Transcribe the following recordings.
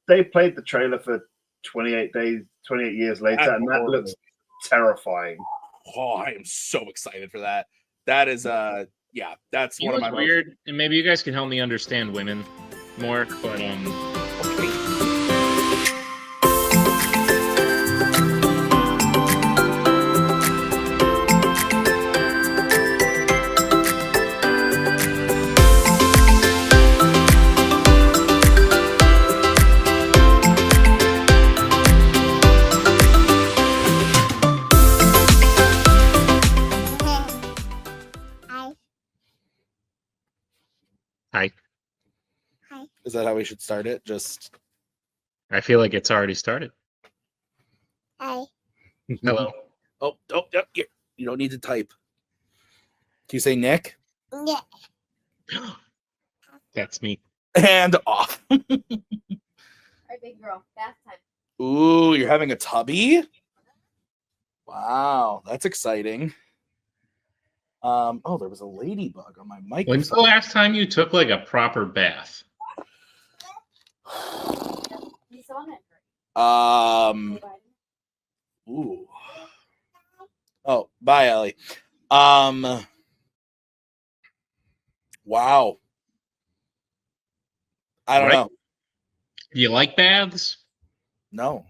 They played the trailer for 28 days, 28 years later, and that looks terrifying. Oh, I am so excited for that. That is yeah, that's one of my weird. And maybe you guys can help me understand women more, but okay. Hi. Is that how we should start it? I feel like it's already started. Hi. Hello. Oh, yep. You don't need to type. Can you say Nick? Yeah. That's me. And off. All right, big girl. Bath time. Ooh, you're having a tubby? Wow, that's exciting. Oh, there was a ladybug on my microphone. When's the last time you took like a proper bath? You saw it. Ooh. Oh, bye, Ellie. Wow. I don't know. Do you like baths? No.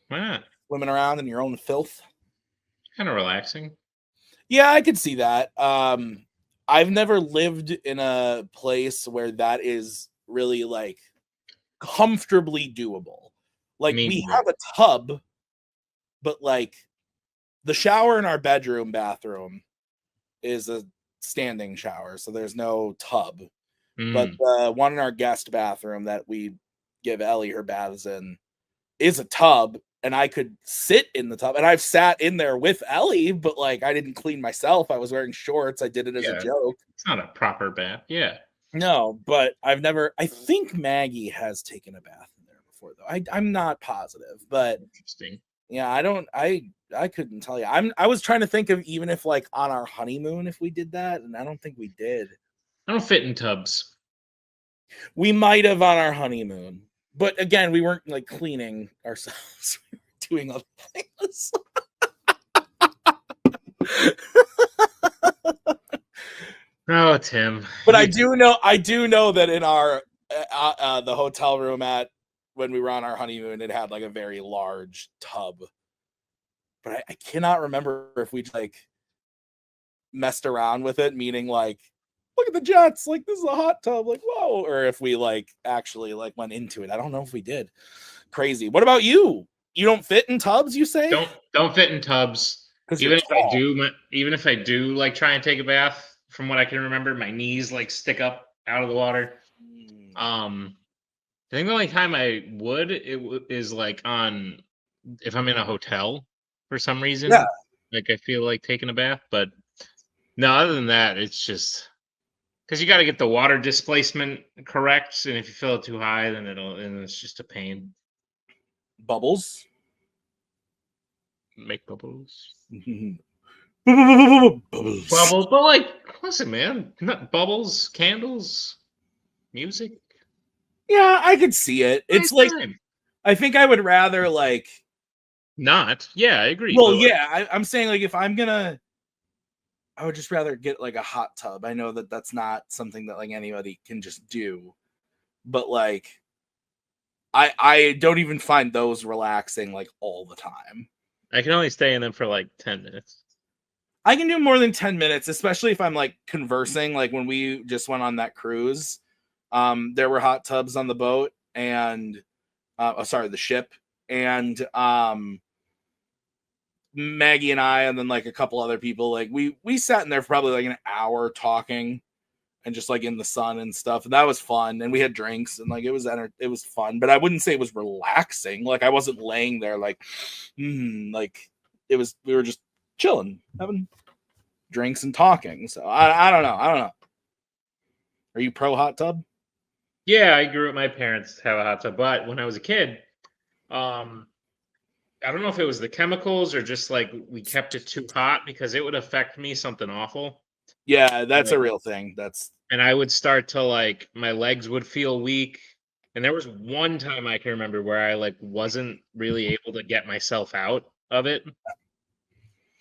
Why not? Swimming around in your own filth. Kind of relaxing. Yeah, I could see that. I've never lived in a place where that is really like comfortably doable. Like we have a tub, but like the shower in our bathroom is a standing shower, so there's no tub. But the one in our guest bathroom that we give Ellie her baths in is a tub, and I could sit in the tub, and I've sat in there with Ellie, but like I didn't clean myself. I was wearing shorts. I did it as a joke. It's not a proper bath. Yeah. No, but I think Maggie has taken a bath in there before, though. I'm not positive, but interesting. Yeah, I couldn't tell you. I was trying to think of even if like on our honeymoon if we did that, and I don't think we did. I don't fit in tubs. We might have on our honeymoon, but again, we weren't like cleaning ourselves. We were doing other things. Oh, Tim. But I do know that in our the hotel room when we were on our honeymoon, it had like a very large tub. But I cannot remember if we like messed around with it, meaning like, look at the jets, like this is a hot tub, like whoa, or if we like actually like went into it. I don't know if we did. Crazy. What about you? You don't fit in tubs, you say? Don't fit in tubs. Even if I do like try and take a bath, from what I can remember, my knees like stick up out of the water. I think the only time I would is like if I'm in a hotel for some reason. Yeah. Like I feel like taking a bath, but no, other than that, it's just because you got to get the water displacement correct, and if you fill it too high, then it's just a pain. Bubbles. Make bubbles. Bubbles. Bubbles, but like, listen, man, not bubbles, candles, music. Yeah, I could see it. It's like I think I would rather like not. Yeah, I agree. Well, yeah, I'm saying like if I'm gonna, I would just rather get like a hot tub. I know that that's not something that like anybody can just do, but like I don't even find those relaxing like all the time. I can only stay in them for like 10 minutes. I can do more than 10 minutes, especially if I'm like conversing. Like when we just went on that cruise, there were hot tubs on the boat and the ship, and Maggie and I, and then like a couple other people, like we sat in there for probably like an hour talking and just like in the sun and stuff. And that was fun. And we had drinks and like it was fun, but I wouldn't say it was relaxing. Like I wasn't laying there like like it was, we were just chilling, having drinks and talking. So I don't know. Are you pro hot tub? Yeah, I grew up, my parents have a hot tub, but when I was a kid, I don't know if it was the chemicals or just like we kept it too hot because it would affect me something awful. Yeah, that's a real thing. And I would start to like, my legs would feel weak. And there was one time I can remember where I like wasn't really able to get myself out of it.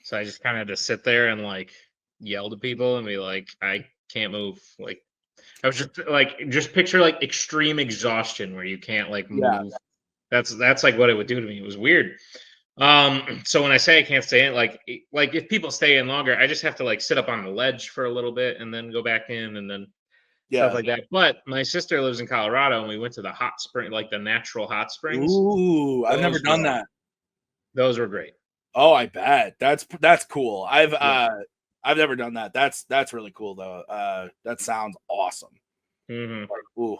So I just kind of had to sit there and like yell to people and be like, I can't move. Like I was just picture like extreme exhaustion where you can't like move. That's like what it would do to me. It was weird. So when I say I can't stay in, like if people stay in longer, I just have to like sit up on the ledge for a little bit and then go back in and then stuff like that. But my sister lives in Colorado and we went to the hot spring, like the natural hot springs. Ooh, I've never done that. Those were great. Oh, I bet. That's cool. I've never done that. That's really cool though. That sounds awesome. Ooh.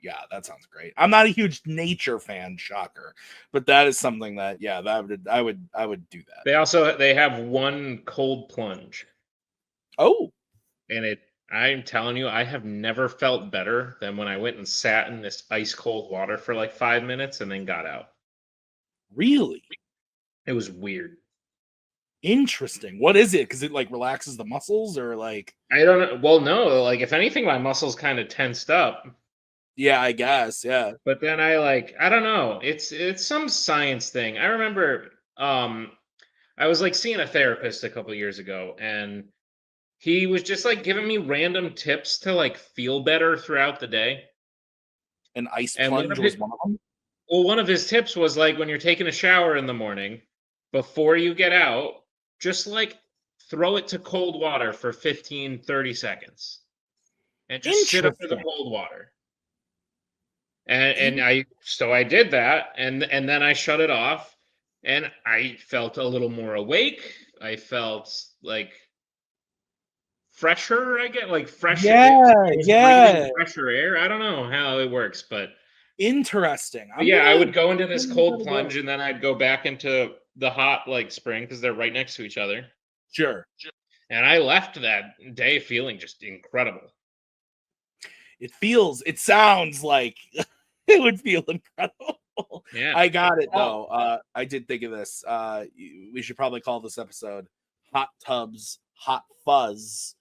Yeah, that sounds great. I'm not a huge nature fan, shocker, but that is something that I would do that. They have one cold plunge. Oh. And I'm telling you, I have never felt better than when I went and sat in this ice cold water for like 5 minutes and then got out. Really? It was weird. Interesting. What is it? Because it like relaxes the muscles or like I don't know. Well, no, like if anything, my muscles kind of tensed up. Yeah, I guess. Yeah. But then I don't know. It's some science thing. I remember I was like seeing a therapist a couple years ago and he was just like giving me random tips to like feel better throughout the day. An ice plunge was one of them? Well, one of his tips was like when you're taking a shower in the morning, before you get out, just like throw it to cold water for 15, 30 seconds. And just sit under the cold water. And I did that and then I shut it off and I felt a little more awake. I felt like fresher, I get like fresher. Yeah. Fresher air. I don't know how it works, but interesting. I would go into this cold plunge and then I'd go back into the hot like spring because they're right next to each other. Sure. And I left that day feeling just incredible. It sounds like it would feel incredible. Yeah. I got it though. I did think of this. We should probably call this episode Hot Tubs, Hot Fuzz.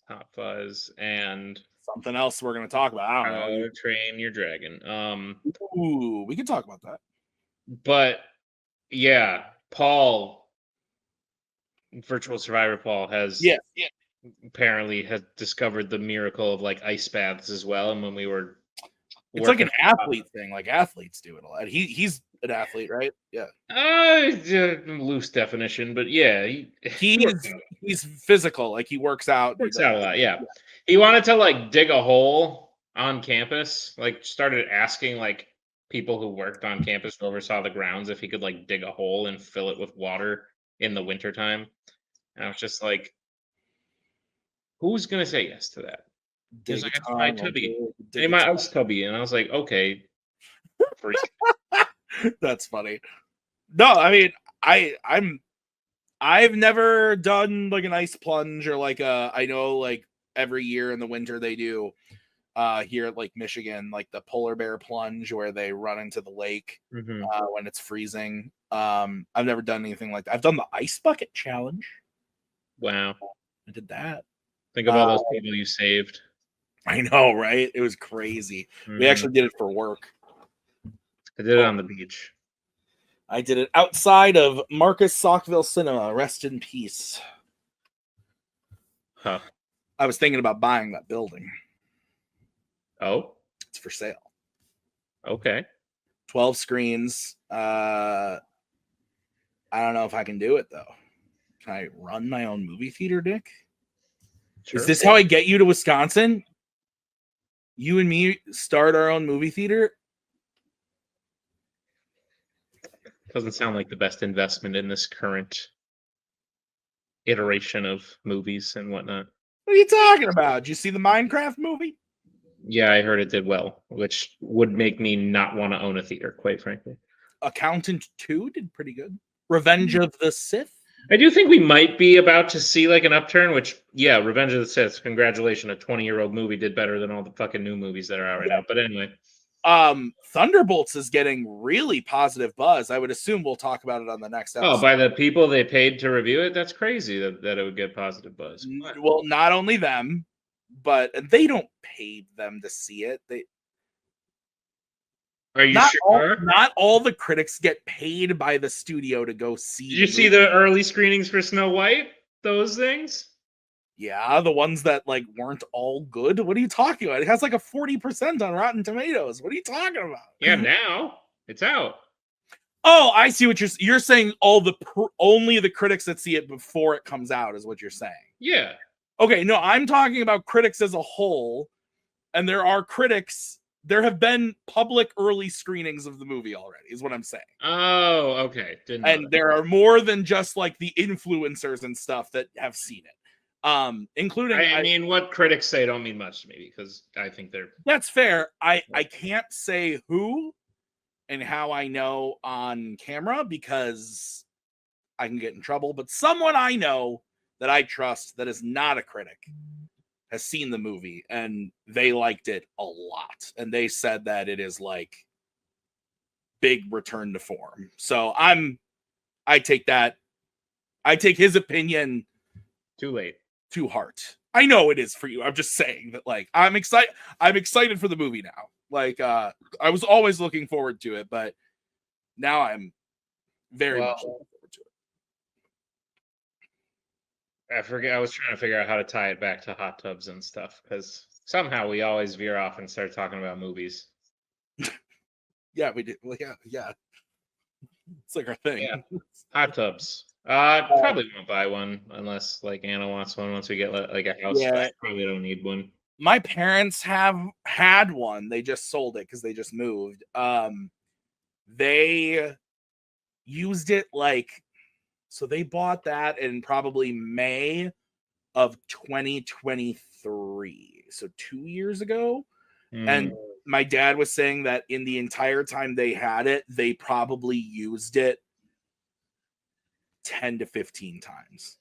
Hot Fuzz and something else we're going to talk about. I don't know. How to Train Your Dragon. Ooh, we can talk about that. But yeah, Paul, Virtual Survivor Paul has apparently has discovered the miracle of like ice baths as well. And when we were it's like an athlete thing, like athletes do it a lot. He's an athlete, right? Yeah. Loose definition, but yeah, he's physical, like he works out. Works out a lot, yeah. He wanted to like dig a hole on campus, like started asking like people who worked on campus who oversaw the grounds if he could like dig a hole and fill it with water in the wintertime. And I was just like, who's gonna say yes to that? He's like, it's my tubby. Hey, my ice tubby. And I was like, okay. That's funny. No, I mean, I've never done like an ice plunge or like I know like every year in the winter they do here at like Michigan, like the polar bear plunge where they run into the lake when it's freezing. I've never done anything like that. I've done the ice bucket challenge. Wow. I did that. Think of all those people you saved. I know, right? It was crazy. We actually did it for work. I did it on the beach. I did it outside of Marcus Saukville Cinema. Rest in peace. Huh. I was thinking about buying that building. Oh? It's for sale. Okay. 12 screens. I don't know if I can do it, though. Can I run my own movie theater, Dick? Sure. Is this how I get you to Wisconsin? You and me start our own movie theater? Doesn't sound like the best investment in this current iteration of movies and whatnot. What are you talking about? Did you see the Minecraft movie? Yeah, I heard it did well, which would make me not want to own a theater, quite frankly. Accountant 2 did pretty good. Revenge of the Sith? I do think we might be about to see like an upturn, which, yeah, Revenge of the Sith, congratulations, a 20-year-old movie did better than all the fucking new movies that are out right now. But anyway. Thunderbolts is getting really positive buzz. I would assume we'll talk about it on the next episode. Oh, by the people they paid to review it? That's crazy that it would get positive buzz. Well, not only them, but they don't pay them to see it. Are you sure? Not all the critics get paid by the studio to go see. Did you see the early screenings for Snow White? Those things? Yeah, the ones that like weren't all good. What are you talking about? It has like a 40% on Rotten Tomatoes. What are you talking about? Yeah, now it's out. Oh, I see what you're saying. Only the critics that see it before it comes out is what you're saying. Yeah. Okay, no, I'm talking about critics as a whole, and there are critics. There have been public early screenings of the movie already, is what I'm saying. Oh, okay. And there are more than just like the influencers and stuff that have seen it. Including I mean, what critics say don't mean much to me because I think they're... That's fair. I can't say who and how I know on camera because I can get in trouble, but someone I know that I trust that is not a critic has seen the movie and they liked it a lot. And they said that it is like big return to form. So I take his opinion to heart. I know it is for you. I'm just saying that like I'm excited for the movie now. Like I was always looking forward to it, but now I'm very much looking forward to it. I was trying to figure out how to tie it back to hot tubs and stuff because somehow we always veer off and start talking about movies. Yeah, we did. Well, yeah. It's like our thing. Yeah. Hot tubs. Probably won't buy one unless like Anna wants one once we get like a house. Yeah. Probably don't need one. My parents have had one. They just sold it because they just moved. They used it so they bought that in probably May of 2023. So 2 years ago. And my dad was saying that in the entire time they had it, they probably used it 10 to 15 times.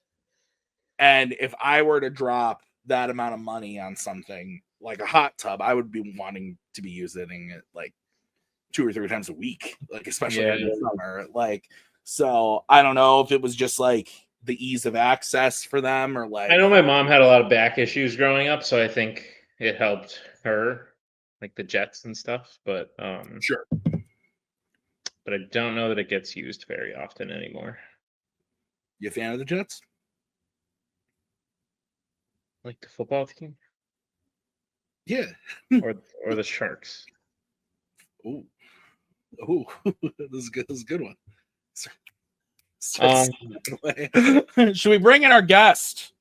And if I were to drop that amount of money on something like a hot tub, I would be wanting to be using it like 2 or 3 times a week, like especially in the summer. Like, so I don't know if it was just like the ease of access for them or like. I know my mom had a lot of back issues growing up, so I think it helped her, like the jets and stuff. But sure. But I don't know that it gets used very often anymore. You a fan of the Jets? Like the football team? Yeah. or the Sharks. Ooh, this is good. This is a good one. Should we bring in our guest?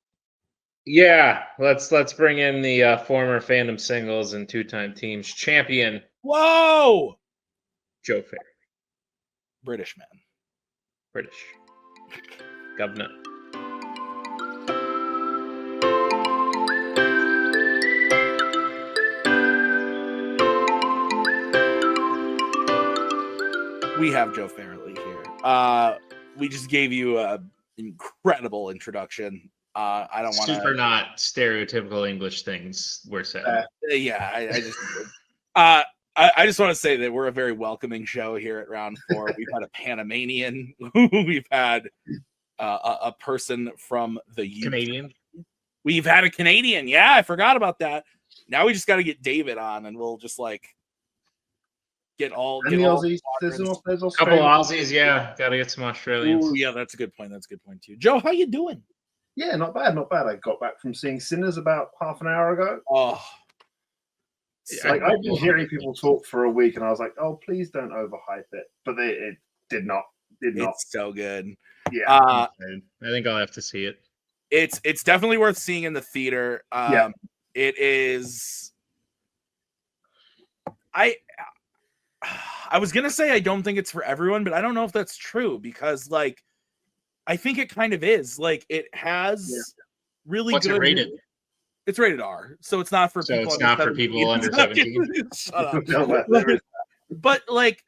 Yeah, let's bring in the former Fandom Singles and 2-time teams champion. Whoa, Joe Fairley. British man. British. Governor. We have Joe Fairley here. We just gave you an incredible introduction. I don't want to super not stereotypical English things we're saying. I just want to say that we're a very welcoming show here at Round 4. We've had a Panamanian. We've had a person from the Canadian. We've had a Canadian. Yeah, I forgot about that. Now we just got to get David on, and we'll just like get all. Aussies. There's couple Aussies. Yeah, got to get some Australians. Ooh, yeah, that's a good point. That's a good point too. Joe, how you doing? Yeah, not bad, not bad. I got back from seeing Sinners about half an hour ago. Oh. Like I've been hearing people talk for a week, and I was like, "Oh, please don't overhype it." But it did not. It's so good. Yeah, I think I'll have to see it. It's definitely worth seeing in the theater. It is. I was gonna say I don't think it's for everyone, but I don't know if that's true because like I think it kind of is. Like it has really What's good. It rated? It's rated R, so it's not for so people. It's not for people under 17. Shut up. But like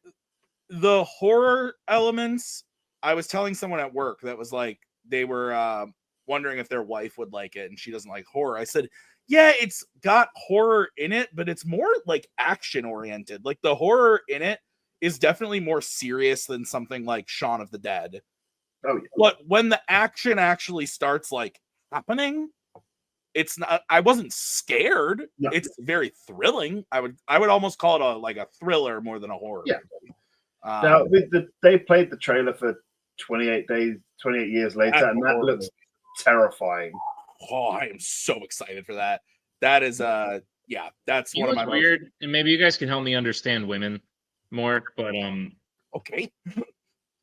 the horror elements, I was telling someone at work that was like they were wondering if their wife would like it, and she doesn't like horror. I said, yeah, it's got horror in it, but it's more like action oriented. Like the horror in it is definitely more serious than something like Shaun of the Dead. Oh, yeah. But when the action actually starts like happening, it's not. I wasn't scared. No. It's very thrilling. I would almost call it a thriller more than a horror. Yeah. Movie. Now they played the trailer for 28 years later, and that looks terrifying. Oh, I am so excited for that. That is that's one of my weird, and maybe you guys can help me understand women more, but okay.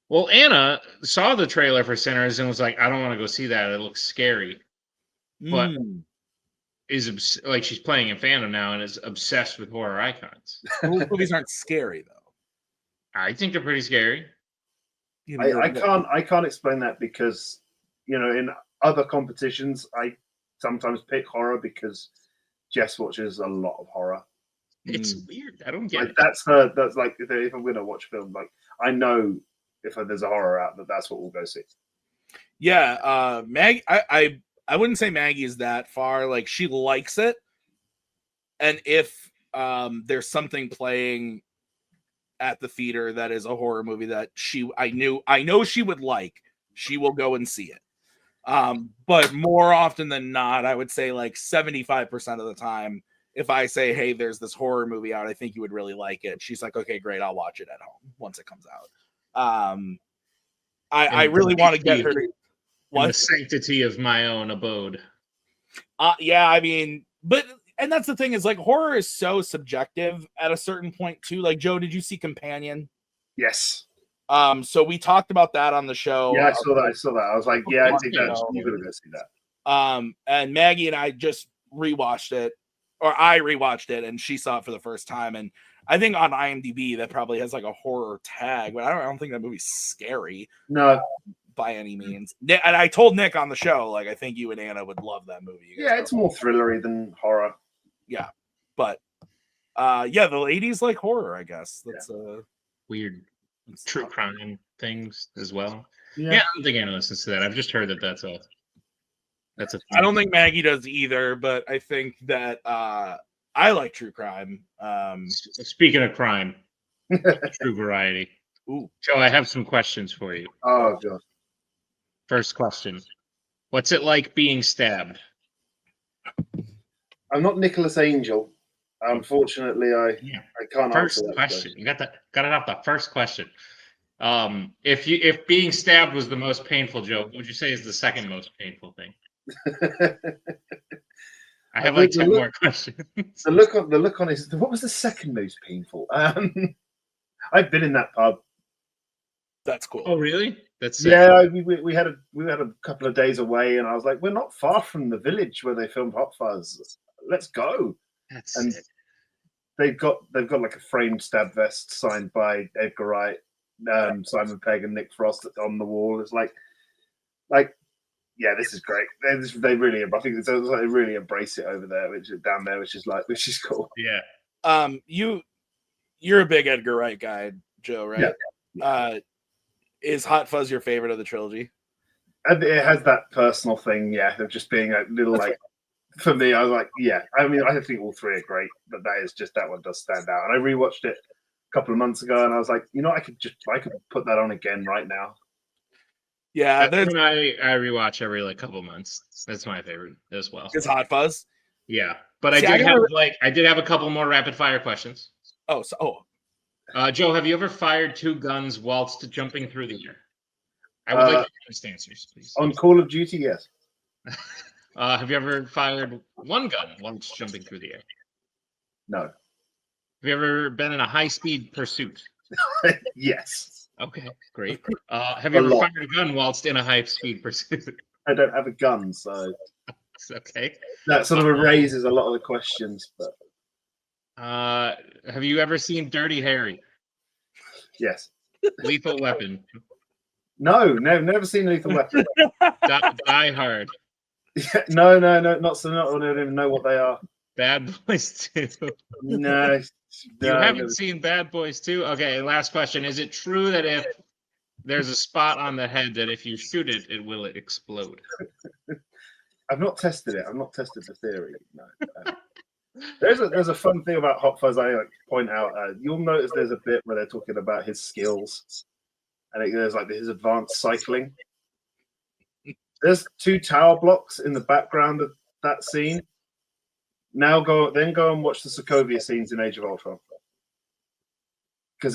Well, Anna saw the trailer for Sinners and was like, I don't want to go see that. It looks scary. But is like she's playing in fandom now and is obsessed with horror icons. Those movies aren't scary though. I think they're pretty scary. I can't explain that because in other competitions I sometimes pick horror because Jess watches a lot of horror. It's weird. I don't get it. That's like if I'm gonna watch film, like I know if there's a horror out, that's what we'll go see. Yeah, Maggie. I wouldn't say Maggie is that far. Like she likes it, and if there's something playing at the theater that is a horror movie that I know she would like, she will go and see it. But more often than not, I would say like 75% of the time, if I say, hey, there's this horror movie out, I think you would really like it, she's like, okay, great, I'll watch it at home once it comes out. I really want to get her to the sanctity of my own abode. Yeah, I mean, and that's the thing is like horror is so subjective at a certain point too. Like Joe, did you see Companion? Yes. So we talked about that on the show. Yeah, I saw that. I was like, yeah, I think that you're gonna go see that. And Maggie and I just rewatched it, or I rewatched it, and she saw it for the first time. And I think on IMDb that probably has like a horror tag, but I don't think that movie's scary. No. By any means. And I told Nick on the show, like, I think you and Anna would love that movie. Yeah, it's more thrillery than horror. Yeah. But the ladies like horror, I guess. That's weird true crime things as well. Yeah, I don't think Anna listens to that. I've just heard that that's a thing. I don't think Maggie does either, but I think that I like true crime. Speaking of crime, true variety. Ooh. Joe, I have some questions for you. Oh god. First question. What's it like being stabbed? I'm not Nicholas Angel. Unfortunately, I can't First answer that question. You got it off the first question. If being stabbed was the most painful, Joe, what would you say is the second most painful thing? I have like 10 more questions. The look on his. What was the second most painful? I've been in that pub. That's cool. Oh, really? That's sick. Yeah. We had a couple of days away, and I was like, we're not far from the village where they filmed Hot Fuzz. Let's go. That's and sick. they've got like a framed stab vest signed by Edgar Wright, Simon Pegg, and Nick Frost on the wall. It's like, yeah, this is great. They really, I think they really embrace it over there, which is cool. Yeah. You're a big Edgar Wright guy, Joe, right? Yeah. Is Hot Fuzz your favorite of the trilogy? And it has that personal thing, of just being a little for me, I was like, yeah. I mean, I think all three are great, but that one does stand out. And I rewatched it a couple of months ago, and I was like, I could put that on again right now. Yeah, that's when I rewatch every couple of months. That's my favorite as well. It's Hot Fuzz. Yeah, but I did have a couple more rapid fire questions. Joe, have you ever fired two guns whilst jumping through the air? I would like honest answers, please. On Call of Duty, yes. Have you ever fired one gun whilst jumping through the air? No. Have you ever been in a high-speed pursuit? Yes. Okay, great. Have you ever fired a gun whilst in a high-speed pursuit? I don't have a gun, so... Okay. That sort of erases a lot of the questions, but... have you ever seen Dirty Harry? Yes. Lethal Weapon? No, never seen Lethal Weapon. Die Hard? No, not so. I don't even know what they are. Bad Boys 2? No. You haven't seen Bad Boys 2? Okay, last question. Is it true that if there's a spot on the head that if you shoot it, it will explode? I've not tested it. I've not tested the theory. No. There's a fun thing about Hot Fuzz I point out. You'll notice there's a bit where they're talking about his skills, and there's his advanced cycling. There's two tower blocks in the background of that scene. Now go and watch the Sokovia scenes in Age of Ultron, because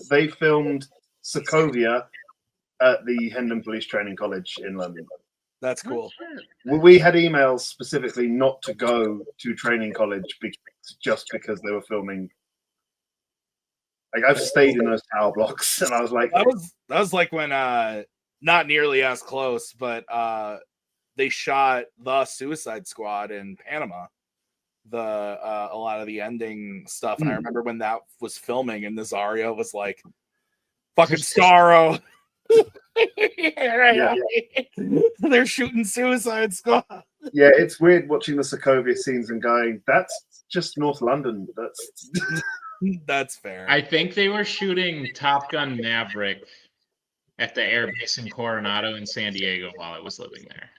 they filmed Sokovia at the Hendon Police Training College in London. That's cool. We had emails specifically not to go to training college just because they were filming. Like, I've stayed in those tower blocks, and I was like, that was like when not nearly as close, but they shot the Suicide Squad in Panama. A lot of the ending stuff, and I remember when that was filming, and Nazario was like, "Fucking Starro." Yeah. They're shooting Suicide Squad. Yeah, it's weird watching the Sokovia scenes and going, "That's just North London." That's fair. I think they were shooting Top Gun Maverick at the airbase in Coronado in San Diego while I was living there.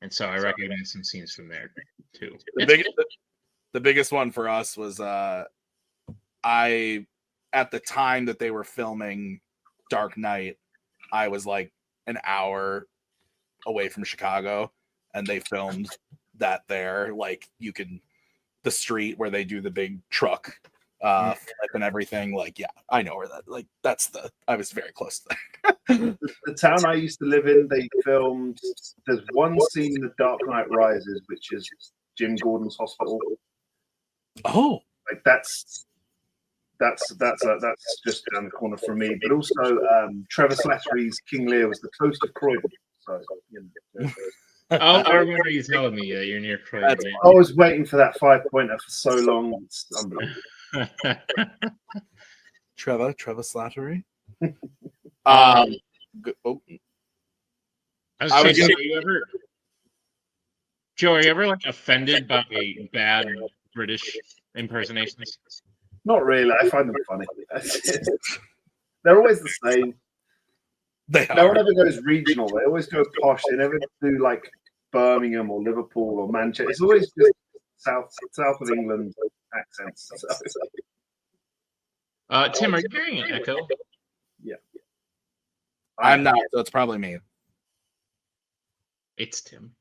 And so I recognize some scenes from there too. The biggest one for us was at the time that they were filming Dark Knight, I was like an hour away from Chicago, and they filmed that there. Like, the street where they do the big truck flip and everything. Like, yeah, I know where that. Like, I was very close to that. The town I used to live in, they filmed. There's one scene in The Dark Knight Rises, which is Jim Gordon's hospital. Oh, like that's just down the corner from me. But also, Trevor Slattery's King Lear was the coast of Croydon. So, I remember you telling me you're near Croydon. I was waiting for that 5-pointer for so long. It's unbelievable. Trevor Slattery. I was saying, Joe, are you ever like offended by bad British impersonations? Not really. I find them funny. They're always the same. No one ever goes regional. They always go posh. They never do like Birmingham or Liverpool or Manchester. It's always just south of England accents. Tim, are you hearing an echo? Yeah. I'm not, so it's probably me. It's Tim.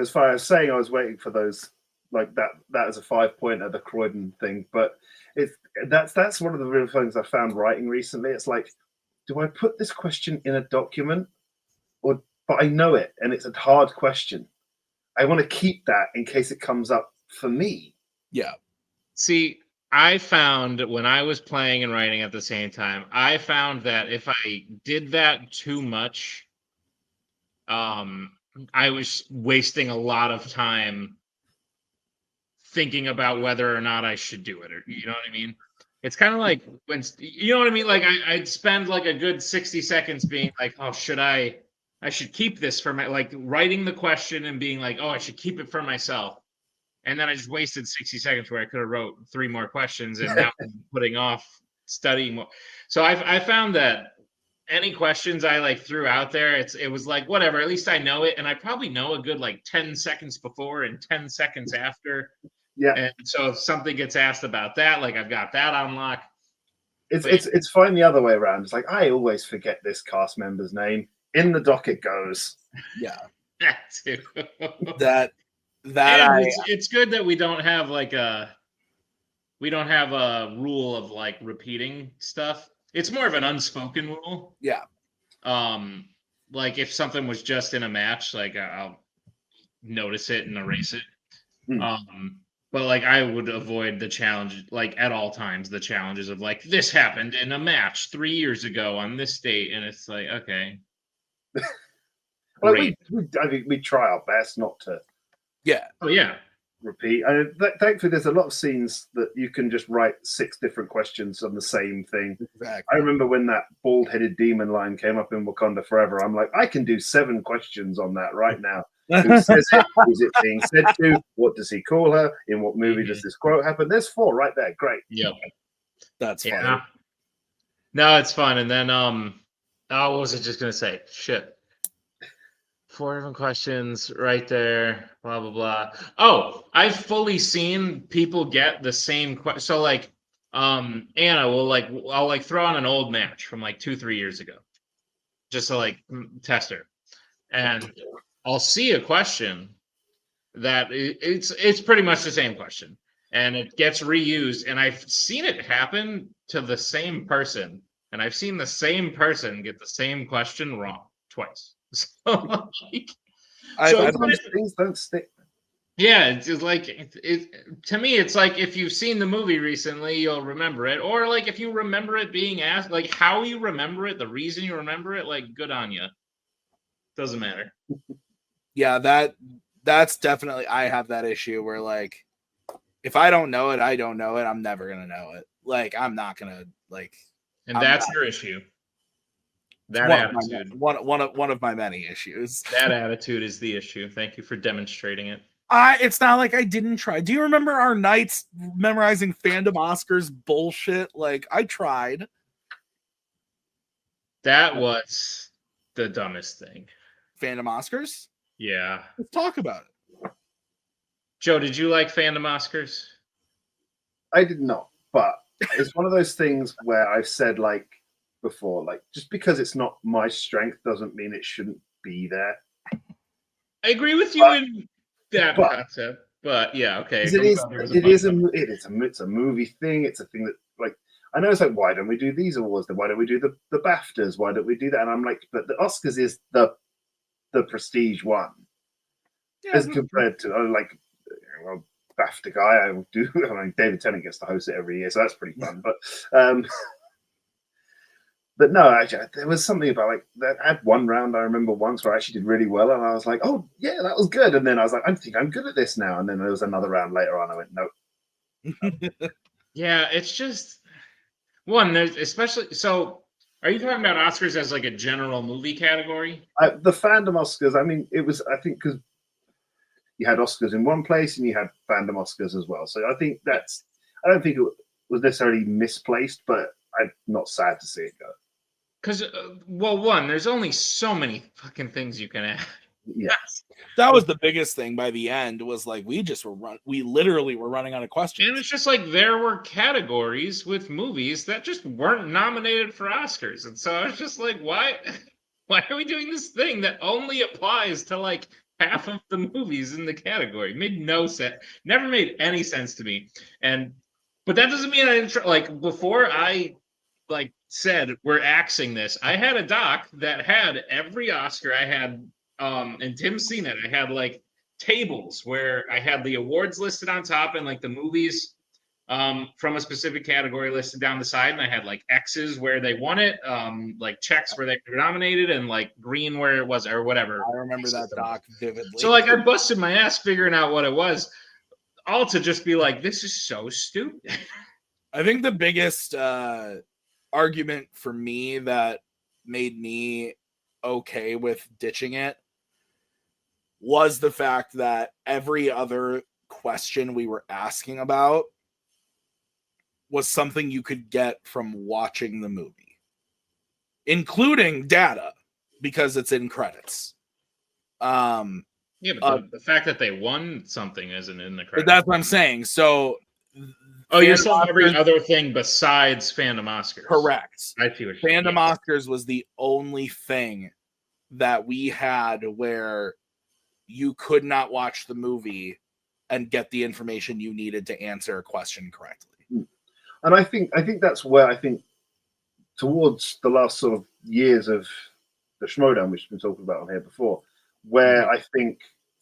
As far as saying, I was waiting for those, like that is a 5-pointer, the Croydon thing. But that's one of the real things I found writing recently. It's like, do I put this question in a document, but I know it and it's a hard question. I want to keep that in case it comes up for me. Yeah. See, I found when I was playing and writing at the same time, I found that if I did that too much, I was wasting a lot of time thinking about whether or not I should do it, or you know what I mean? It's kind of like when, you know what I mean? Like I'd spend like a good 60 seconds being like, oh, I should keep this for my, like writing the question and being like, oh, I should keep it for myself. And then I just wasted 60 seconds where I could have wrote 3 more questions, and now I'm putting off studying more. So I found that any questions I like threw out there, it was like, whatever, at least I know it. And I probably know a good like 10 seconds before and 10 seconds after. Yeah. And so if something gets asked about that, like I've got that on lock. It's fine the other way around. It's like, I always forget this cast member's name. In the dock it goes. Yeah. That too. It's good that we don't have a rule of like repeating stuff. It's more of an unspoken rule. Yeah. Like if something was just in a match, like I'll notice it and erase it. But like I would avoid the challenge, like at all times, the challenges of like, this happened in a match 3 years ago on this date. And it's like, okay. Well, I think we try our best not to. Yeah. Oh yeah. Repeat. Thankfully, there's a lot of scenes that you can just write 6 different questions on the same thing. Exactly. I remember when that bald-headed demon line came up in Wakanda Forever. I'm like, I can do 7 questions on that right now. Who says it? Who's it being said to? What does he call her? In what movie does this quote happen? There's 4 right there. Great. Yep. That's fun. No, it's fun. And then what was I just gonna say? Shit. 4 different questions right there, blah, blah, blah. Oh, I've fully seen people get the same question. So like, Anna I'll like throw on an old match from like 2-3 years ago, just to like test her. And I'll see a question that it's pretty much the same question, and it gets reused. And I've seen it happen to the same person, and I've seen the same person get the same question wrong twice. So, things don't stick. Yeah, it's just like to me, it's like if you've seen the movie recently, you'll remember it, or like if you remember it being asked, like how you remember it, the reason you remember it, like good on you. Doesn't matter. Yeah, that's definitely, I have that issue where like if I don't know it, I don't know it. I'm never gonna know it. Like I'm not gonna like. And that's your issue. That attitude. One of my many issues. That attitude is the issue. Thank you for demonstrating it. It's not like I didn't try. Do you remember our nights memorizing Fandom Oscars bullshit? Like I tried. That was the dumbest thing. Fandom Oscars? Yeah. Let's talk about it. Joe, did you like Fandom Oscars? I did not, but it's one of those things where I've said like before, like just because it's not my strength doesn't mean it shouldn't be there. I agree with you in that concept, but yeah, okay. It's a movie thing. It's a thing that like I know it's like why don't we do these awards? Then why don't we do the BAFTAs? Why don't we do that? And I'm like, but the Oscars is the prestige one, as compared to like well, BAFTA guy. I mean, David Tennant gets to host it every year, so that's pretty fun. But no, actually, there was something about like that. I had one round I remember once where I actually did really well, and I was like, "Oh yeah, that was good." And then I was like, "I think I'm good at this now." And then there was another round later on. I went, "Nope." Yeah, it's just one. There's especially so. Are you talking about Oscars as like a general movie category? The Fandom Oscars. I mean, it was. I think because you had Oscars in one place and you had Fandom Oscars as well. So I think that's. I don't think it was necessarily misplaced, but I'm not sad to see it go. Because, well, one, there's only so many fucking things you can add. Yes. That was the biggest thing by the end was like, we literally were running out of questions. And it's just like there were categories with movies that just weren't nominated for Oscars. And so I was just like, why are we doing this thing that only applies to like half of the movies in the category? It made no sense. Never made any sense to me. But that doesn't mean I didn't like before I like said we're axing this. I had a doc that had every Oscar. I had and Tim's seen it. I had like tables where I had the awards listed on top and like the movies from a specific category listed down the side, and I had like X's where they won it, like checks where they were nominated, and like green where it was or whatever. I remember that doc vividly. So like I busted my ass figuring out what it was, all to just be like, this is so stupid. I think the biggest argument for me that made me okay with ditching it was the fact that every other question we were asking about was something you could get from watching the movie, including data because it's in credits. Yeah, but the fact that they won something isn't in the credits. That's what I'm saying. So you're saying every other thing besides Fandom Oscars. Correct. I see what Fandom Oscars was the only thing that we had where you could not watch the movie and get the information you needed to answer a question correctly. And I think that's where I think towards the last sort of years of the Schmodown, which we've been talking about on here before, where I think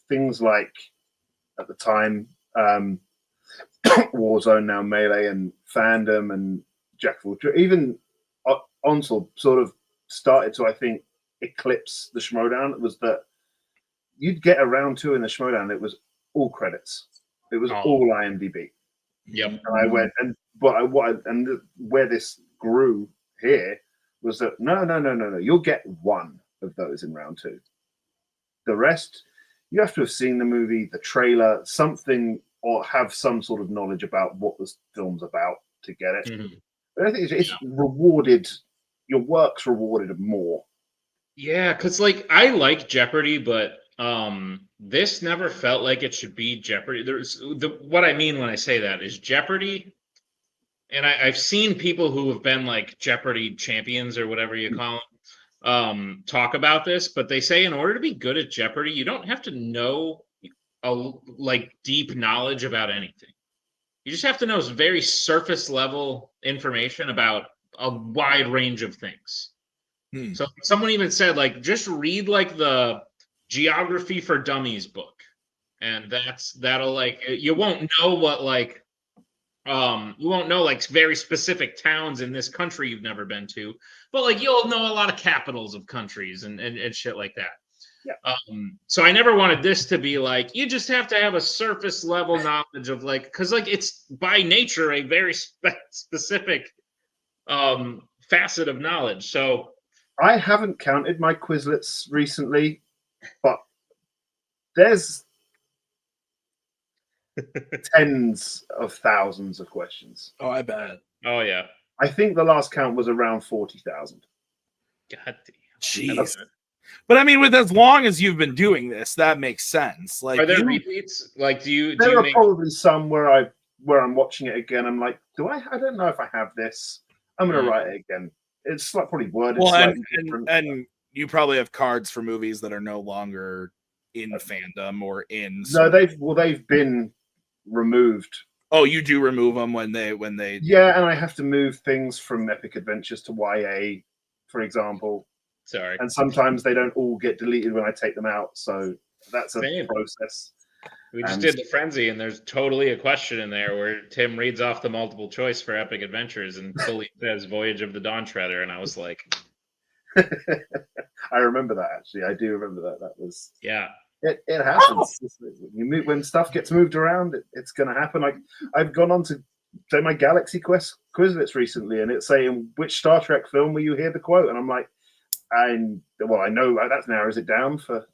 things like at the time Warzone, now Melee, and Fandom and Jackful, even Onsel sort of started to, I think, eclipse the Schmodown. It was that you'd get a round 2 in the Schmodown, it was all credits. It was all IMDb. Yep. And I went, where this grew here was that no. You'll get one of those in round 2. The rest, you have to have seen the movie, the trailer, something, or have some sort of knowledge about what the film's about to get it. Mm-hmm. But I think it's rewarded. Your work's rewarded more. Yeah, because like I like Jeopardy, but this never felt like it should be Jeopardy. What I mean when I say that is Jeopardy, and I've seen people who have been like Jeopardy champions or whatever you call them talk about this, but they say in order to be good at Jeopardy, you don't have to know like deep knowledge about anything. You just have to know very surface level information about a wide range of things. So someone even said, like, just read like the Geography for Dummies book, and that'll like, you won't know what like you won't know like very specific towns in this country you've never been to, but like you'll know a lot of capitals of countries and shit like that. Yeah. So I never wanted this to be like, you just have to have a surface level knowledge of like, because like it's by nature a very specific facet of knowledge. So I haven't counted my Quizlets recently, but there's tens of thousands of questions. Oh, I bet. Oh yeah. I think the last count was around 40,000. God damn. Jeez. But I mean, with as long as you've been doing this, that makes sense. Like, are there repeats? Like, there are probably some where I'm watching it again. I'm like, I don't know if I have this. I'm gonna write it again. It's like probably worded slightly different. And you probably have cards for movies that are no longer in fandom or in. No, they've been removed. Oh, you do remove them when they. Yeah, and I have to move things from Epic Adventures to YA, for example. Sorry. And sometimes they don't all get deleted when I take them out, so that's a process. We just did the Frenzy, and there's totally a question in there where Tim reads off the multiple choice for Epic Adventures and fully says Voyage of the Dawn Treader, and I was like... I remember that, actually. I do remember that. That was... Yeah. It happens. When stuff gets moved around, it's going to happen. Like, I've gone on to say my Galaxy Quest Quizlets recently, and it's saying, which Star Trek film will you hear the quote? And I'm like, I know that narrows it down for...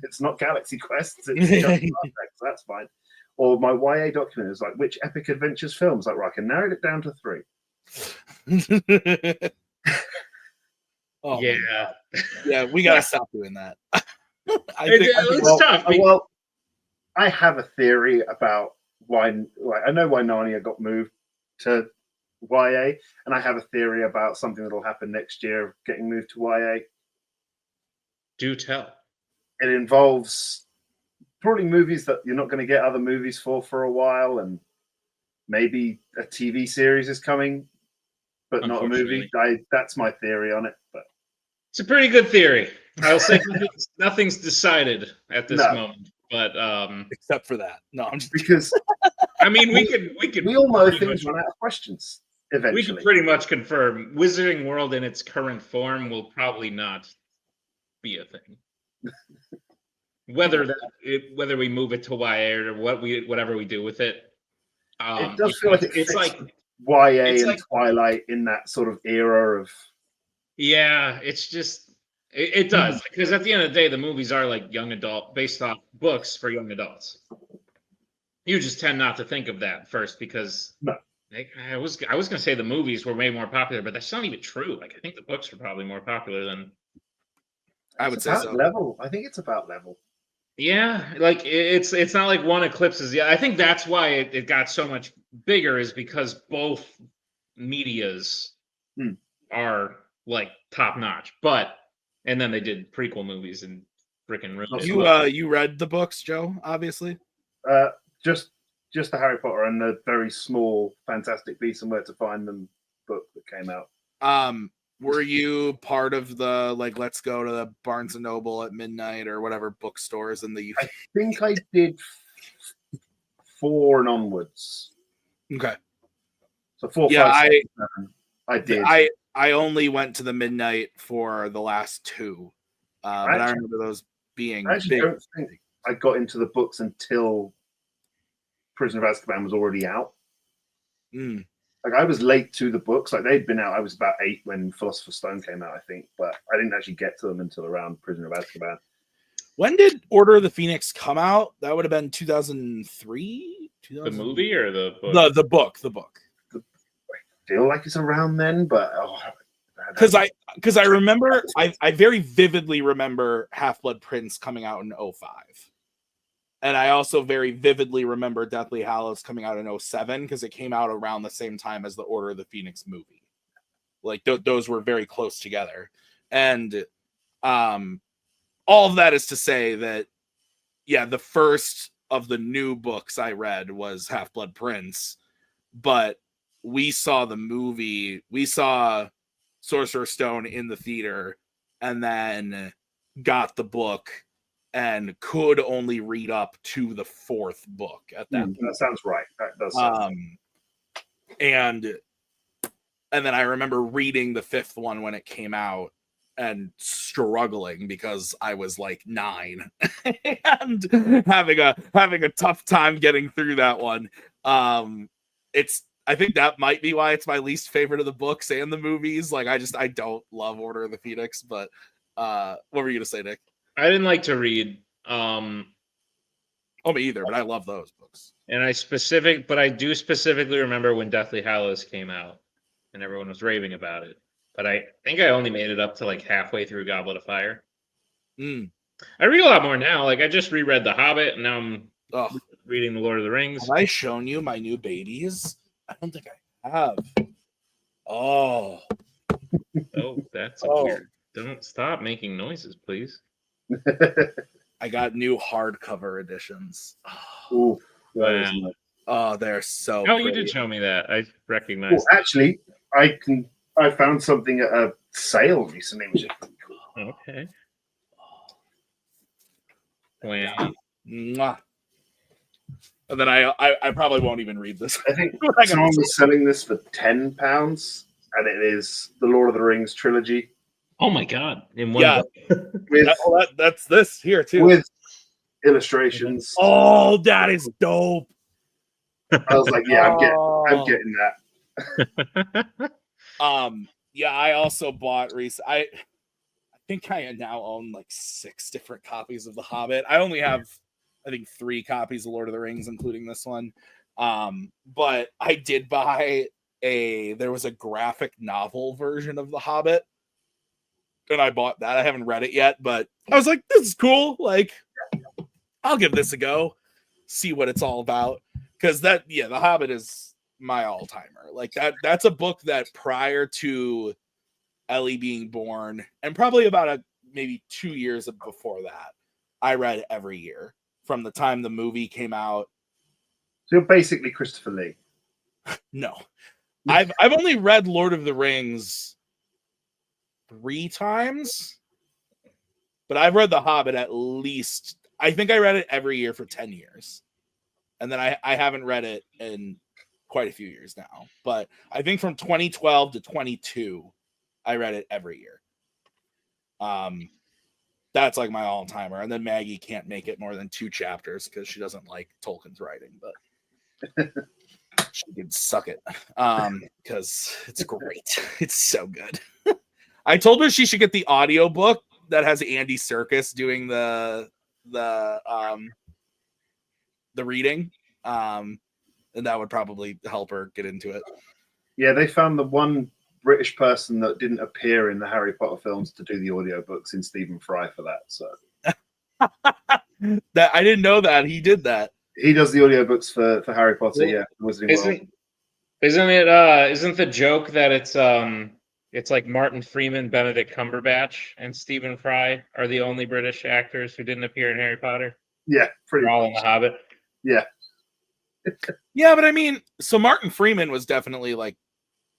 It's not Galaxy Quest, it's just Star Trek, so that's fine. Or my YA document is like, which Epic Adventures films? Like, well, I can narrow it down to 3. Oh, yeah, we gotta stop doing that. It's tough. Well, I have a theory about why. I know why Narnia got moved to YA, and I have a theory about something that'll happen next year getting moved to YA. Do tell. It involves probably movies that you're not going to get other movies for a while, and maybe a TV series is coming, but not a movie. That's my theory on it. But it's a pretty good theory. I'll say nothing's decided at this moment, but except for that, no, I'm just because I mean we all know things run out of questions. Eventually, we can pretty much confirm Wizarding World in its current form will probably not be a thing. Whether we move it to YA or whatever we do with it, it does feel like it's like YA and like Twilight in that sort of era of. Yeah, it's just it does, because at the end of the day, the movies are like young adult based off books for young adults. You just tend not to think of that first because I was gonna say the movies were way more popular, but that's not even true. Like I think the books were probably more popular than. I would say so. Level. I think it's about level. Yeah, like it's not like one eclipses the other. I think that's why it got so much bigger, is because both medias are like top notch. And then they did prequel movies and freaking ruined it. You read the books, Joe? Obviously. Just the Harry Potter and the very small Fantastic Beasts and Where to Find Them book that came out. Were you part of the let's go to the Barnes and Noble at midnight or whatever bookstores in the UK? I think I did 4 and onwards. Okay. So 4, yeah, 5, 6, 7. I did. I only went to the midnight for the last 2. But I remember those being I actually don't think I got into the books until Prisoner of Azkaban was already out. Like I was late to the books. Like they'd been out. I was about 8 when Philosopher's Stone came out, I think, but I didn't actually get to them until around Prisoner of Azkaban. When did Order of the Phoenix come out? That would have been 2003. The movie or the book? The book. I feel like it's around then, but because I remember I very vividly remember Half-Blood Prince coming out in 2005. And I also very vividly remember Deathly Hallows coming out in 2007 because it came out around the same time as the Order of the Phoenix movie. Like those were very close together. And all of that is to say that, yeah, the first of the new books I read was Half-Blood Prince, but we saw the movie. We saw Sorcerer's Stone in the theater, and then got the book and could only read up to the 4th book at that point. That sounds right. That does sound and then I remember reading the 5th one when it came out and struggling because I was like 9 and having a tough time getting through that one. I think that might be why it's my least favorite of the books and the movies. Like I don't love Order of the Phoenix, but what were you gonna say, Nick? I didn't like to read. Me either, but I love those books. And I do specifically remember when Deathly Hallows came out and everyone was raving about it. But I think I only made it up to like halfway through Goblet of Fire. I read a lot more now. Like I just reread The Hobbit, and now I'm reading The Lord of the Rings. Have I shown you my new babies? I don't think I have. Oh, that's weird. Don't stop making noises, please. I got new hardcover editions. Ooh, wow. Oh, they're so pretty. You did show me that. I recognize. Actually, I found something at a sale recently, which is cool. Okay. Wow. Mwah. And then I probably won't even read this. I think someone was selling this for £10, and it is the Lord of the Rings trilogy. Oh my god! In one book. That's this here too with illustrations. Oh, that is dope! I was like, yeah, I'm getting that. Yeah, I also bought I think I now own like 6 different copies of The Hobbit. I only have, I think, 3 copies of Lord of the Rings, including this one. But I did buy there was a graphic novel version of The Hobbit, and I bought that. I haven't read it yet, but I was like, this is cool. Like, I'll give this a go, see what it's all about. Because The Hobbit is my all-timer. Like that's a book that prior to Ellie being born, and probably about maybe 2 years before that, I read every year from the time the movie came out. So you're basically Christopher Lee. No, I've only read Lord of the Rings 3 times, but I've read The Hobbit at least. I think I read it every year for 10 years, and then I haven't read it in quite a few years now. But I think from 2012 to 22, I read it every year. That's like my all-timer. And then Maggie can't make it more than 2 chapters because she doesn't like Tolkien's writing, but she can suck it because it's great. It's so good. I told her she should get the audiobook that has Andy Serkis doing the reading. And that would probably help her get into it. Yeah, they found the one British person that didn't appear in the Harry Potter films to do the audiobooks in Stephen Fry for that. So that I didn't know that he did that. He does the audiobooks for Harry Potter. Yeah, isn't the joke that it's like Martin Freeman, Benedict Cumberbatch, and Stephen Fry are the only British actors who didn't appear in Harry Potter? Yeah, pretty They're all much. in The Hobbit. Yeah. Yeah, but I mean, so Martin Freeman was definitely like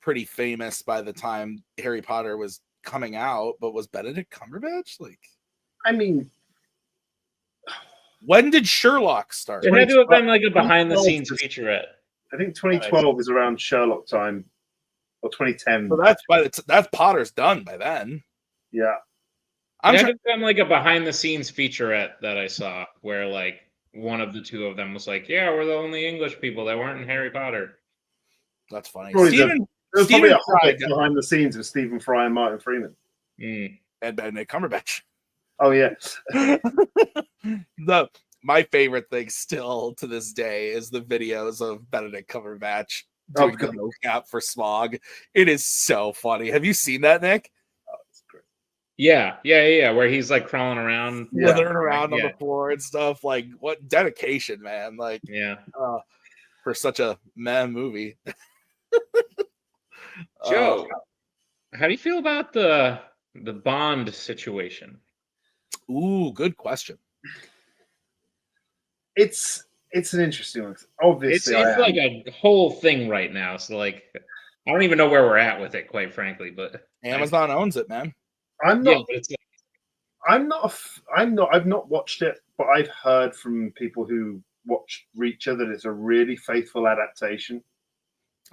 pretty famous by the time Harry Potter was coming out, but was Benedict Cumberbatch like? I mean, when did Sherlock start? It had to have been like a behind-the-scenes featurette. I think 2012 is around Sherlock time, or 2010. So that's Potter's done by then. Yeah, It had to have been like a behind-the-scenes featurette that I saw, where like one of the two of them was like, "Yeah, we're the only English people that weren't in Harry Potter." That's funny. There's probably a Hobbit behind the scenes with Stephen Fry and Martin Freeman. And Benedict Cumberbatch. Oh yeah. My favorite thing still to this day is the videos of Benedict Cumberbatch doing the mocap for Smog. It is so funny. Have you seen that, Nick? Oh, it's great. Yeah. Where he's like crawling around, slithering around on the floor and stuff. Like, what dedication, man! Like, for such a meh movie. Joe, how do you feel about the Bond situation? Ooh, good question. It's it's an interesting one. Obviously, it's like a whole thing right now. So like, I don't even know where we're at with it, quite frankly. But Amazon owns it, man. I'm not. Yeah, but it's like, I'm not. I've not watched it, but I've heard from people who watch Reacher that it's a really faithful adaptation.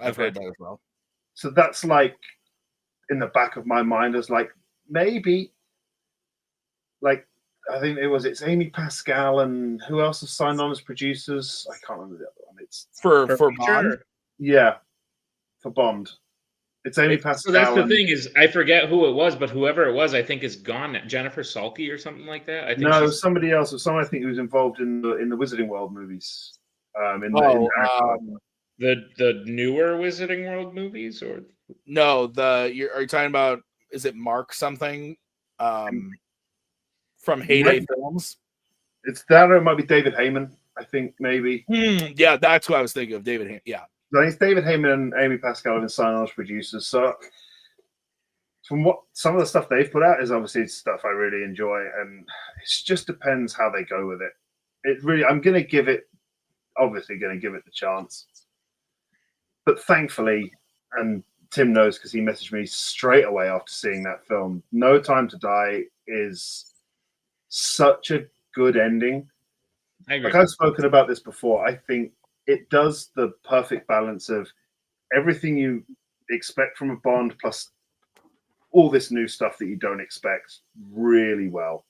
I've heard that as well. So that's like in the back of my mind as like maybe, like I think it's Amy Pascal and who else has signed on as producers? I can't remember the other one. It's for Bond. Yeah, for Bond. It's Amy Pascal. So that's the thing is, I forget who it was, but whoever it was, I think is gone. Jennifer Salke or something like that. I think somebody else. Someone I think who was involved in the Wizarding World movies. The newer Wizarding World movies, or no? Are you talking about? Is it Mark something? From Heyday Films. It's that, or it might be David Heyman. I think maybe. Yeah, that's what I was thinking of. David Heyman. Yeah. I think it's David Heyman and Amy Pascal have been signed on as producers. So, from what some of the stuff they've put out is obviously stuff I really enjoy, and it just depends how they go with it. It really, I'm going to give it the chance. But thankfully, and Tim knows because he messaged me straight away after seeing that film. No Time to Die is such a good ending. I agree. Like I've spoken about this before, I think it does the perfect balance of everything you expect from a Bond plus all this new stuff that you don't expect really well.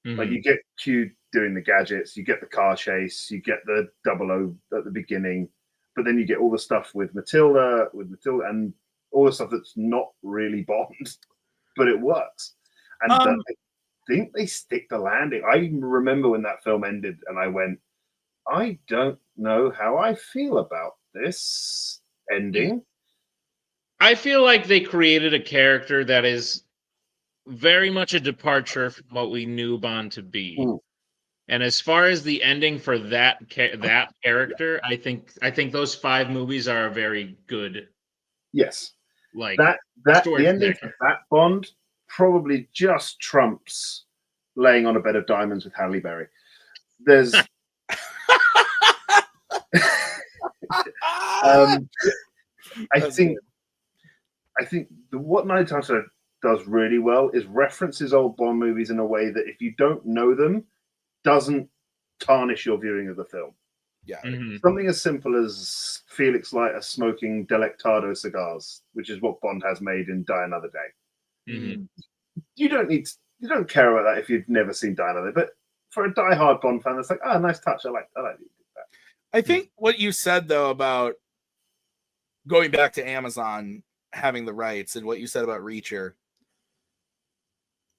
Mm-hmm. Like you get Q doing the gadgets, you get the car chase, you get the 00 at the beginning, but then you get all the stuff with Matilda and all the stuff that's not really Bond, but it works. And I think they stick the landing. I remember when that film ended and I went, I don't know how I feel about this ending. I feel like they created a character that is very much a departure from what we knew Bond to be. And as far as the ending for that character, I think those 5 movies are very good. Yes, like that the ending for that Bond probably just trumps Laying on a Bed of Diamonds with Halle Berry. There's I think what Night Time does really well is references old Bond movies in a way that if you don't know them, doesn't tarnish your viewing of the film. Yeah. Mm-hmm. Something as simple as Felix Leiter smoking Delectado cigars, which is what Bond has made in Die Another Day. Mm-hmm. You don't care about that if you've never seen Die Another Day, but for a diehard Bond fan, it's like, nice touch. I like that. I think what you said though about going back to Amazon having the rights and what you said about Reacher,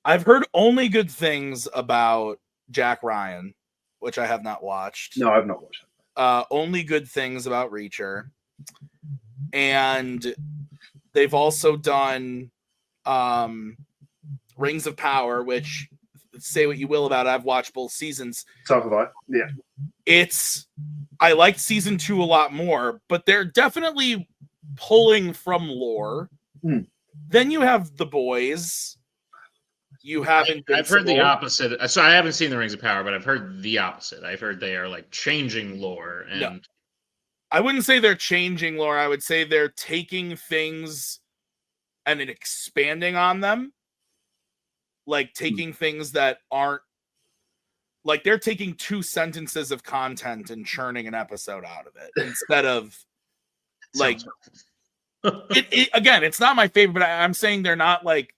I've heard only good things about Jack Ryan, which I have not watched. No, I've not watched it. Only good things about Reacher. And they've also done Rings of Power, which, say what you will about it, I've watched both seasons. So have I. Yeah. I liked season 2 a lot more, but they're definitely pulling from lore. Then you have The Boys. You haven't. I've heard the opposite. So I haven't seen the Rings of Power, but I've heard the opposite. I've heard they are like changing lore, and no, I wouldn't say they're changing lore. I would say they're taking things and expanding on them, like taking things that aren't. Like they're taking 2 sentences of content and churning an episode out of it instead of like. Again, it's not my favorite, but I'm saying they're not like.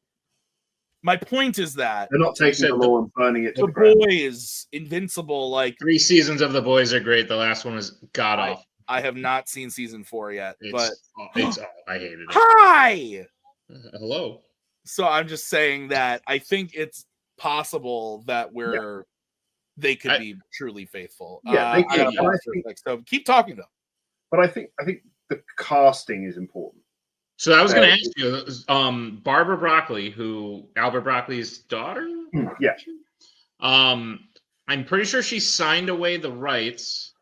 My point is that they're not taking the law and burning it to the ground. Boys, Invincible, like 3 seasons of The Boys are great. The last one is god awful. I have not seen season 4 yet, but I hated it. Hi. Hello. So I'm just saying that I think it's possible that they could be truly faithful. Yeah, they could. So keep talking to them. But I think the casting is important. So I was going to ask you, Barbara Broccoli, who Albert Broccoli's daughter. Yeah. I'm pretty sure she signed away the rights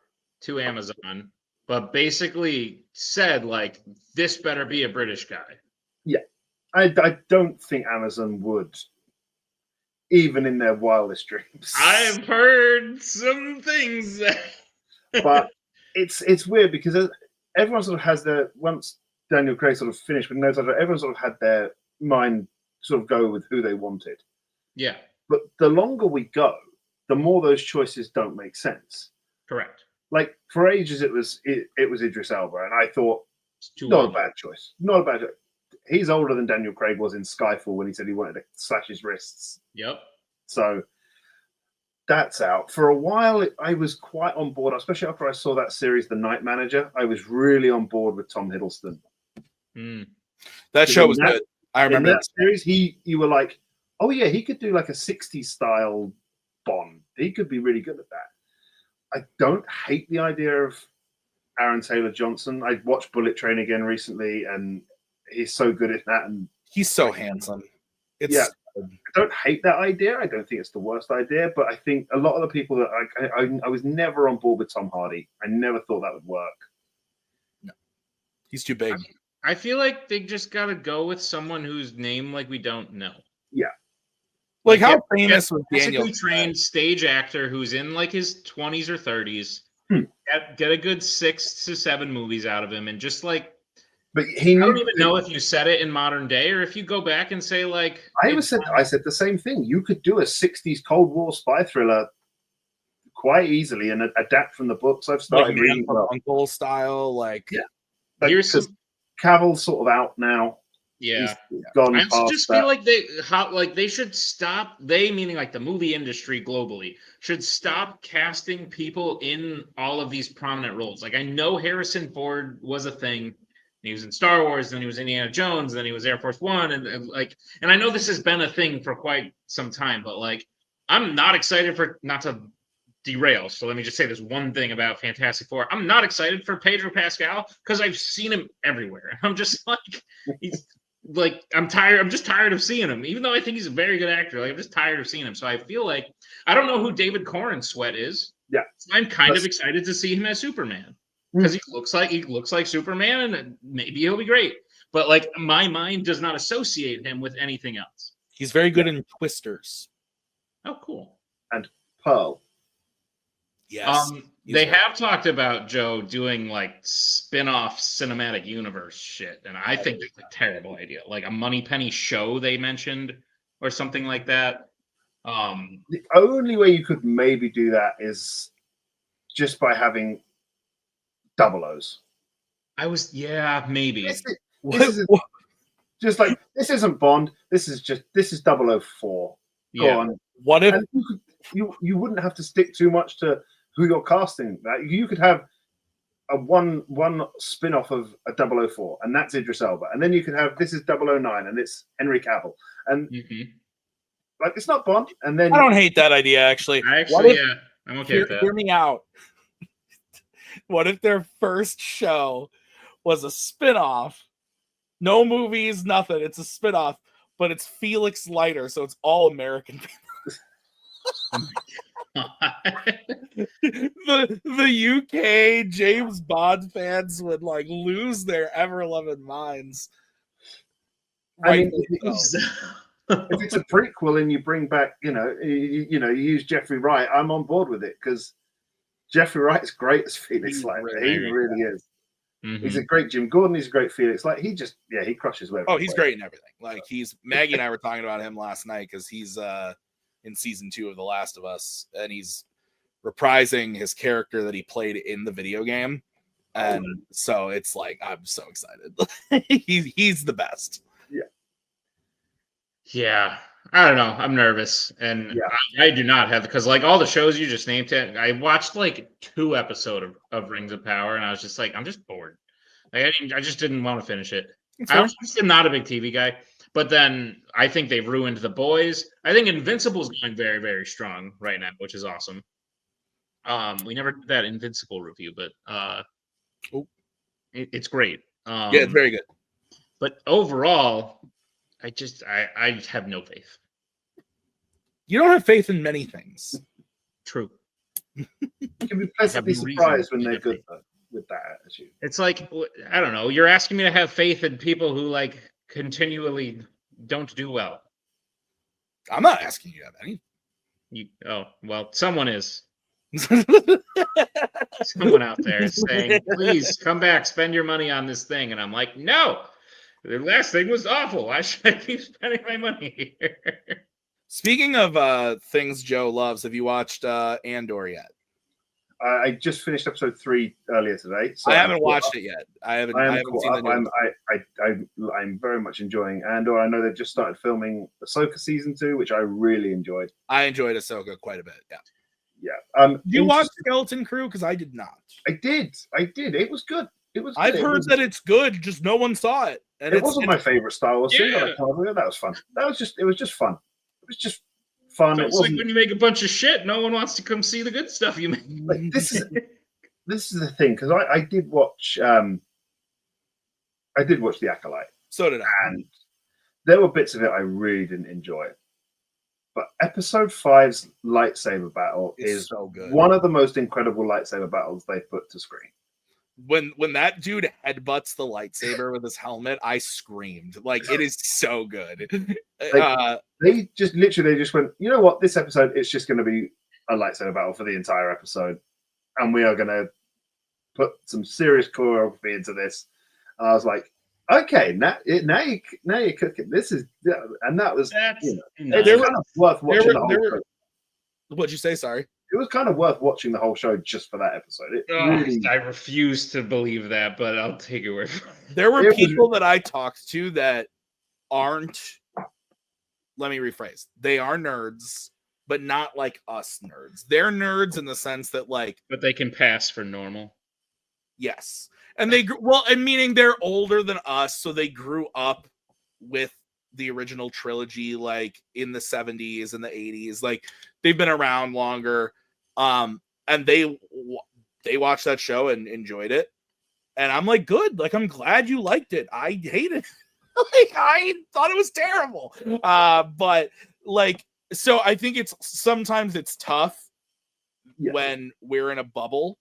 to Amazon, but basically said like, this better be a British guy. Yeah. I don't think Amazon would, even in their wildest dreams. I've heard some things. But it's weird because everyone sort of has their once Daniel Craig sort of finished with No Time to Die, everyone sort of had their mind sort of go with who they wanted. Yeah. But the longer we go, the more those choices don't make sense. Correct. Like for ages, it was Idris Elba, and I thought not a bad choice. Not a bad choice. He's older than Daniel Craig was in Skyfall when he said he wanted to slash his wrists. Yep. So that's out. For a while, I was quite on board, especially after I saw that series, The Night Manager. I was really on board with Tom Hiddleston. That show was good. I remember that series. You were like, oh yeah, he could do like a 60s style Bond. He could be really good at that. I don't hate the idea of Aaron Taylor Johnson. I watched Bullet Train again recently, and he's so good at that. And he's so handsome. I don't hate that idea. I don't think it's the worst idea, but I think a lot of the people that I was never on board with Tom Hardy. I never thought that would work. No, he's too big. I feel like they just got to go with someone whose name like we don't know. Yeah. Like how famous was Daniel? Trained stage actor who's in like his 20s or 30s. Get a good 6 to 7 movies out of him, and just like. But I don't even know if you said it in modern day or if you go back and say like. I said the same thing. You could do a 60s Cold War spy thriller quite easily and adapt from the books. I've started like reading Uncle style, like Like, here's some. Cavill's sort of out now. Yeah, he's gone. I just feel like they should stop. They meaning like the movie industry globally should stop casting people in all of these prominent roles. Like I know Harrison Ford was a thing. He was in Star Wars, then he was Indiana Jones, then he was Air Force One, and I know this has been a thing for quite some time, but like I'm not excited for not to derail. So let me just say this one thing about Fantastic Four. I'm not excited for Pedro Pascal because I've seen him everywhere. I'm just like he's like I'm tired. I'm just tired of seeing him, even though I think he's a very good actor. Like I'm just tired of seeing him. So I feel like I don't know who David Corn Sweat is. Yeah, so I'm kind of excited to see him as Superman. Because he looks like Superman, and maybe he'll be great. But like my mind does not associate him with anything else. He's very good in Twisters. Oh, cool. And Pearl. Yes. They have talked about Joe doing like spin-off cinematic universe shit, and I think that's a terrible idea. Like a Moneypenny show they mentioned, or something like that. The only way you could maybe do that is just by having double O's. Maybe. This isn't Bond. This is 004. Go on. What if you wouldn't have to stick too much to who you're casting? That you could have a one spin-off of a 004, and that's Idris Elba, and then you could have this is 009, and it's Henry Cavill, and like it's not Bond. And then I don't hate that idea actually. I'm okay with that. Hear me out. What if their first show was a spin-off? No movies, nothing. It's a spin-off, but it's Felix Leiter, so it's all American people. the UK James Bond fans would like lose their ever-loving minds. Right. If it's a prequel and you bring back, you use Jeffrey Wright, I'm on board with it because Jeffrey Wright's great as Felix Leiter. He really is. Mm-hmm. He's a great Jim Gordon. He's a great Felix. Like he crushes where. Oh, he's great in everything. Like Maggie and I were talking about him last night because he's in season 2 of The Last of Us, and he's reprising his character that he played in the video game, and so it's like I'm so excited. he's the best. Yeah. I don't know. I'm nervous, and I do not have because like all the shows you just named, I watched like 2 episodes of Rings of Power, and I was just like, I'm just bored. Like, I just didn't want to finish it. I'm not a big TV guy, but then I think they've ruined The Boys. I think Invincible's going very, very strong right now, which is awesome. We never did that Invincible review, but it's great. It's very good. But overall, I have no faith. You don't have faith in many things. True. You can be pleasantly surprised when they're good though, with that attitude. It's like I don't know. You're asking me to have faith in people who like continually don't do well. I'm not asking you to have any. Someone is. Someone out there is saying, please come back, spend your money on this thing. And I'm like, no, the last thing was awful. Why should I keep spending my money here? Speaking of things Joe loves, have you watched Andor yet? I just finished episode 3 earlier today. So I haven't watched it yet. I haven't seen the new I'm very much enjoying Andor. I know they've just started filming Ahsoka season 2, which I really enjoyed. I enjoyed Ahsoka quite a bit. Yeah. Yeah. Did you watch Skeleton Crew? Because I did not. I did. It was good. I've heard that it's good, just no one saw it. And it wasn't my favorite Star Wars thing. That was fun. It was just fun. It was just fun. It's like when you make a bunch of shit, no one wants to come see the good stuff you make. Like, this is the thing, because I did watch The Acolyte. So did I. And there were bits of it I really didn't enjoy. But episode 5's lightsaber battle is so good. One of the most incredible lightsaber battles they've put to screen. When that dude headbutts the lightsaber with his helmet, I screamed. Like, it is so good. They just went, you know what, this episode, it's just going to be a lightsaber battle for the entire episode. And we are going to put some serious choreography into this. And I was like, okay, now you're cooking. This is, and that was, it's kind of worth watching the whole show. What'd you say? Sorry. It was kind of worth watching the whole show just for that episode. I refuse to believe that, but I'll take it word for it. There were people that I talked to that aren't, let me rephrase, they are nerds, but not like us nerds. They're nerds in the sense that, like, but they can pass for normal. Yes. And meaning they're older than us, so they grew up with the original trilogy, like in the 70s and the 80s. Like, they've been around longer. And they watched that show and enjoyed it. And I'm like, good. Like, I'm glad you liked it. I hated it. Like, I thought it was terrible. But like, so I think sometimes it's tough when we're in a bubble,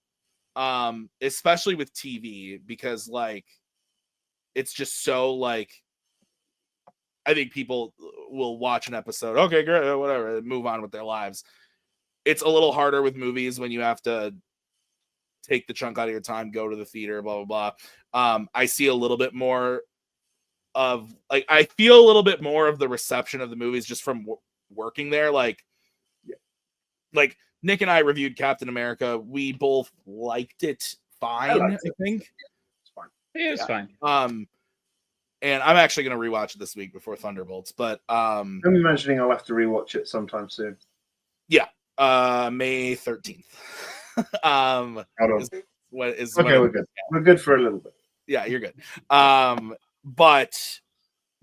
especially with TV, because like, it's just so like, I think people will watch an episode, okay, great, whatever, move on with their lives. It's a little harder with movies when you have to take the chunk out of your time, go to the theater, blah, blah, blah. I see a little bit more of, like, I feel a little bit more of the reception of the movies just from working there. Like Nick and I reviewed Captain America. We both liked it fine, I think. It's fine. Yeah, it's fine. And I'm actually going to rewatch it this week before Thunderbolts. But I'm imagining I'll have to rewatch it sometime soon. Yeah, May 13th. Hold on. We're good. We're good for a little bit. Yeah, you're good. But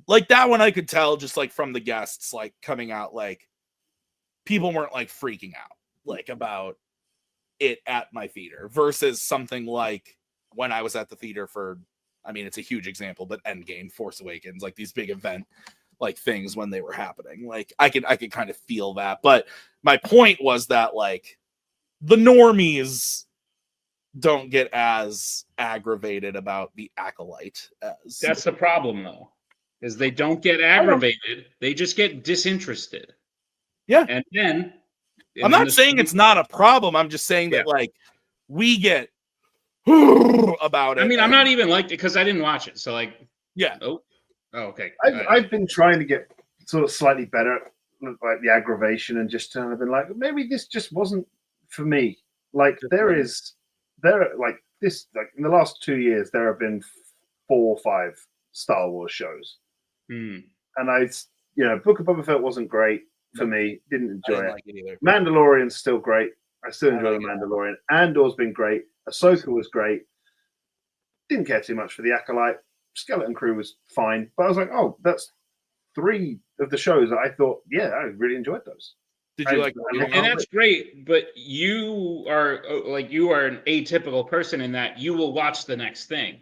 like that one, I could tell just like from the guests, like coming out, like people weren't like freaking out like about it at my theater versus something like when I was at the theater for, I mean, it's a huge example, but Endgame, Force Awakens, like these big event like things when they were happening. Like I could kind of feel that. But my point was that like the normies don't get as aggravated about the Acolyte as. That's the problem though, is they don't get aggravated. They just get disinterested. Yeah. And then I'm not saying it's not a problem. I'm just saying that like we get about it. I mean, I'm not even like it because I didn't watch it. So like, yeah. Oh, okay. I've been trying to get sort of slightly better at like the aggravation and just kind of been like, maybe this just wasn't for me. Like there like this, like in the last 2 years, there have been 4 or 5 Star Wars shows. And Book of Boba Fett wasn't great for me. Didn't enjoy it. Like it either. Mandalorian's still great. I still enjoy The Mandalorian. Andor's been great. Ahsoka was great. Didn't care too much for The Acolyte. Skeleton Crew was fine. But I was like, oh, that's 3 of the shows that I thought, yeah, I really enjoyed those. Did you like and that's great, but you are an atypical person in that you will watch the next thing.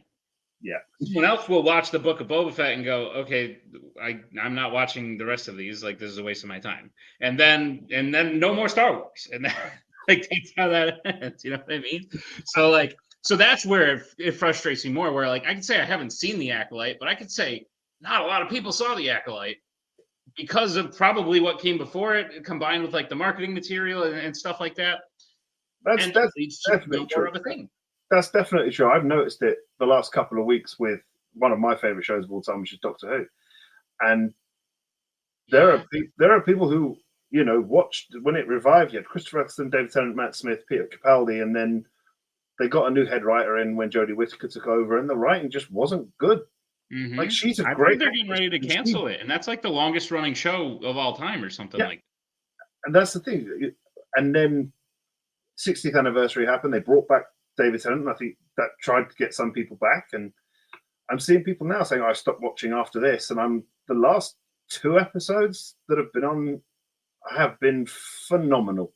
Yeah. Someone else will watch the Book of Boba Fett and go, okay, I'm not watching the rest of these. Like, this is a waste of my time. And then no more Star Wars. And then, like, that's how that ends. You know what I mean? So that's where it frustrates me more, where like I could say I haven't seen The Acolyte, but I could say not a lot of people saw The Acolyte because of probably what came before it, combined with like the marketing material and stuff like that. That's definitely true. That's definitely true. I've noticed it the last couple of weeks with one of my favorite shows of all time, which is Doctor Who, and there are people who watched when it revived. You had Christopher Eccleston, David Tennant, Matt Smith, Peter Capaldi, and then they got a new head writer in when Jodie Whittaker took over, and the writing just wasn't good. Mm-hmm. Like she's a I great. think they're getting ready to cancel it, and that's like the longest running show of all time, or something like. And that's the thing. And then 60th anniversary happened. They brought back David Tennant, and I think that tried to get some people back. And I'm seeing people now saying, I stopped watching after this. And the last 2 episodes that have been on have been phenomenal.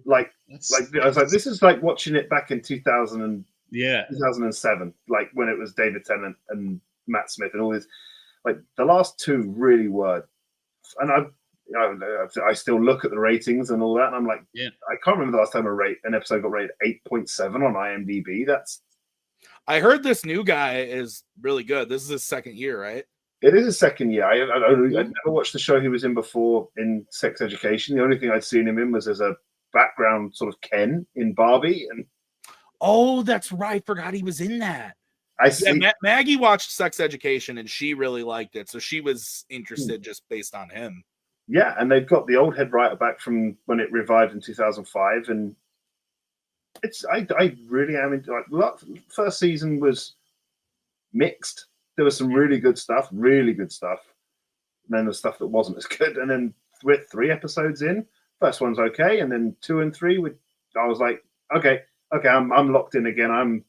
I was like, this is like watching it back in 2007, like when it was David Tennant and Matt Smith and all this. Like the last 2 really were. And I still look at the ratings and all that, and I'm like, I can't remember the last time an episode got rated 8.7 on IMDb. I heard this new guy is really good. This is his 2nd year, right? It is his 2nd year. I'd never watched the show he was in before in Sex Education. The only thing I'd seen him in was as a background sort of Ken in Barbie. And oh, that's right. I forgot he was in that. Maggie watched Sex Education and she really liked it, so she was interested just based on him. Yeah, and they've got the old head writer back from when it revived in 2005, and I really am into, like, first season was mixed. There was some really good stuff, and then there's stuff that wasn't as good. And then we're 3 episodes in. First one's okay, and then 2 and 3, I was like, okay, I'm locked in again. I'm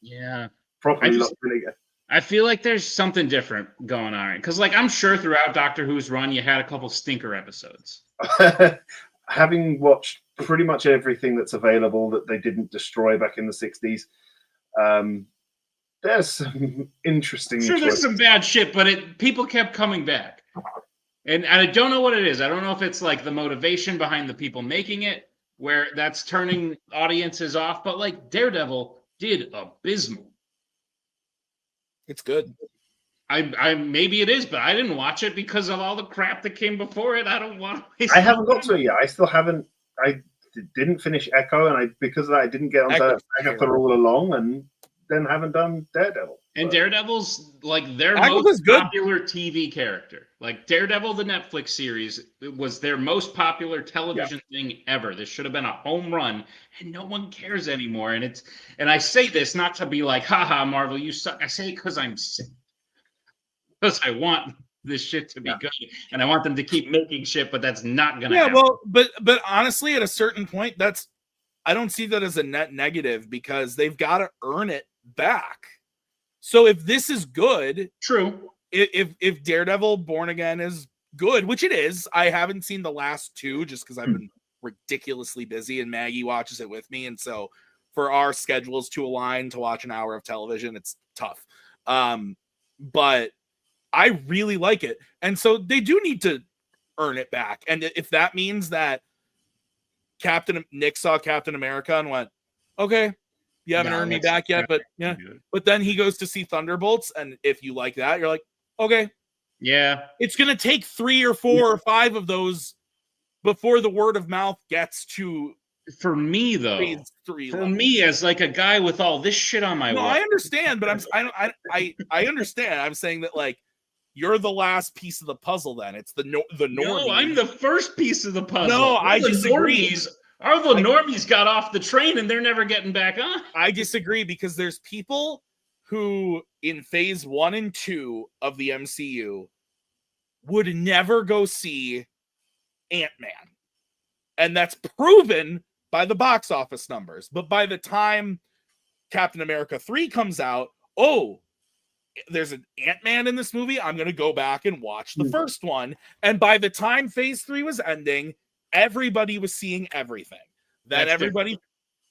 properly locked in again. I feel like there's something different going on, because like I'm sure throughout Doctor Who's run, you had a couple stinker episodes. Having watched pretty much everything that's available that they didn't destroy back in the 60s, there's some interesting. I'm sure, there's some bad shit, but people kept coming back, and I don't know what it is. I don't know if it's like the motivation behind the people making it, where that's turning audiences off. But like Daredevil did abysmal. It's good. I maybe it is, but I didn't watch it because of all the crap that came before it. I don't want to. I haven't got to it yet. I still haven't. I didn't finish Echo, and because of that, I didn't get onto Agatha all along, and then haven't done Daredevil. And Daredevil's like their most popular TV character. Like Daredevil, the Netflix series, was their most popular television thing ever. This should have been a home run, and no one cares anymore. And I say this not to be like, haha, Marvel, you suck. I say it because I'm sick. Because I want this shit to be good, and I want them to keep making shit, but that's not gonna happen. Well, but honestly, at a certain point, I don't see that as a net negative, because they've got to earn it back. So if this is good, true. If Daredevil Born Again is good, which it is, I haven't seen the last 2 just because I've been ridiculously busy, and Maggie watches it with me, and so for our schedules to align to watch an hour of television, it's tough. But I really like it, and so they do need to earn it back. And if that means that Nick saw Captain America and went, okay, you haven't earned me back yet, but yeah. But then he goes to see Thunderbolts, and if you like that, you're like, okay, yeah. It's gonna take 3 or 4 or 5 of those before the word of mouth gets to. For me, though, me as like a guy with all this shit on my wall. I understand, but I understand. I'm saying that like you're the last piece of the puzzle. Then it's the normies. No, I'm the first piece of the puzzle. No, I disagree. The normies got off the train and they're never getting back on. I disagree, because there's people who in phase 1 and 2 of the MCU would never go see Ant-Man. And that's proven by the box office numbers. But by the time Captain America 3 comes out, there's an Ant-Man in this movie, I'm going to go back and watch the first one. And by the time phase 3 was ending, everybody was seeing everything.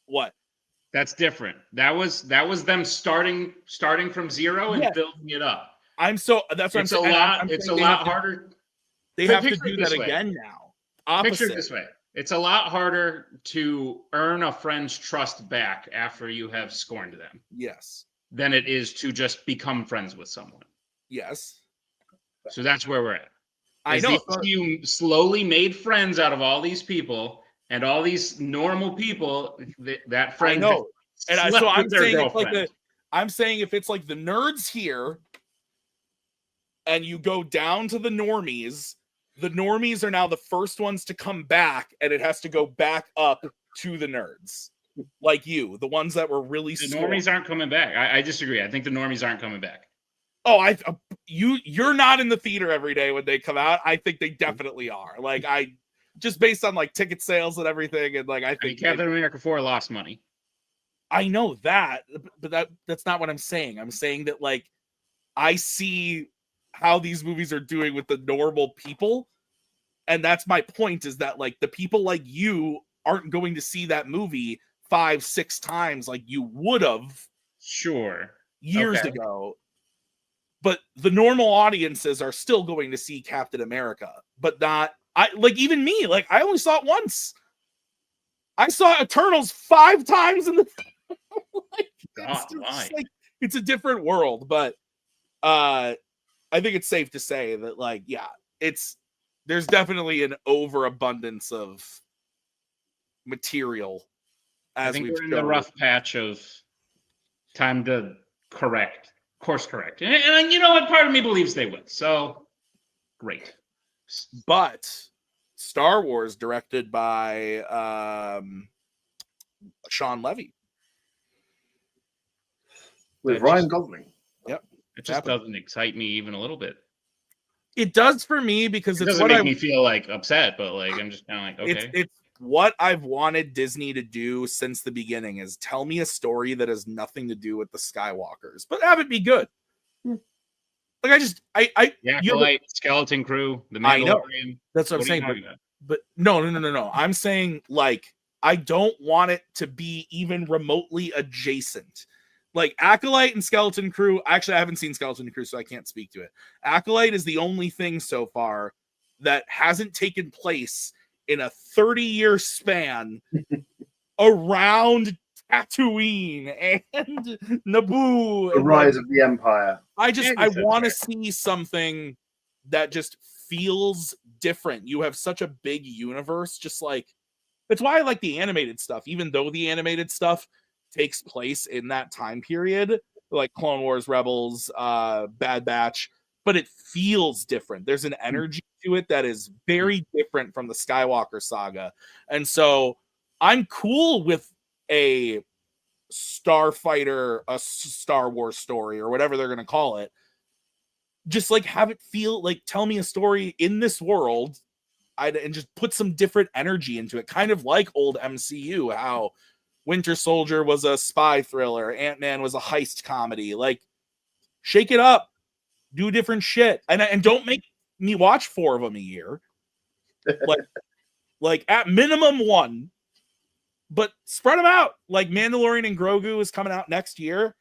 What? That's different. That was them starting from zero and building it up. That's what I'm saying. It's a lot harder. They have to do that again now. Picture it this way. It's a lot harder to earn a friend's trust back after you have scorned them. Yes. Than it is to just become friends with someone. Yes. So that's where we're at. I know. You slowly made friends out of all these people, and all these normal people that friend. I know, and so I'm saying it's girlfriend. I'm saying if it's like the nerds here, and you go down to the normies are now the first ones to come back, and it has to go back up to the nerds, like you, the ones that were really. The normies aren't coming back. I disagree. I think the normies aren't coming back. Oh, you're not in the theater every day when they come out. I think they definitely are. Like just based on like ticket sales and everything, and like I think Captain America 4 lost money. I know that, but that's not what I'm saying. I'm saying that like I see how these movies are doing with the normal people, and that's my point, is that like the people like you aren't going to see that movie 5-6 times like you would have years ago. But the normal audiences are still going to see Captain America, but not even me. Like I only saw it once. I saw Eternals 5 times in the it's a different world, but I think it's safe to say that like there's definitely an overabundance of material. I think we're in the rough patch of time to course correct. And you know what? Part of me believes they will. So, great. But Star Wars, directed by Sean Levy. With Ryan Gosling. Yep. It just doesn't excite me even a little bit. It does for me because it doesn't make me feel like upset, but like I'm just kind of like, okay. It's what I've wanted Disney to do since the beginning, is tell me a story that has nothing to do with the Skywalkers, but have it be good. Like the Acolyte, Skeleton Crew, the Mandalorian. I know. That's what I'm saying. But no. I'm saying like I don't want it to be even remotely adjacent. Like Acolyte and Skeleton Crew. Actually, I haven't seen Skeleton Crew, so I can't speak to it. Acolyte is the only thing so far that hasn't taken place in a 30-year span around Tatooine and Naboo. The Rise of the Empire. I want to see something that just feels different. You have such a big universe, just like that's why I like the animated stuff, even though the animated stuff takes place in that time period, like Clone Wars, Rebels, Bad Batch, but it feels different. There's an energy to it that is very different from the Skywalker saga. And so I'm cool with a Starfighter, a Star Wars story, or whatever they're going to call it. Just like have it feel like, tell me a story in this world, and just put some different energy into it. Kind of like old MCU, how Winter Soldier was a spy thriller, Ant-Man was a heist comedy. Like, shake it up, do different shit, and don't make me watch 4 of them a year. like at minimum 1, but spread them out. Like Mandalorian and Grogu is coming out next year.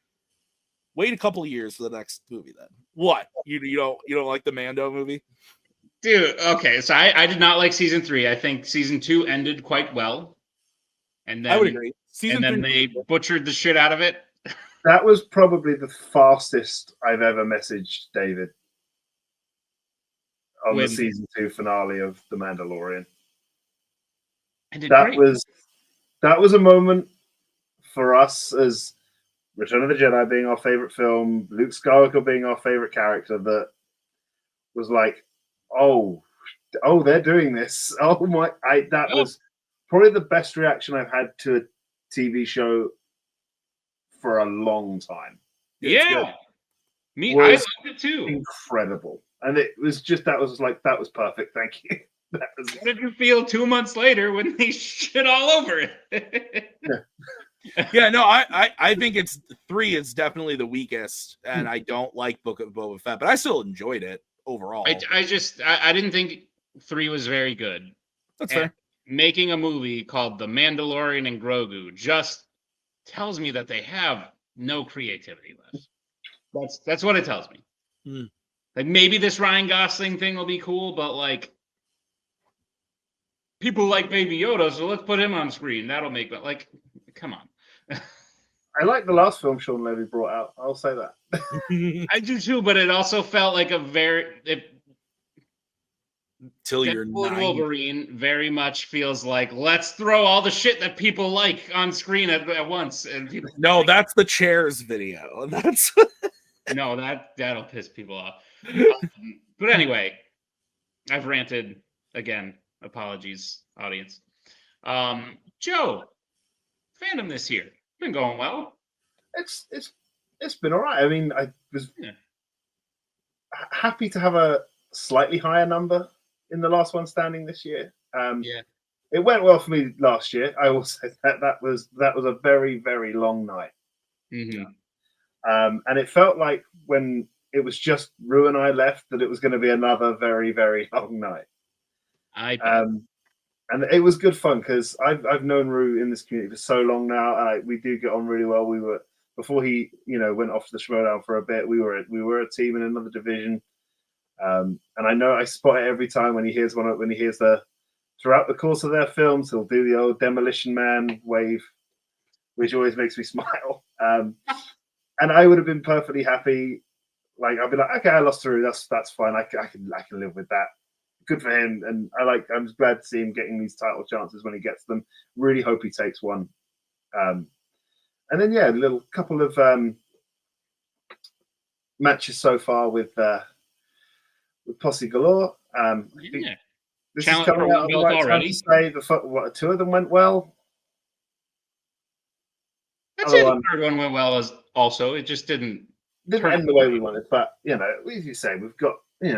Wait a couple of years for the next movie. Then what? You don't like the Mando movie? Dude, okay, so I did not like season 3. I think season 2 ended quite well. And then I would agree. They butchered the shit out of it. That was probably the fastest I've ever messaged David on the season 2 finale of The Mandalorian. That was a moment for us as Return of the Jedi being our favorite film, Luke Skywalker being our favorite character, that was like, oh, they're doing this. Oh my! That was probably the best reaction I've had to a TV show for a long time. Yeah, I loved it too. Incredible, and it was just that was perfect. Thank you. How did you feel 2 months later when they shit all over it? Yeah, no, I think 3 is definitely the weakest, and I don't like Book of Boba Fett, but I still enjoyed it overall. I didn't think 3 was very good. That's fair. Making a movie called The Mandalorian and Grogu just tells me that they have no creativity left. That's what it tells me. Like maybe this Ryan Gosling thing will be cool, but like people like Baby Yoda, so let's put him on screen. That'll make it like, come on. I like the last film Sean Levy brought out. I'll say that. I do too, but it also felt like till you're Deadpool and 90. Wolverine very much feels like let's throw all the shit that people like on screen at once. And people no, that's the chairs video. That's no, that'll piss people off. But anyway, I've ranted again. Apologies, audience. Joe, fandom this year been going well. It's been all right. I mean, I was happy to have a slightly higher number in the last one standing this year. It went well for me last year. I will say that was a very, very long night. Mm-hmm. And it felt like when it was just Rue and I left that it was going to be another very, very long night. And it was good fun because I've known Rue in this community for so long now. We do get on really well. We were before he went off to the Schmodown for a bit. We were a team in another division. And I know I spot it every time when he hears throughout the course of their films, he'll do the old Demolition Man wave, which always makes me smile. And I would have been perfectly happy. Like I'd be like, okay, I lost to Rue. That's fine. I can live with that. Good for him. And I'm just glad to see him getting these title chances when he gets them. Really hope he takes one. And then a little couple of matches so far with Posse Galore. This is coming out at the right time to say two of them went well. I'd say the third one went well as also. It just didn't end the way we wanted. But as you say, we've got we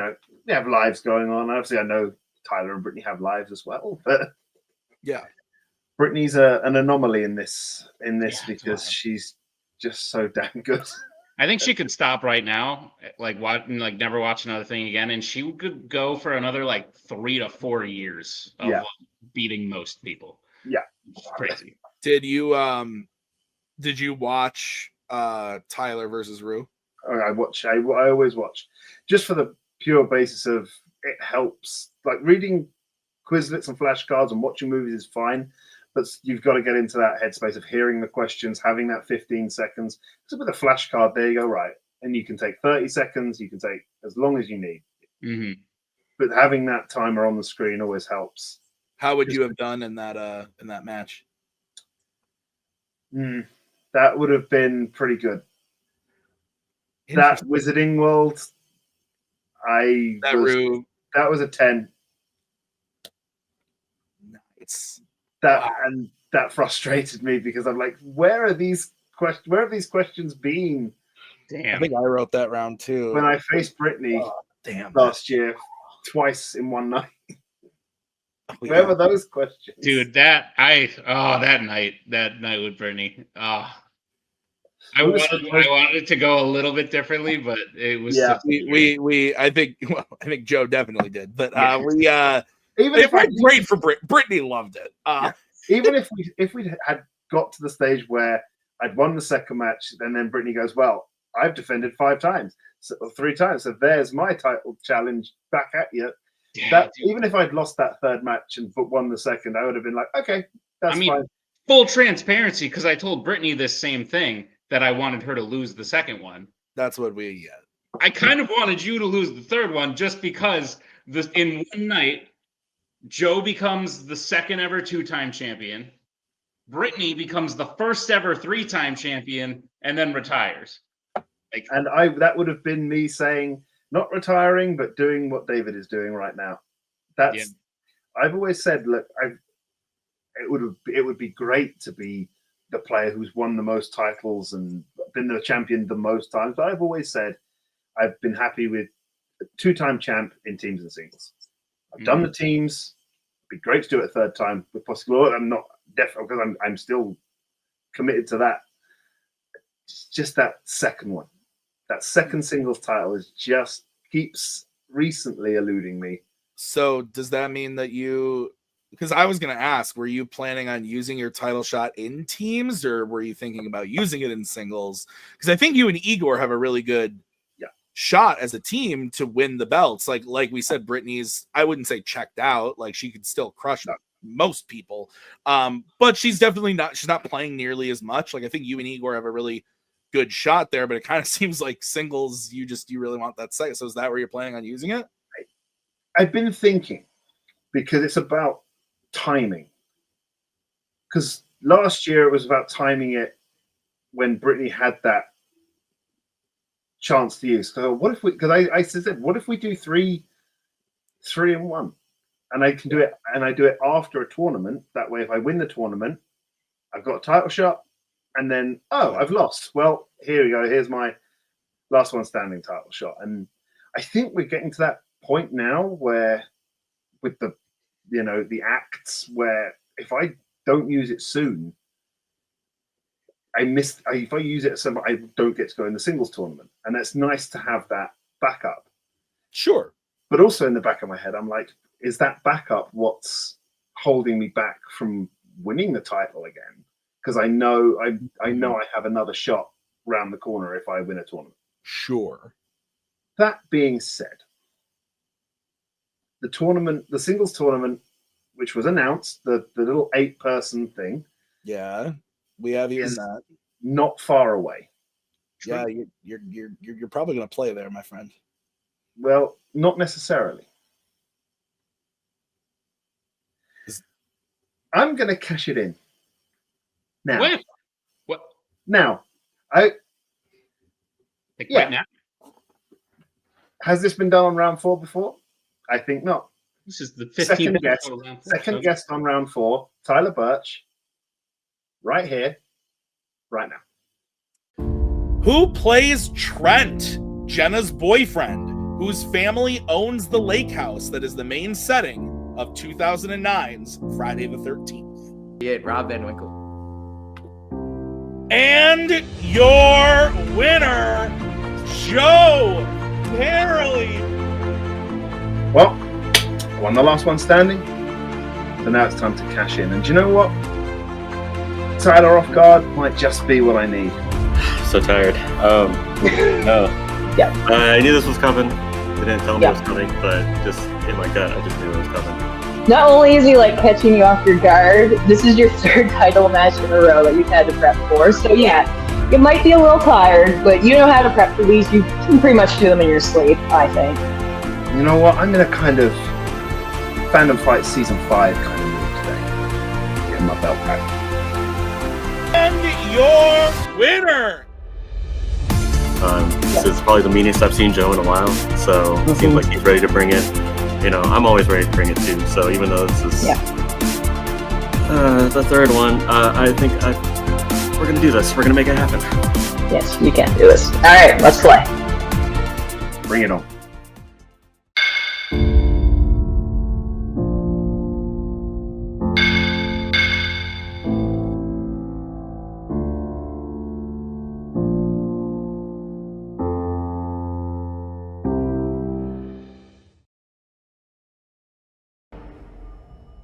have lives going on. Obviously, I know Tyler and Brittany have lives as well, but Brittany's an anomaly in this because she's just so damn good. I think she could stop right now, never watch another thing again, and she could go for another 3 to 4 years of beating most people. Yeah, it's crazy. Did you watch Tyler versus Rue? I always watch, just for the pure basis of it helps. Like reading Quizlets and flashcards and watching movies is fine, but you've got to get into that headspace of hearing the questions, having that 15 seconds. So with a flashcard, there you go, right? And you can take 30 seconds. You can take as long as you need. Mm-hmm. But having that timer on the screen always helps. How would you have done in that match? That would have been pretty good. That Wizarding World, that was a 10. Nice. And that frustrated me because I'm like, where have these questions been? Damn. I think I wrote that round too. When I faced Brittany last year twice in one night. Where were those questions? Dude, that night with Brittany. I wanted it to go a little bit differently, but it was I think Joe definitely did. But it went great for Brittany loved it. Even if we had got to the stage where I'd won the second match, and then Brittany goes, well, I've defended 3 times. So there's my title challenge back at you. Yeah, even if I'd lost that third match and won the second, I would have been like, okay, that's fine. Full transparency, because I told Brittany this same thing, that I wanted her to lose the second one. That's what we I kind of wanted you to lose the third one just because in one night, Joe becomes the second ever 2-time champion. Brittany becomes the first ever 3-time champion and then retires. That would have been me saying, not retiring, but doing what David is doing right now. I've always said, look, it would be great to be the player who's won the most titles and been the champion the most times. But I've always said I've been happy with a 2-time champ in teams and singles. I've done the teams. It'd be great to do it a third time with possible. I'm not definitely because I'm still committed to that. It's just that second one. That second singles title keeps recently eluding me. So does that mean that because I was going to ask, were you planning on using your title shot in teams or were you thinking about using it in singles? Because I think you and Igor have a really good shot as a team to win the belts. Like we said, Brittany's, I wouldn't say checked out. Like she could still crush most people. But she's definitely she's not playing nearly as much. Like I think you and Igor have a really good shot there, but it kind of seems like singles, you really want that second. So is that where you're planning on using it? I've been thinking, because it's about timing. Because last year it was about timing it when Brittany had that chance to use. So what if we? Because I said, what if we do three in one, and I can do it, and I do it after a tournament. That way, if I win the tournament, I've got a title shot, and then I've lost. Well, here we go. Here's my last one standing title shot, and I think we're getting to that point now where, with the acts, where if I don't use it soon, if I use it at some, I don't get to go in the singles tournament, and it's nice to have that backup. Sure, but also in the back of my head, I'm like, is that backup what's holding me back from winning the title again? Because I know I have another shot round the corner if I win a tournament. Sure. That being said, the singles tournament, which was announced, the little 8-person thing. Yeah, we have you in that. Not far away. Yeah, you're probably going to play there, my friend. Well, not necessarily. I'm going to cash it in. Now. When? What? Now. Right now? Has this been done on round 4 before? I think not. This is the 15th second guest on round 4, Tyler Birch, right here, right now. Who plays Trent, Jenna's boyfriend, whose family owns the lake house that is the main setting of 2009's Friday the 13th? Yeah, Rob Van Winkle. And your winner, Joe Harley. Well, I won the last one standing, so now it's time to cash in. And do you know what? Tyler off guard might just be what I need. So tired. No. Yeah. I knew this was coming. They didn't tell me it was coming, but just in my gut, I just knew it was coming. Not only is he like catching you off your guard, this is your 3rd title match in a row that you've had to prep for. So yeah, you might be a little tired, but you know how to prep for these. You can pretty much do them in your sleep, I think. You know what? I'm in a kind of Fandom Fights Season 5 kind of mood today. Getting my belt back. And your winner. This is probably the meanest I've seen Joe in a while, so it seems like he's ready to bring it. You know, I'm always ready to bring it too, so even though this is the 3rd one, I think we're going to do this. We're going to make it happen. Yes, you can do this. All right, let's play. Bring it on.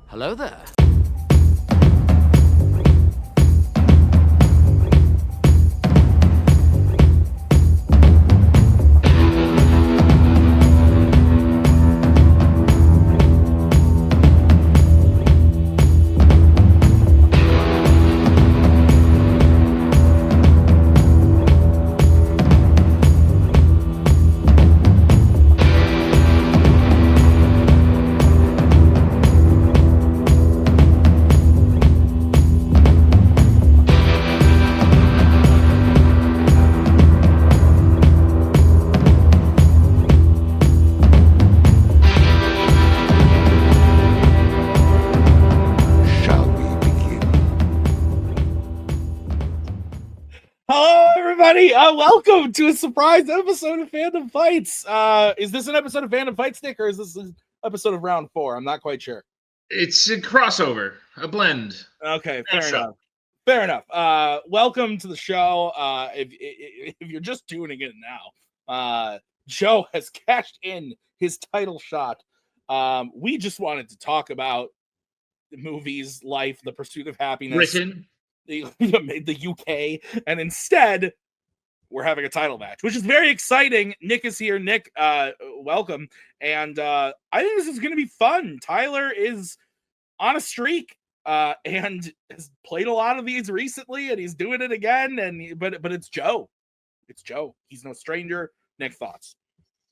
Hello there. Welcome to a surprise episode of Fandom Fights. Is this an episode of Fandom Fights, Nick, or is this an episode of round 4? I'm not quite sure. It's a crossover, a blend. Okay, fair enough. Welcome to the show. If you're just tuning in now, Joe has cashed in his title shot. We just wanted to talk about the movies, life, the pursuit of happiness, Britain, the UK, and instead we're having a title match, which is very exciting. Nick is here. Nick, welcome. And I think this is going to be fun. Tyler is on a streak and has played a lot of these recently, and he's doing it again. But it's Joe. It's Joe. He's no stranger. Nick, thoughts?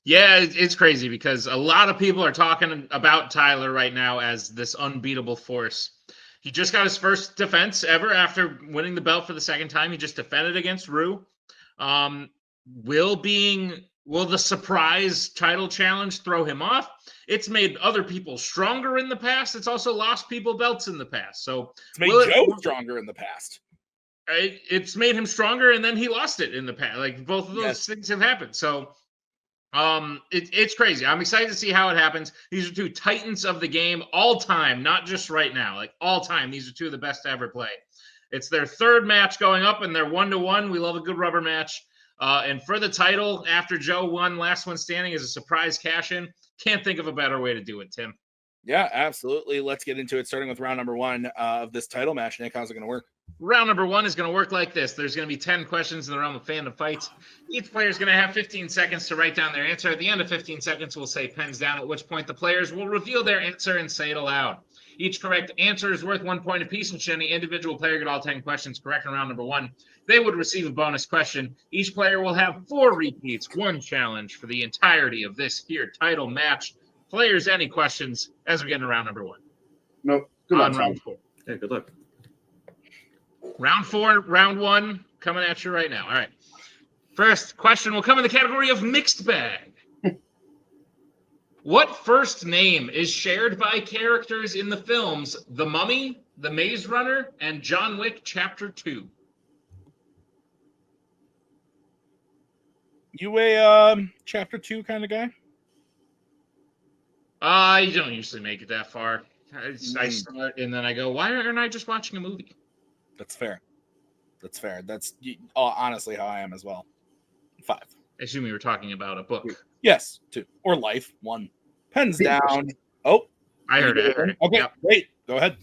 Yeah, it's crazy because a lot of people are talking about Tyler right now as this unbeatable force. He just got his first defense ever after winning the belt for the second time. He just defended against Rue. Will the surprise title challenge throw him off? It's made other people stronger in the past. It's also lost people belts in the past. So it's made Joe stronger in the past. It's made him stronger, and then he lost it in the past. Like both of those things have happened. So it's crazy. I'm excited to see how it happens. These are two titans of the game all time, not just right now, like all time. These are two of the best to ever play. It's their third match going up, and they're 1-1. We love a good rubber match. And for the title, after Joe won last one standing as a surprise cash-in, can't think of a better way to do it, Tim. Yeah, absolutely. Let's get into it, starting with round number 1 of this title match. Nick, how's it going to work? Round number 1 is going to work like this. There's going to be 10 questions in the realm of Fandom Fights. Each player is going to have 15 seconds to write down their answer. At the end of 15 seconds, we'll say pens down, at which point the players will reveal their answer and say it aloud. Each correct answer is worth 1 point apiece, and should any individual player get all 10 questions correct in round number 1, they would receive a bonus question. Each player will have 4 repeats, 1 challenge for the entirety of this here title match. Players, any questions as we get into round number 1? No. Good luck, round 4. Yeah, good luck. Round 4, round 1, coming at you right now. All right. First question will come in the category of mixed bag. What first name is shared by characters in the films The Mummy, The Maze Runner, and John Wick Chapter 2? You a Chapter 2 kind of guy? I don't usually make it that far. I start and then I go, why aren't I just watching a movie? That's fair. That's fair. That's honestly how I am as well. 5. I assume you were talking about a book. Yes, 2. Or life, 1. Pens down. Oh. I heard it. Okay, great. Go ahead.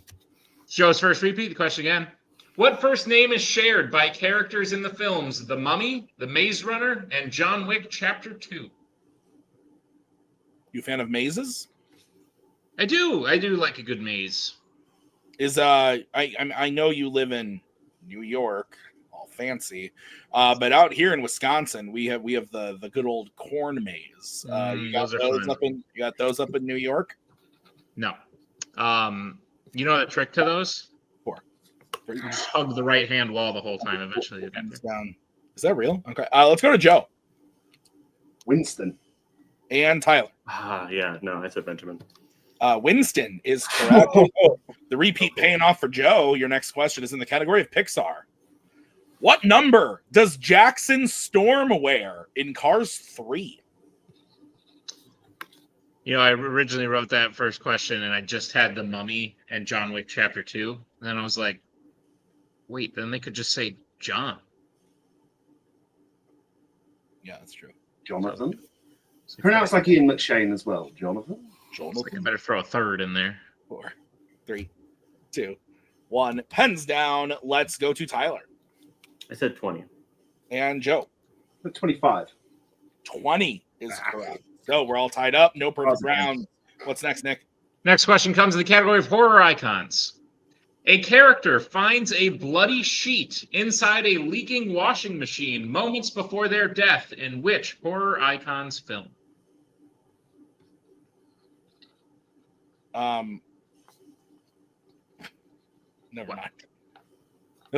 Joe's first repeat. The question again. What first name is shared by characters in the films The Mummy, The Maze Runner, and John Wick Chapter 2? You a fan of mazes? I do like a good maze. Is I know you live in New York, all fancy, but out here in Wisconsin, we have the good old corn maze. You got those up in New York? No. You know the trick to those? 4. You just hug the right hand wall the whole time. Eventually, you get there. Down. Is that real? Okay. Let's go to Joe. Winston. And Tyler. Yeah. No, I said Benjamin. Winston is correct. The repeat paying off for Joe. Your next question is in the category of Pixar. What number does Jackson Storm wear in Cars 3? You know, I originally wrote that first question, and I just had The Mummy and John Wick Chapter 2. And then I was like, wait, then they could just say John. Yeah, that's true. Jonathan. Pronounced like Ian McShane as well. Jonathan. Like I better throw a third in there. 4, 3, 2, 1. Pens down. Let's go to Tyler. I said 20. And Joe. 25. 20 is correct. So we're all tied up. No perfect round. What's next, Nick? Next question comes in the category of horror icons. A character finds a bloody sheet inside a leaking washing machine moments before their death in which horror icon's film? Never mind. It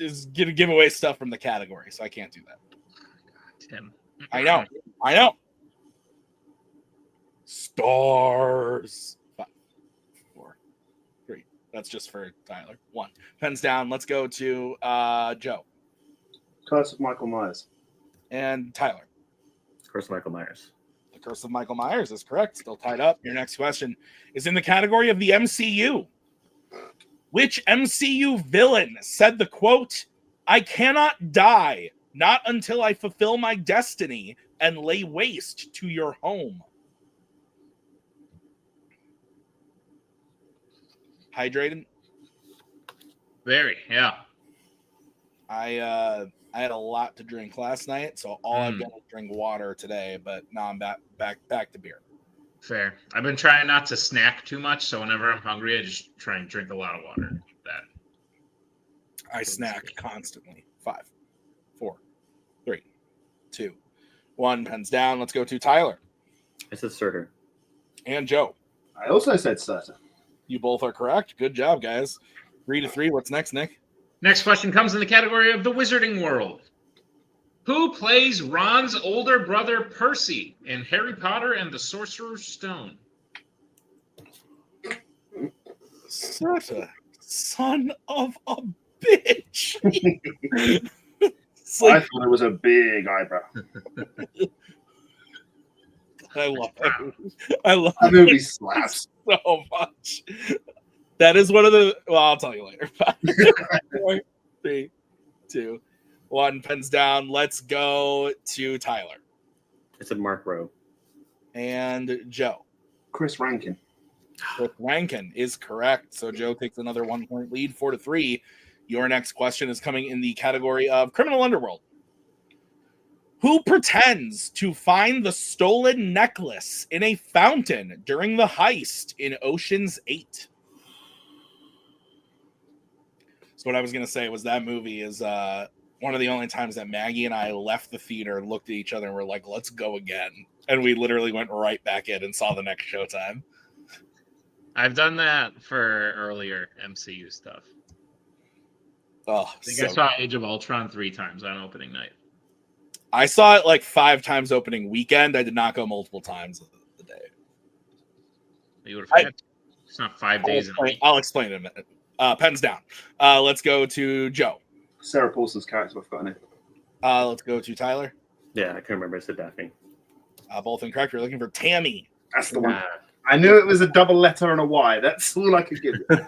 was gonna give away stuff from the category, so I can't do that. Tim. I know. Stars. 5, 4, 3. That's just for Tyler. 1. Pens down. Let's go to Joe. Curse of Michael Myers. And Tyler. Curse of Michael Myers. The Curse of Michael Myers is correct. Still tied up. Your next question is in the category of the MCU. Which MCU villain said the quote, "I cannot die, not until I fulfill my destiny and lay waste to your home"? Hydrated? Very, yeah. I had a lot to drink last night, so all I've done is drink water today, but now I'm back to beer. Fair. I've been trying not to snack too much, so whenever I'm hungry, I just try and drink a lot of water. I snack constantly. 5, 4, 3, 2, 1 pens down. Let's go to Tyler. I said Surtur. And Joe. I also said Surtur. You both are correct. Good job, guys. 3-3. What's next, Nick? Next question comes in the category of the Wizarding World. Who plays Ron's older brother Percy in Harry Potter and the Sorcerer's Stone? Such a son of a bitch. I thought it was a big eyebrow. I love it. I love That movie slaps so much. That is one of the. Well, I'll tell you later. 4, 3, 2, 1. Pens down. Let's go to Tyler. I said Mark Rowe. And Joe. Chris Rankin. Chris Rankin is correct. So Joe takes another 1-point lead, 4-3. Your next question is coming in the category of Criminal Underworld. Who pretends to find the stolen necklace in a fountain during the heist in Ocean's 8? So what I was going to say was that movie is one of the only times that Maggie and I left the theater and looked at each other and were like, let's go again. And we literally went right back in and saw the next showtime. I've done that for earlier MCU stuff. Oh, I think I saw Age of Ultron 3 times on opening night. I saw it like 5 times opening weekend. I did not go multiple times the day. You would have had it's not 5 days in a week. I'll explain in a minute. Pens down. Let's go to Joe. Sarah Paulson's character, I've forgotten it. Let's go to Tyler. Yeah, I couldn't remember. I said Daphne. Both incorrect. We're looking for Tammy. That's the one. I knew it was a double letter and a Y. That's all I could give you.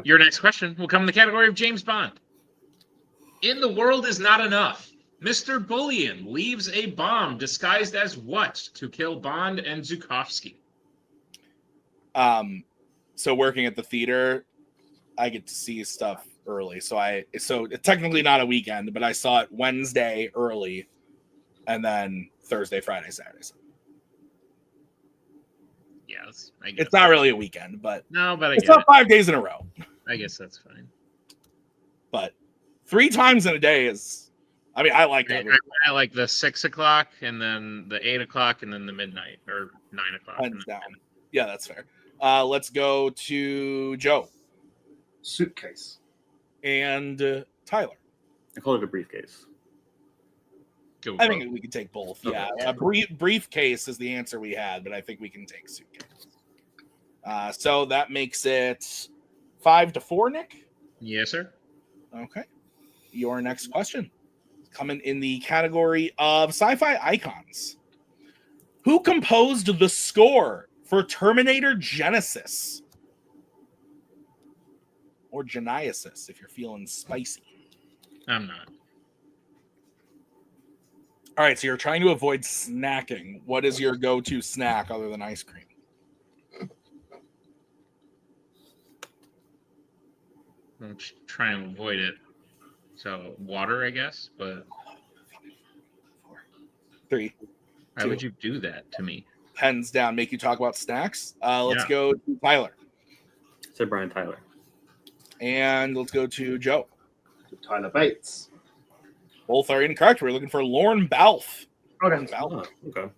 Your next question will come in the category of James Bond. In The World Is Not Enough, Mr. Bullion leaves a bomb disguised as what to kill Bond and Zukovsky? So working at the theater, I get to see stuff early. So it's technically not a weekend, but I saw it Wednesday early, and then Thursday, Friday, Saturday. Yes, it's not really a weekend, but it's not 5 days in a row. I guess that's fine. But 3 times in a day is, I mean, I like that. I like the 6 o'clock and then the 8 o'clock and then the midnight or 9 o'clock. Pens down. Yeah, that's fair. Let's go to Joe. Suitcase. And Tyler. I call it a briefcase. I think we could take both. Okay. Yeah, a briefcase is the answer we had, but I think we can take suitcase. So that makes it 5-4, Nick? Yes, sir. Okay. Your next question. Coming in the category of sci-fi icons. Who composed the score for Terminator Genesis? Or Genesis, if you're feeling spicy. I'm not. All right, so you're trying to avoid snacking. What is your go-to snack other than ice cream? I'm try and avoid it. So water, I guess, but 3. Why would you do that to me? Pens down, make you talk about snacks. Let's go to Tyler. So Brian Tyler. And let's go to Joe. Tyler Bates. Both are incorrect. We're looking for Lorne Balfe. Okay. Okay.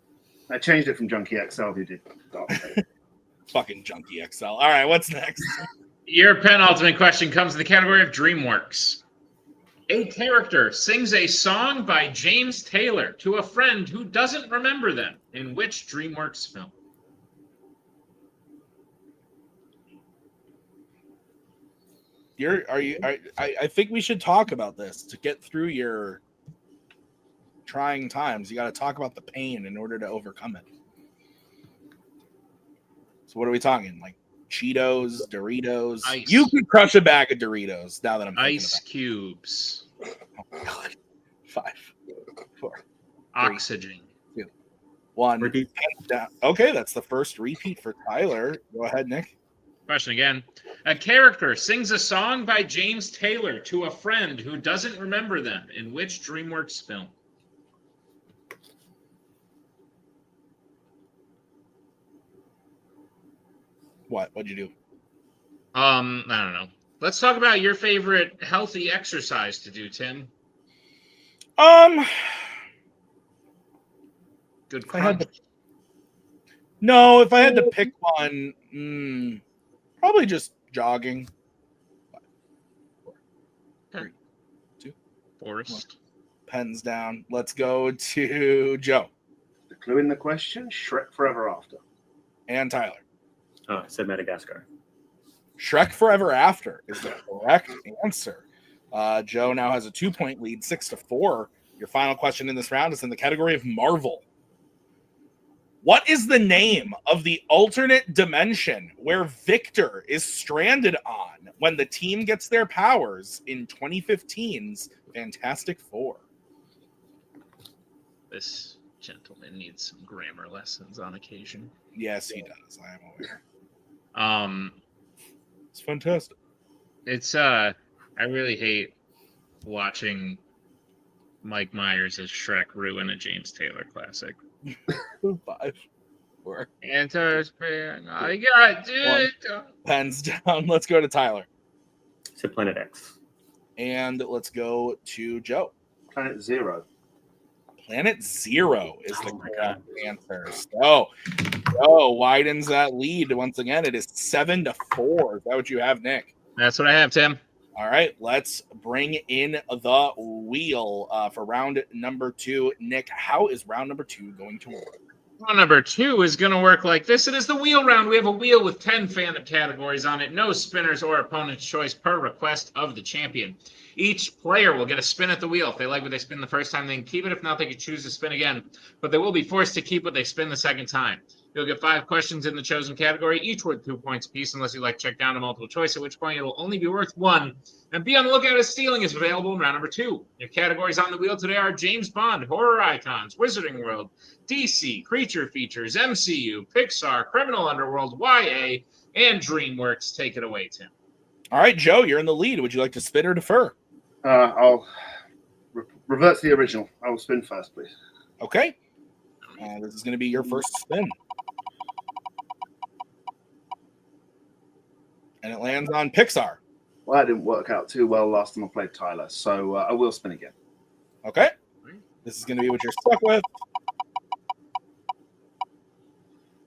I changed it from Junkie XL, who did. Fucking Junkie XL. All right, what's next? Your penultimate question comes in the category of DreamWorks. A character sings a song by James Taylor to a friend who doesn't remember them. In which DreamWorks film? I think we should talk about this to get through your trying times. You got to talk about the pain in order to overcome it. So what are we talking? Like Cheetos, Doritos? Ice. You could crush a bag of Doritos now that I'm thinking Ice about it. cubes. Oh my God. 5, 4, Oxygen. 3, 2, 1. Repeat. Okay, that's the first repeat for Tyler. Go ahead, Nick. Question again. A character sings a song by James Taylor to a friend who doesn't remember them. In which DreamWorks film? What'd you do? I don't know. Let's talk about your favorite healthy exercise to do, Tim. Good If I had crunch. No, if I had to pick one, probably just jogging. 3, 2, Forest. pens down. Let's go to Joe The clue in the question: Shrek Forever After. and Tyler. I said Madagascar. Shrek Forever After is the correct answer. Joe now has a 2-point lead, 6-4. Your final question in this round is in the category of Marvel. What is the name of the alternate dimension where Victor is stranded on when the team gets their powers in 2015's Fantastic Four? This gentleman needs some grammar lessons on occasion. Yes, he does. I am aware. It's fantastic. It's I really hate watching Mike Myers as Shrek ruin a James Taylor classic. 5, 4. Enter spring. I got it. Pens down. Let's go to Tyler. Said Planet X. And let's go to Joe. Planet Zero. Planet Zero is the my correct answer. So, Joe widens that lead once again. It is 7-4. Is that what you have, Nick? That's what I have, Tim. All right, let's bring in the wheel for round number 2. Nick, how is round number 2 going to work? Round number 2 is going to work like this. It is the wheel round. We have a wheel with 10 fandom categories on it. No spinners or opponent's choice per request of the champion. Each player will get a spin at the wheel. If they like what they spin the first time, they can keep it. If not, they can choose to spin again. But they will be forced to keep what they spin the second time. You'll get 5 questions in the chosen category, each worth 2 points apiece, unless you like to check down to multiple choice, at which point it will only be worth 1. And be on the lookout as stealing is available in round number 2. Your categories on the wheel today are James Bond, Horror Icons, Wizarding World, DC, Creature Features, MCU, Pixar, Criminal Underworld, YA, and DreamWorks. Take it away, Tim. All right, Joe, you're in the lead. Would you like to spin or defer? I'll revert to the original. I will spin first, please. Okay. This is going to be your first spin. And it lands on Pixar. Well, that didn't work out too well last time I played Tyler, so I will spin again. Okay. This is going to be what you're stuck with.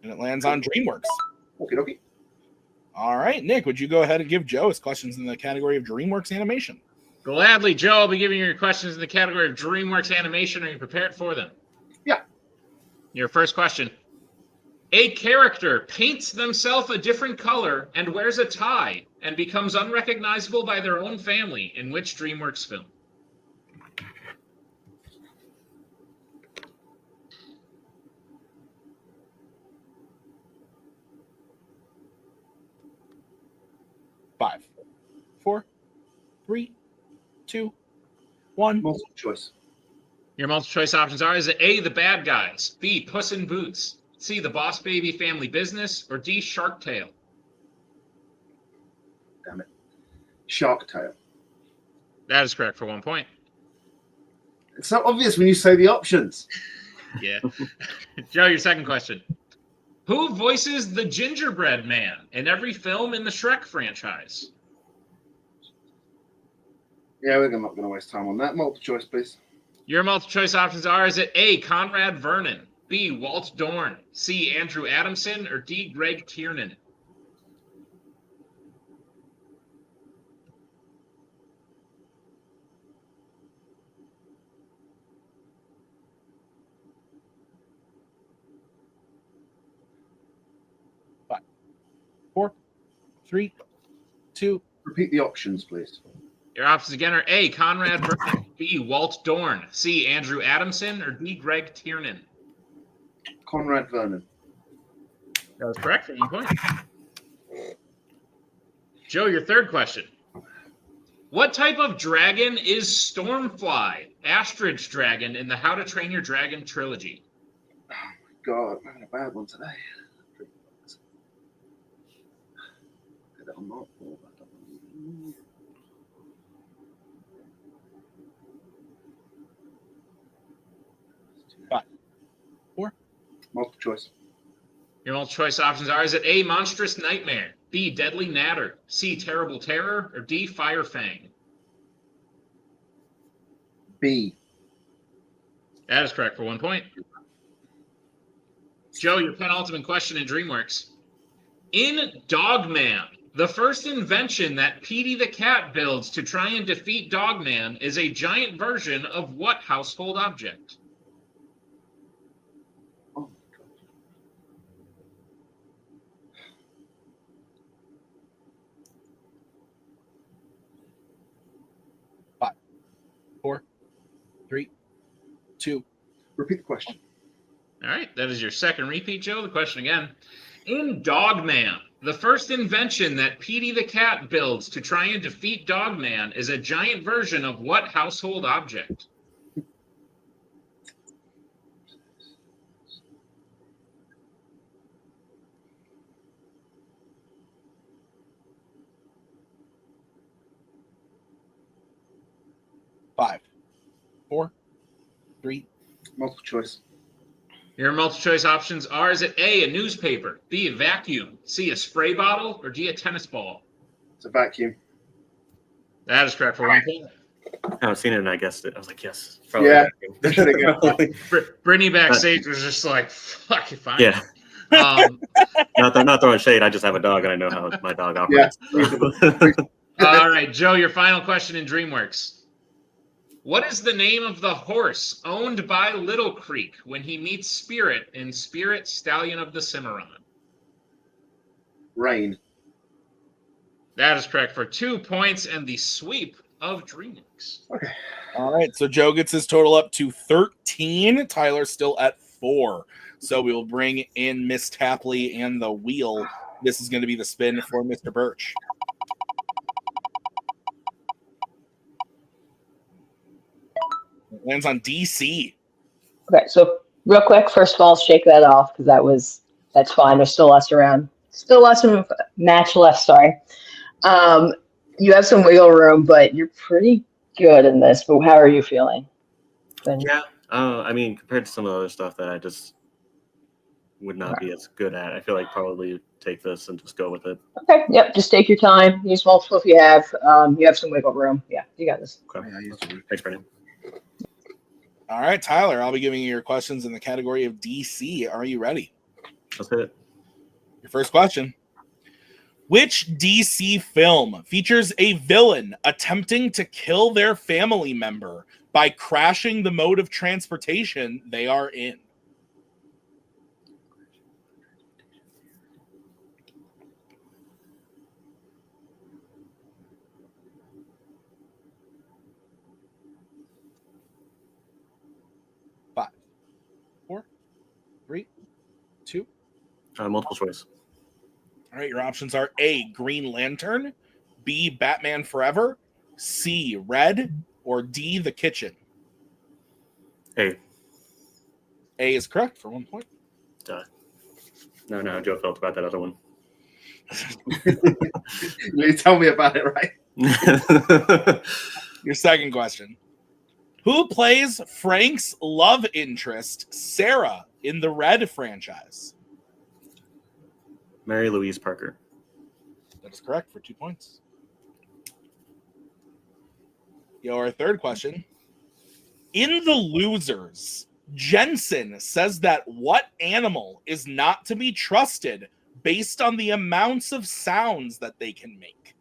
And it lands on DreamWorks. Okie dokie. All right, Nick, would you go ahead and give Joe his questions in the category of DreamWorks animation? Gladly, Joe. I'll be giving you your questions in the category of DreamWorks animation. Are you prepared for them? Yeah. Your first question. A character paints themselves a different color and wears a tie and becomes unrecognizable by their own family in which DreamWorks film? Five, 4, 3, 2, 1. Multiple choice. Your multiple choice options are: is it A, The Bad Guys, B, Puss in Boots, C, The Boss Baby Family Business, or D, Shark Tale? Damn it. Shark Tale. That is correct for 1 point. It's so obvious when you say the options. Yeah. Joe, your second question. Who voices the gingerbread man in every film in the Shrek franchise? Yeah, we're not going to waste time on that. Multiple choice, please. Your multiple choice options are: is it A, Conrad Vernon, B, Walt Dorn, C, Andrew Adamson, or D, Greg Tiernan? Five, 4, 3, 2. Repeat the options, please. Your options again are A, Conrad Vernon, B, Walt Dorn, C, Andrew Adamson, or D, Greg Tiernan? Conrad Vernon. That was correct for 1 point. Joe, your third question. What type of dragon is Stormfly, Astrid's dragon, in the How to Train Your Dragon trilogy? Oh, my God. I'm having a bad one today. I'm not. 5, 4. Multiple choice. Your multiple choice options are: is it A, Monstrous Nightmare, B, Deadly Natter, C, Terrible Terror, or D, Fire Fang? B. That is correct for 1 point. Joe, your penultimate question in DreamWorks. In Dogman, the first invention that Petey the cat builds to try and defeat Dogman is a giant version of what household object? Oh, 5, 4, 3, 2. Repeat the question. All right, that is your second repeat, Joe. The question again. In Dogman, the first invention that Petey the cat builds to try and defeat Dogman is a giant version of what household object? Five, 4, 3. Multiple choice. Your multiple choice options are: is it A, a newspaper, B, a vacuum, C, a spray bottle, or D, a tennis ball? It's a vacuum. That is correct for 1 point. I've seen it and I guessed it. I was like, yes. Yeah. There you go. Brittany backstage was just like, fuck if I Yeah. Not throwing shade. I just have a dog and I know how my dog operates. Yeah. All right, Joe, your final question in DreamWorks. What is the name of the horse owned by Little Creek when he meets Spirit in Spirit, Stallion of the Cimarron? Rain. That is correct for 2 points and the sweep of DreamWorks. Okay. All right, so Joe gets his total up to 13. Tyler's still at 4. So we will bring in Miss Tapley and the wheel. This is going to be the spin for Mr. Birch. It lands on DC. Okay, so real quick, first of all, shake that off because that's fine. There's still lots around. Still lots of match left, sorry. You have some wiggle room, but you're pretty good in this. But how are you feeling? Yeah, I mean, compared to some of the other stuff that I just would not be as good at, I feel like probably take this and just go with it. Okay, yep, just take your time. Use multiple if you have. You have some wiggle room. Yeah, you got this. Okay. Thanks, Brandon. All right, Tyler, I'll be giving you your questions in the category of DC. Are you ready? Let's hit it. Your first question. Which DC film features a villain attempting to kill their family member by crashing the mode of transportation they are in? Five, 4, 3, 2. Multiple choice. All right, your options are A, Green Lantern, B, Batman Forever, C, Red, or D, The Kitchen. A. A is correct for 1 point. No, Joe felt about that other one. You tell me about it, right? Your second question. Who plays Frank's love interest, Sarah, in the Red franchise? Mary Louise Parker. That is correct for 2 points. Your third question. In The Losers, Jensen says that what animal is not to be trusted based on the amounts of sounds that they can make?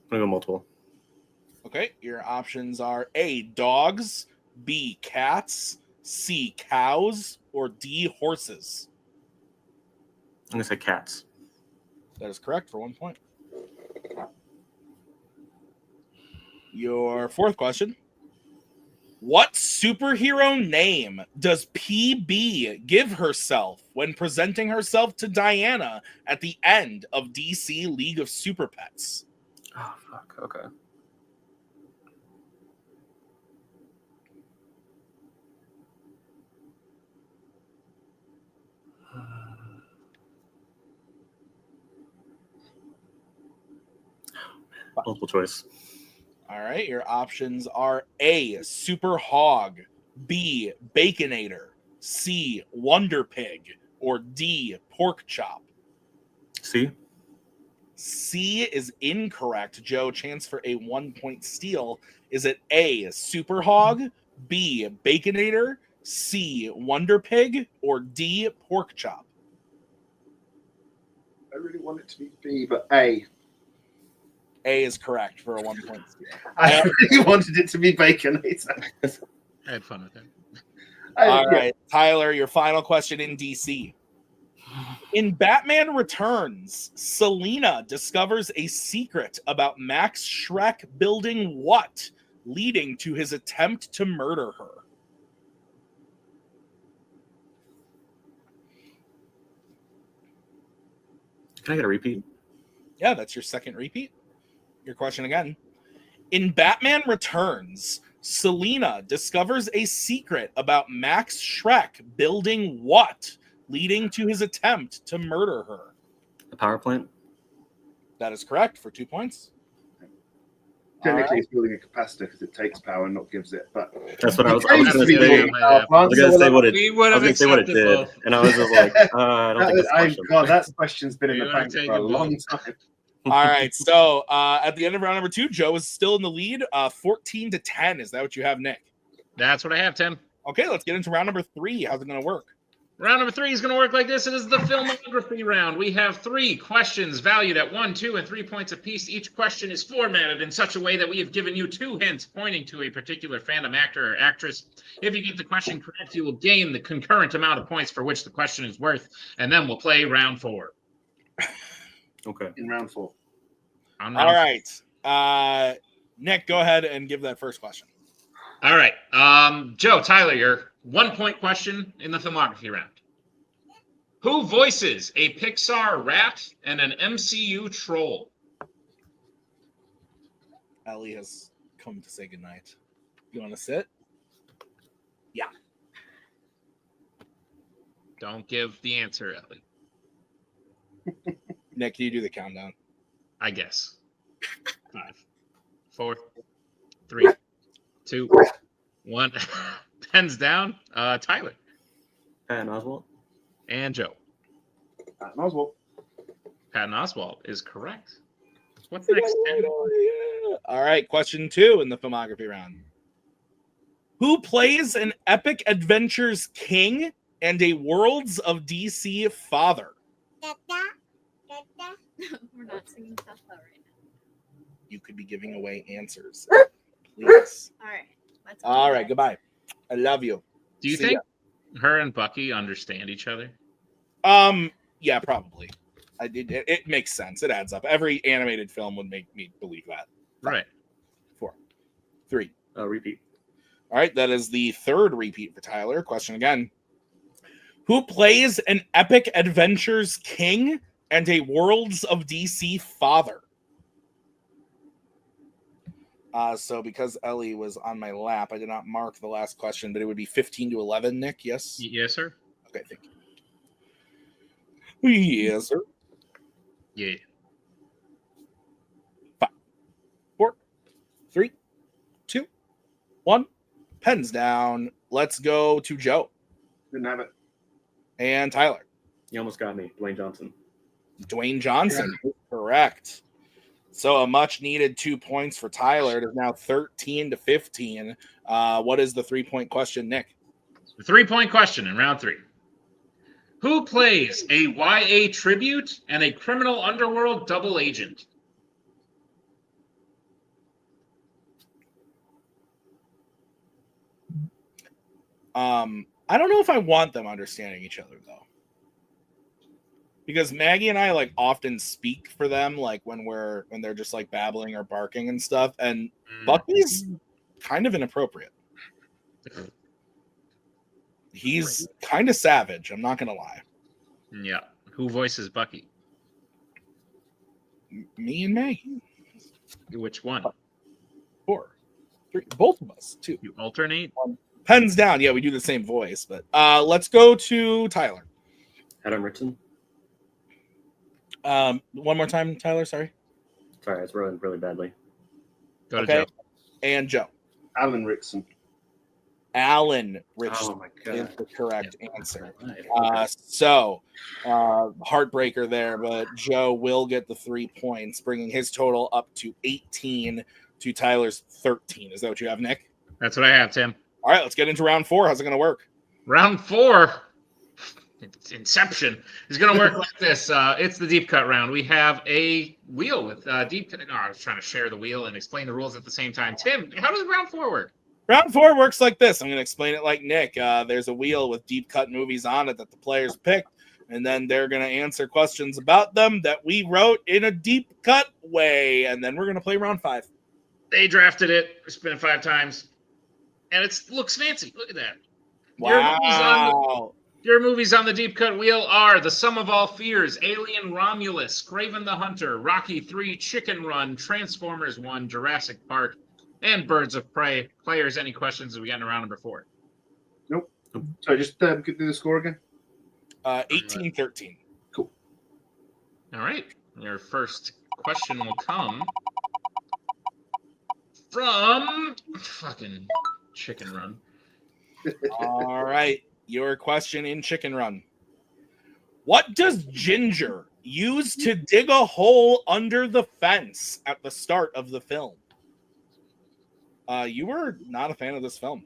I'm gonna go multiple. Okay, your options are A, dogs, B, cats, C, cows, or D, horses. I'm gonna say cats. That is correct for 1 point. Your fourth question. What superhero name does PB give herself when presenting herself to Diana at the end of DC League of Super Pets? Oh, fuck. Okay. Multiple choice. All right, your options are A, Super Hog, B, Baconator, C, Wonder Pig, or D, pork chop? C. C is incorrect. Joe, chance for a 1-point steal. Is it A, Super Hog, B, Baconator, C, Wonder Pig, or D, pork chop? I really want it to be B, but A. A is correct for a 1-point steal. I really wanted it to be Baconator. I had fun with it. All right, Tyler, your final question in DC. In Batman Returns, Selina discovers a secret about Max Schreck building what, leading to his attempt to murder her? Can I get a repeat? Yeah, that's your second repeat. Your question again. In Batman Returns, Selina discovers a secret about Max Schreck building what, leading to his attempt to murder her? A power plant? That is correct for 2 points. Technically, it's building a capacitor because it takes power and not gives it. But that's what I was going to say. I was going to say what it. We would I have was going to say what it accepted did, both. and I was just like, I don't think it's God, that question's been in We the would have bank for taken a long both. time. All right, so at the end of round number 2, Joe is still in the lead, 14-10. Is that what you have, Nick? That's what I have, Tim. Okay, let's get into round number 3. How's it going to work? Round number 3 is going to work like this. It is the filmography round. We have 3 questions valued at 1, 2, and 3 points apiece. Each question is formatted in such a way that we have given you 2 hints pointing to a particular fandom actor or actress. If you get the question correct, you will gain the concurrent amount of points for which the question is worth, and then we'll play round 4. Okay. In round 4. All right. Nick, go ahead and give that first question. All right. Joe, Tyler, your 1-point question in the filmography round. Who voices a Pixar rat and an MCU troll? Ellie has come to say goodnight. You want to sit? Yeah. Don't give the answer, Ellie. Nick, can you do the countdown? I guess. 5, 4, 3, 2, 1. Pens down. Tyler. Patton Oswalt. And Joe. Patton Oswalt. Patton Oswalt is correct. What's next? All right, question 2 in the filmography round. Who plays an Epic Adventures king and a Worlds of DC father? We're not singing Tata right now. You could be giving away answers. Please. All right. Let's go. All right, goodbye. I love you. Do you See think her and Bucky understand each other? Yeah, probably. It makes sense. It adds up. Every animated film would make me believe that. Right. 4, 3. Repeat. All right, that is the third repeat for Tyler. Question again. Who plays an Epic Adventures king and a Worlds of DC father? So because Ellie was on my lap, I did not mark the last question, but it would be 15-11, Nick, yes? Yes, sir. Okay, thank you. Yes, sir. Yeah. 5, 4, 3, 2, 1. Pens down. Let's go to Joe. Didn't have it. And Tyler. You almost got me. Dwayne Johnson. Dwayne Johnson. Yeah. Correct. So a much needed 2 points for Tyler. It is now 13-15. What is the 3-point question, Nick? The 3-point question in round 3. Who plays a YA tribute and a criminal underworld double agent? I don't know if I want them understanding each other though, because Maggie and I like often speak for them, like when they're just like babbling or barking and stuff, and Bucky's kind of inappropriate. He's kind of savage. I'm not gonna lie. Yeah. Who voices Bucky? Me and Maggie. Which one? 4, 3. Both of us. 2. You alternate? 1. Pens down. Yeah, we do the same voice, but let's go to Tyler. Adam Richson. One more time, Tyler. Sorry. Sorry, I was rolling really badly. Go to Joe. And Joe. Alan Rickson. Alan Rich Oh my is god. the correct answer. Okay. So, heartbreaker there, but Joe will get the 3 points, bringing his total up to 18 to Tyler's 13. Is that what you have, Nick? That's what I have, Tim. All right, let's get into round 4. How's it going to work? Round 4. It's Inception. It's going to work like this. It's the deep cut round. We have a wheel with deep cut. No, I was trying to share the wheel and explain the rules at the same time. Tim, how does round 4 work? Round 4 works like this. I'm going to explain it like Nick. There's a wheel with deep cut movies on it that the players picked, and then they're going to answer questions about them that we wrote in a deep cut way, and then we're going to play round 5. They drafted it. We spin it 5 times, and it looks fancy. Look at that. Wow. Your movies on the deep cut wheel are The Sum of All Fears, Alien Romulus, Kraven the Hunter, Rocky 3, Chicken Run, Transformers 1, Jurassic Park, and Birds of Prey. Players, any questions as we get into round number 4? Nope. So just do the score again. 18-13. Cool. All right. Your first question will come from fucking Chicken Run. All right. Your question in Chicken Run. What does Ginger use to dig a hole under the fence at the start of the film? You were not a fan of this film.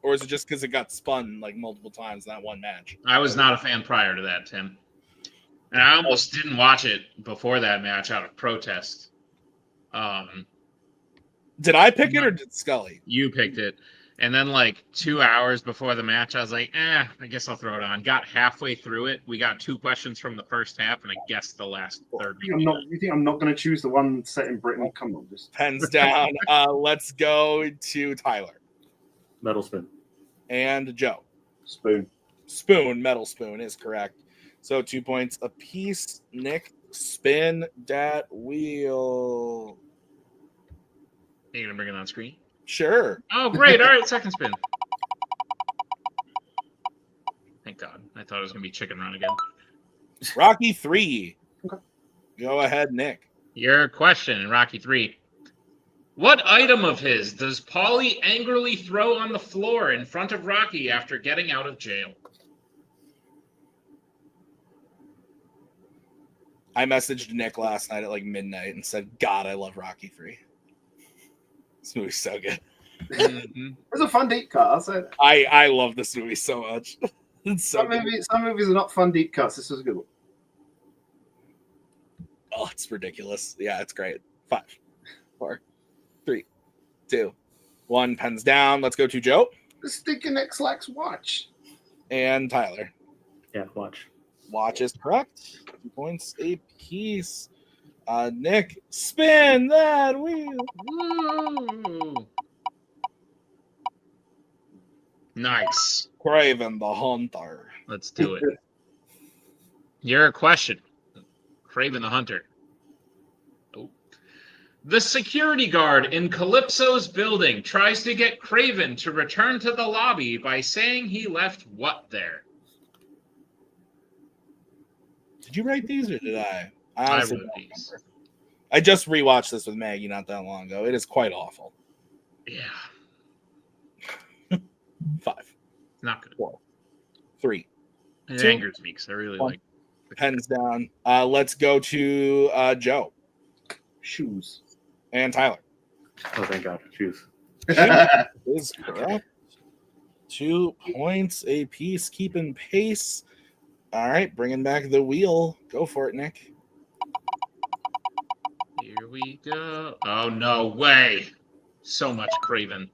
Or is it just because it got spun like multiple times in that one match? I was not a fan prior to that, Tim. And I almost didn't watch it before that match out of protest. Did I pick it or did Scully? You picked it. And then like 2 hours before the match, I was like, I guess I'll throw it on. Got halfway through it. We got 2 questions from the first half, and I guessed the last third. You think I'm not going to choose the one set in Britain? Come on, just Pens down. Let's go to Tyler. Metal spoon. And Joe. spoon. Spoon, metal spoon is correct. So 2 points apiece. Nick, spin that wheel. Are you going to bring it on screen? Sure. Oh, great. All right, second spin. Thank God. I thought it was going to be Chicken Run again. Rocky 3. Okay. Go ahead, Nick. Your question in Rocky 3. What item of his does Paulie angrily throw on the floor in front of Rocky after getting out of jail? I messaged Nick last night at like midnight and said, God, I love Rocky 3. This movie's so good. Mm-hmm. It's a fun deep cut. I'll say that. I love this movie so much. It's so some movies are not fun deep cuts. This was a good one. Oh, it's ridiculous. Yeah, it's great. 5, 4, 3, 2, 1. Pens down. Let's go to Joe. The stinking X-Lax watch. And Tyler. Yeah, watch. Watch is correct. 2 points a piece. Nick, spin that wheel. Woo. Nice. Kraven the Hunter. Let's do it. Your question. Kraven the Hunter. Oh. The security guard in Calypso's building tries to get Kraven to return to the lobby by saying he left what there? Did you write these or did I? I honestly wrote don't these. remember. I just rewatched this with Maggie not that long ago. It is quite awful. Yeah. 5, Not good. 4, 3. It 2, angers me because I really 1. like Pens down. Let's go to Joe. Shoes. And Tyler. Oh, thank God. Shoes. Is correct. 2 points a piece, keeping pace. All right, bringing back the wheel. Go for it, Nick. Here we go. Oh, no way. So much Kraven.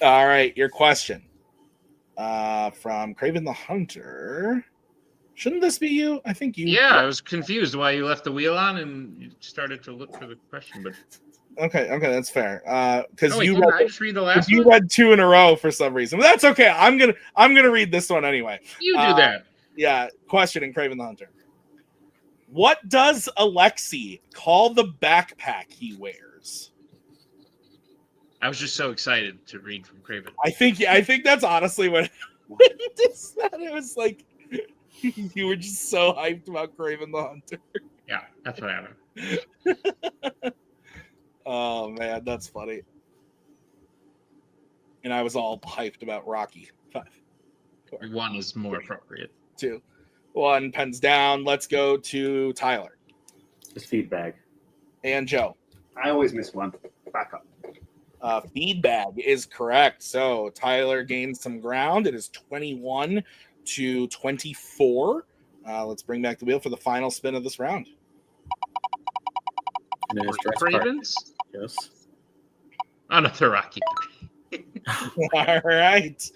All right, your question. From Kraven the Hunter. Shouldn't this be you? I think you. Yeah, I was confused why you left the wheel on and you started to look for the question, but Okay, that's fair. Because oh, wait, you didn't I read, just read the last you one? read 2 in a row for some reason. But that's okay. I'm gonna read this one anyway. You do that. Yeah, question in Kraven the Hunter. What does Alexei call the backpack he wears? I was just so excited to read from Kraven. I think that's honestly when you did that. It was like you were just so hyped about Kraven the Hunter. Yeah, that's what happened. Oh man, that's funny. And I was all hyped about Rocky. 5, 4, 1 is more appropriate. 2, 1. Pens down. Let's go to Tyler. Just feedback. And Joe. I always miss one. Back up. Feedback is correct. So Tyler gains some ground. It is 21-24. Let's bring back the wheel for the final spin of this round. And it is Jurassic Park. Ravens? Yes. Another Rocky 3. All right.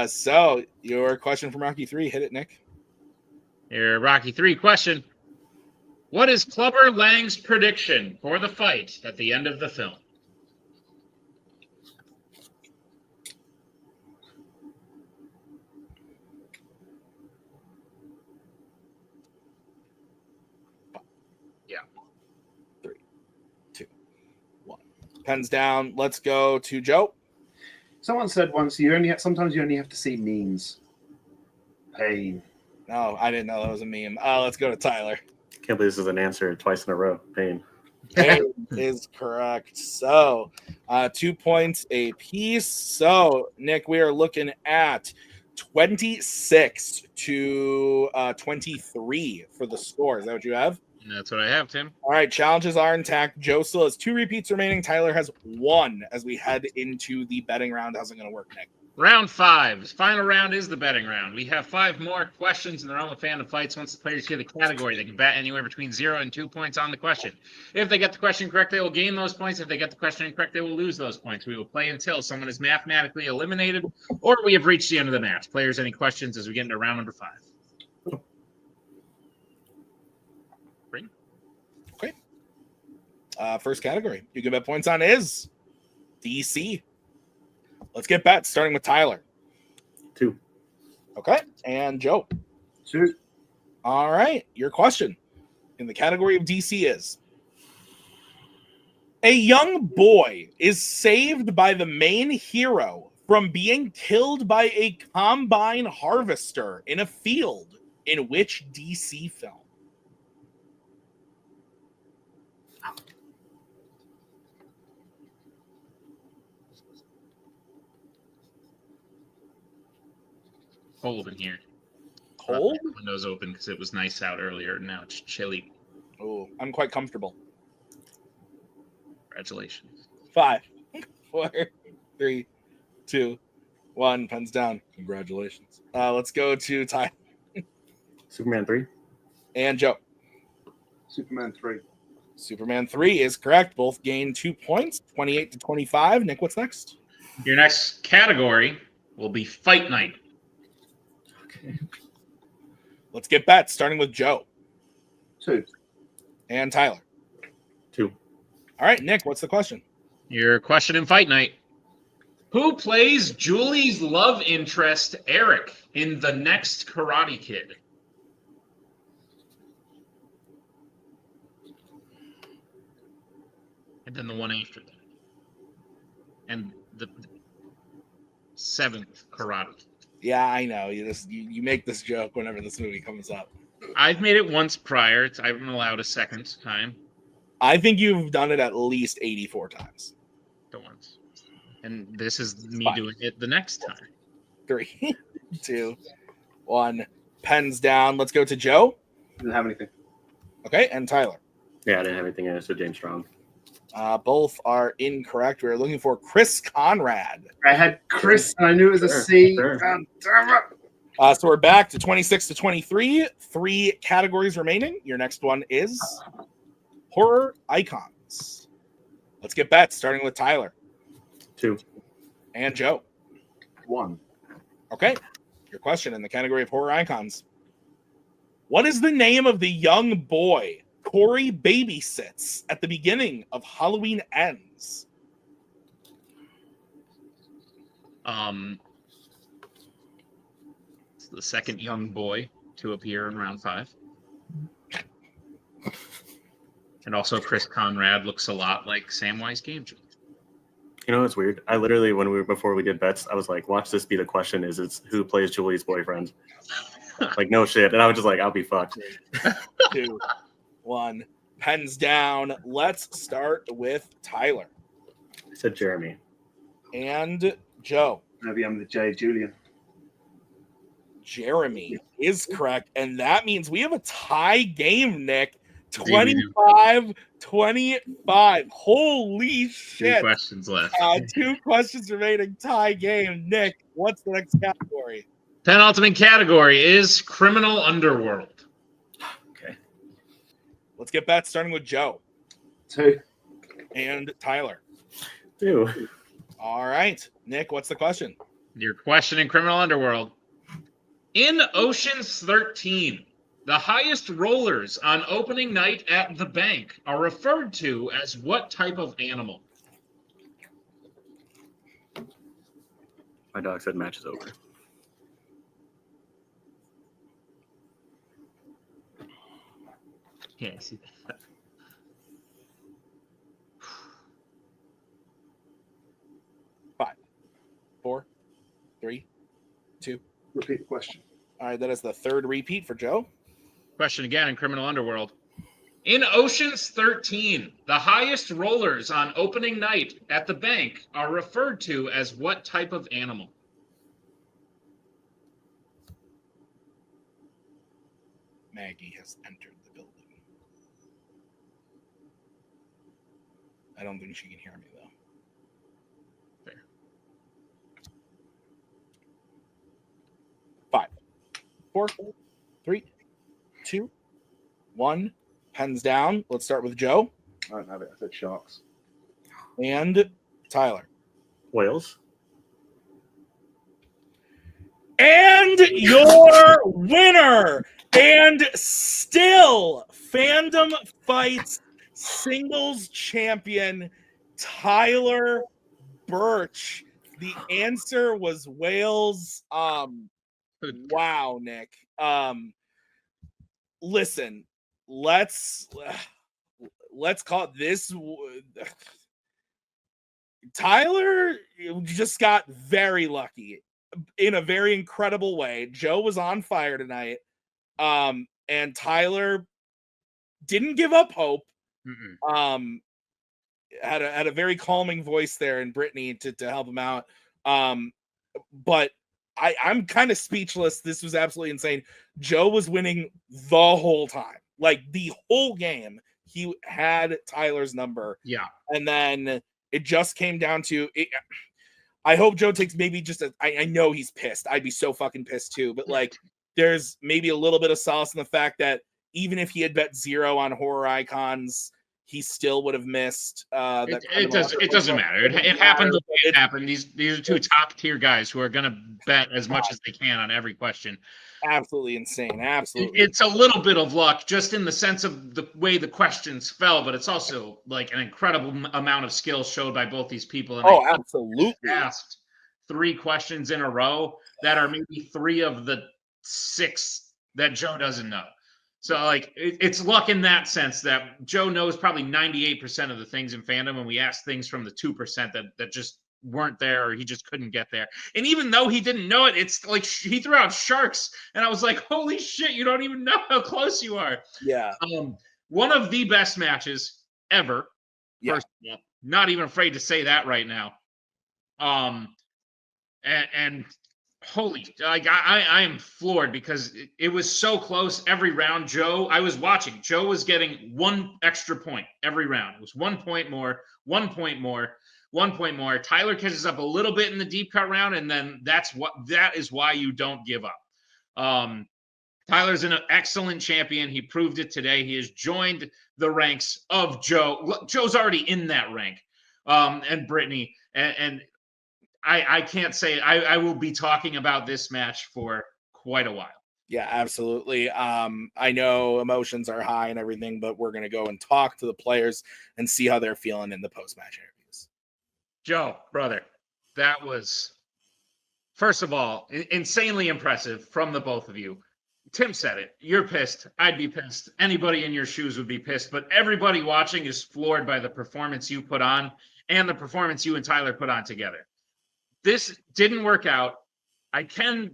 So your question from Rocky 3. Hit it, Nick. Your Rocky 3 question. What is Clubber Lang's prediction for the fight at the end of the film? Yeah. 3, 2, 1. Pens down. Let's go to Joe. Someone said once sometimes you only have to see memes. Pain. No, I didn't know that was a meme. Let's go to Tyler. Can't believe this is an answer twice in a row. Pain. Pain is correct. So 2 points a piece. So Nick, we are looking at 26-23 for the score. Is that what you have? That's what I have, Tim. All right, challenges are intact. Joe still has 2 repeats remaining. Tyler has 1 as we head into the betting round. How's it going to work, Nick? Round 5. Final round is the betting round. We have 5 more questions in the realm of Fandom Fights. Once the players get the category, they can bet anywhere between 0 and 2 points on the question. If they get the question correct, they will gain those points. If they get the question incorrect, they will lose those points. We will play until someone is mathematically eliminated or we have reached the end of the match. Players, any questions as we get into round number 5? Okay. First category you can bet points on is DC. Let's get bets, starting with Tyler. 2. Okay. And Joe. 2. All right. Your question in the category of DC is: a young boy is saved by the main hero from being killed by a combine harvester in a field in which DC film? Cold in here. Cold? Windows open because it was nice out earlier. Now it's chilly. Oh, I'm quite comfortable. Congratulations. 5, 4, 3, 2, 1. Pens down. Congratulations. Let's go to Ty Superman 3. and Joe. Superman 3. Superman 3 is correct. Both gain 2 points. 28-25. Nick, what's next? Your next category will be Fight Night. Let's get bets, starting with Joe 2. and Tyler. 2. All right, Nick, what's the question? Your question in Fight Night. Who plays Julie's love interest, Eric, in The Next Karate Kid? And then the one after that. And the 7th Karate Kid. Yeah, I know. You make this joke whenever this movie comes up. I've made it once prior. I haven't allowed a second time. I think you've done it at least 84 times. The once. And this is me 5. doing it the next time. 3, 2, 1. Pens down. Let's go to Joe. Didn't have anything. Okay, and Tyler. Yeah, I didn't have anything in it, so James Strong. Both are incorrect. We are looking for Chris Conrad. I had Chris, and I knew it was a C. Sure. God damn it. So we're back to 26-23. 3 categories remaining. Your next one is horror icons. Let's get bets, starting with Tyler 2. and Joe. 1. Okay. Your question in the category of horror icons. What is the name of the young boy Corey babysits at the beginning of Halloween Ends? It's the second young boy to appear in round 5. And also Chris Conrad looks a lot like Samwise Gamgee. You know what's weird? I literally, before we did bets, I was like, watch this be the question is it's who plays Julie's boyfriend? Like, no shit. And I was just like, I'll be fucked. 2, 1. Pens down. Let's start with Tyler. I said Jeremy. And Joe. Maybe I'm the J. Julian. Jeremy is correct. And that means we have a tie game, Nick. 25-25. Holy shit. 2 questions left. 2 questions remaining. Tie game. Nick, what's the next category? Penultimate category is Criminal Underworld. Okay. Let's get bets starting with Joe. 2. And Tyler. 2. All right. Nick, what's the question? Your question in Criminal Underworld. In Ocean's 13, the highest rollers on opening night at the bank are referred to as what type of animal? My dog said match is over. Yeah, I see that. 5, 4, 3, 2. Repeat the question. All right, that is the third repeat for Joe. Question again in Criminal Underworld. In Ocean's 13, the highest rollers on opening night at the bank are referred to as what type of animal? Maggie has entered the building. I don't think she can hear me, though. Fair. 5, 4, 3, 2, 1. Pens down. Let's start with Joe. I don't have it. I said sharks. And Tyler. Whales. And your winner, and still Fandom Fights singles champion, Tyler Birch. The answer was whales. Wow, Nick. Listen, let's call it this. Tyler just got very lucky in a very incredible way. Joe was on fire tonight. And Tyler didn't give up hope. Had a very calming voice there in Brittany to help him out. But I'm kind of speechless. This was absolutely insane. Joe was winning the whole time. Like the whole game, he had Tyler's number. Yeah. And then it just came down to it. I hope Joe takes maybe just I know he's pissed. I'd be so fucking pissed too. But like, there's maybe a little bit of solace in the fact that even if he had bet 0 on horror icons, he still would have missed. It doesn't matter. It happened the way it happened. These are 2 top tier guys who are going to bet as much as they can on every question. Absolutely insane. Absolutely. It's a little bit of luck just in the sense of the way the questions fell, but it's also like an incredible amount of skill showed by both these people. And absolutely. Asked 3 questions in a row that are maybe 3 of the 6 that Joe doesn't know. So, like, it's luck in that sense that Joe knows probably 98% of the things in fandom, and we asked things from the 2% that just weren't there or he just couldn't get there. And even though he didn't know it, it's like he threw out sharks, and I was like, holy shit, you don't even know how close you are. Yeah. One of the best matches ever. Yeah. First of all, not even afraid to say that right now. And holy, like I am floored because it was so close every round. I was watching. Joe was getting 1 extra point every round. It was 1 point more, 1 point more, 1 point more. Tyler catches up a little bit in the deep cut round, and then that is why you don't give up. Tyler's an excellent champion. He proved it today. He has joined the ranks of Joe. Joe's already in that rank, and Brittany and. I can't say I will be talking about this match for quite a while. Yeah, absolutely. I know emotions are high and everything, but we're going to go and talk to the players and see how they're feeling in the post-match interviews. Joe, brother, that was, first of all, insanely impressive from the both of you. Tim said it. You're pissed. I'd be pissed. Anybody in your shoes would be pissed, but everybody watching is floored by the performance you put on and the performance you and Tyler put on together. This didn't work out. I can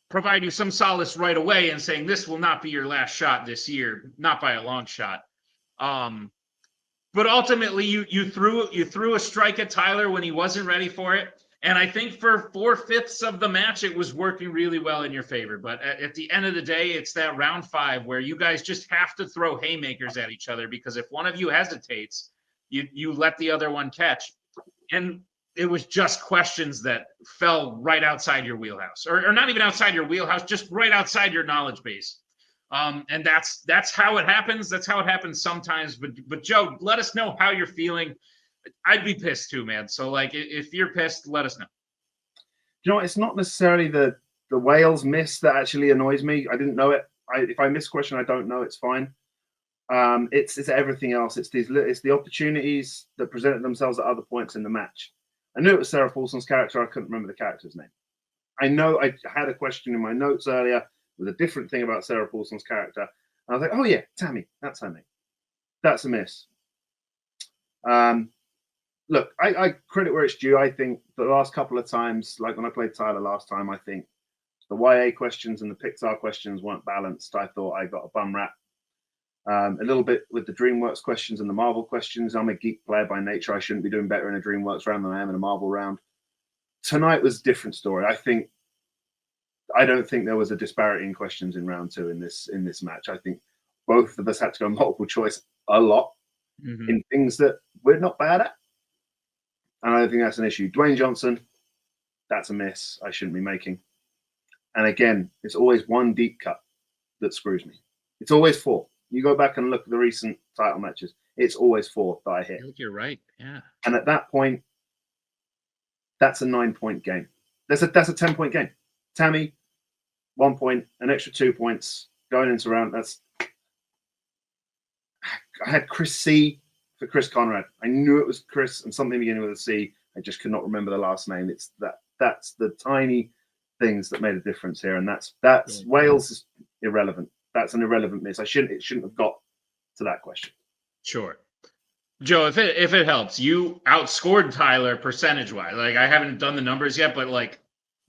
provide you some solace right away in saying this will not be your last shot this year, not by a long shot. But ultimately, you threw a strike at Tyler when he wasn't ready for it, And I think for 4/5 of the match, it was working really well in your favor. But at the end of the day, it's that round 5 where you guys just have to throw haymakers at each other, because if one of you hesitates, you let the other one catch. And it was just questions that fell right outside your wheelhouse, or not even outside your wheelhouse, just right outside your knowledge base. And that's how it happens. That's how it happens sometimes. But Joe, let us know how you're feeling. I'd be pissed too, man. So like, if you're pissed, let us know. You know what? It's not necessarily the Wales miss that actually annoys me. I didn't know it. If I miss a question, I don't know. It's fine. It's everything else. It's the opportunities that presented themselves at other points in the match. I knew it was Sarah Paulson's character. I couldn't remember the character's name. I know I had a question in my notes earlier with a different thing about Sarah Paulson's character. And I was like, oh yeah, Tammy. That's her name. That's a miss. Look, I credit where it's due. I think the last couple of times, like when I played Tyler last time, I think the YA questions and the Pixar questions weren't balanced. I thought I got a bum rap. A little bit with the DreamWorks questions and the Marvel questions. I'm a geek player by nature. I shouldn't be doing better in a DreamWorks round than I am in a Marvel round. Tonight was a different story. I don't think there was a disparity in questions in round 2 in this match. I think both of us had to go multiple choice a lot in things that we're not bad at. And I don't think that's an issue. Dwayne Johnson, that's a miss I shouldn't be making. And again, it's always one deep cut that screws me. It's always 4. You go back and look at the recent title matches, it's always 4 that I hit. I think you're right. Yeah. And at that point, that's a 9-point game. That's a 10-point game. Tammy, 1 point, an extra 2 points going into round. I had Chris C for Chris Conrad. I knew it was Chris and something beginning with a C. I just could not remember the last name. That's the tiny things that made a difference here, and that's Wales is irrelevant. That's an irrelevant miss. It shouldn't have got to that question. Sure. Joe, if it helps, you outscored Tyler percentage-wise. Like, I haven't done the numbers yet, but like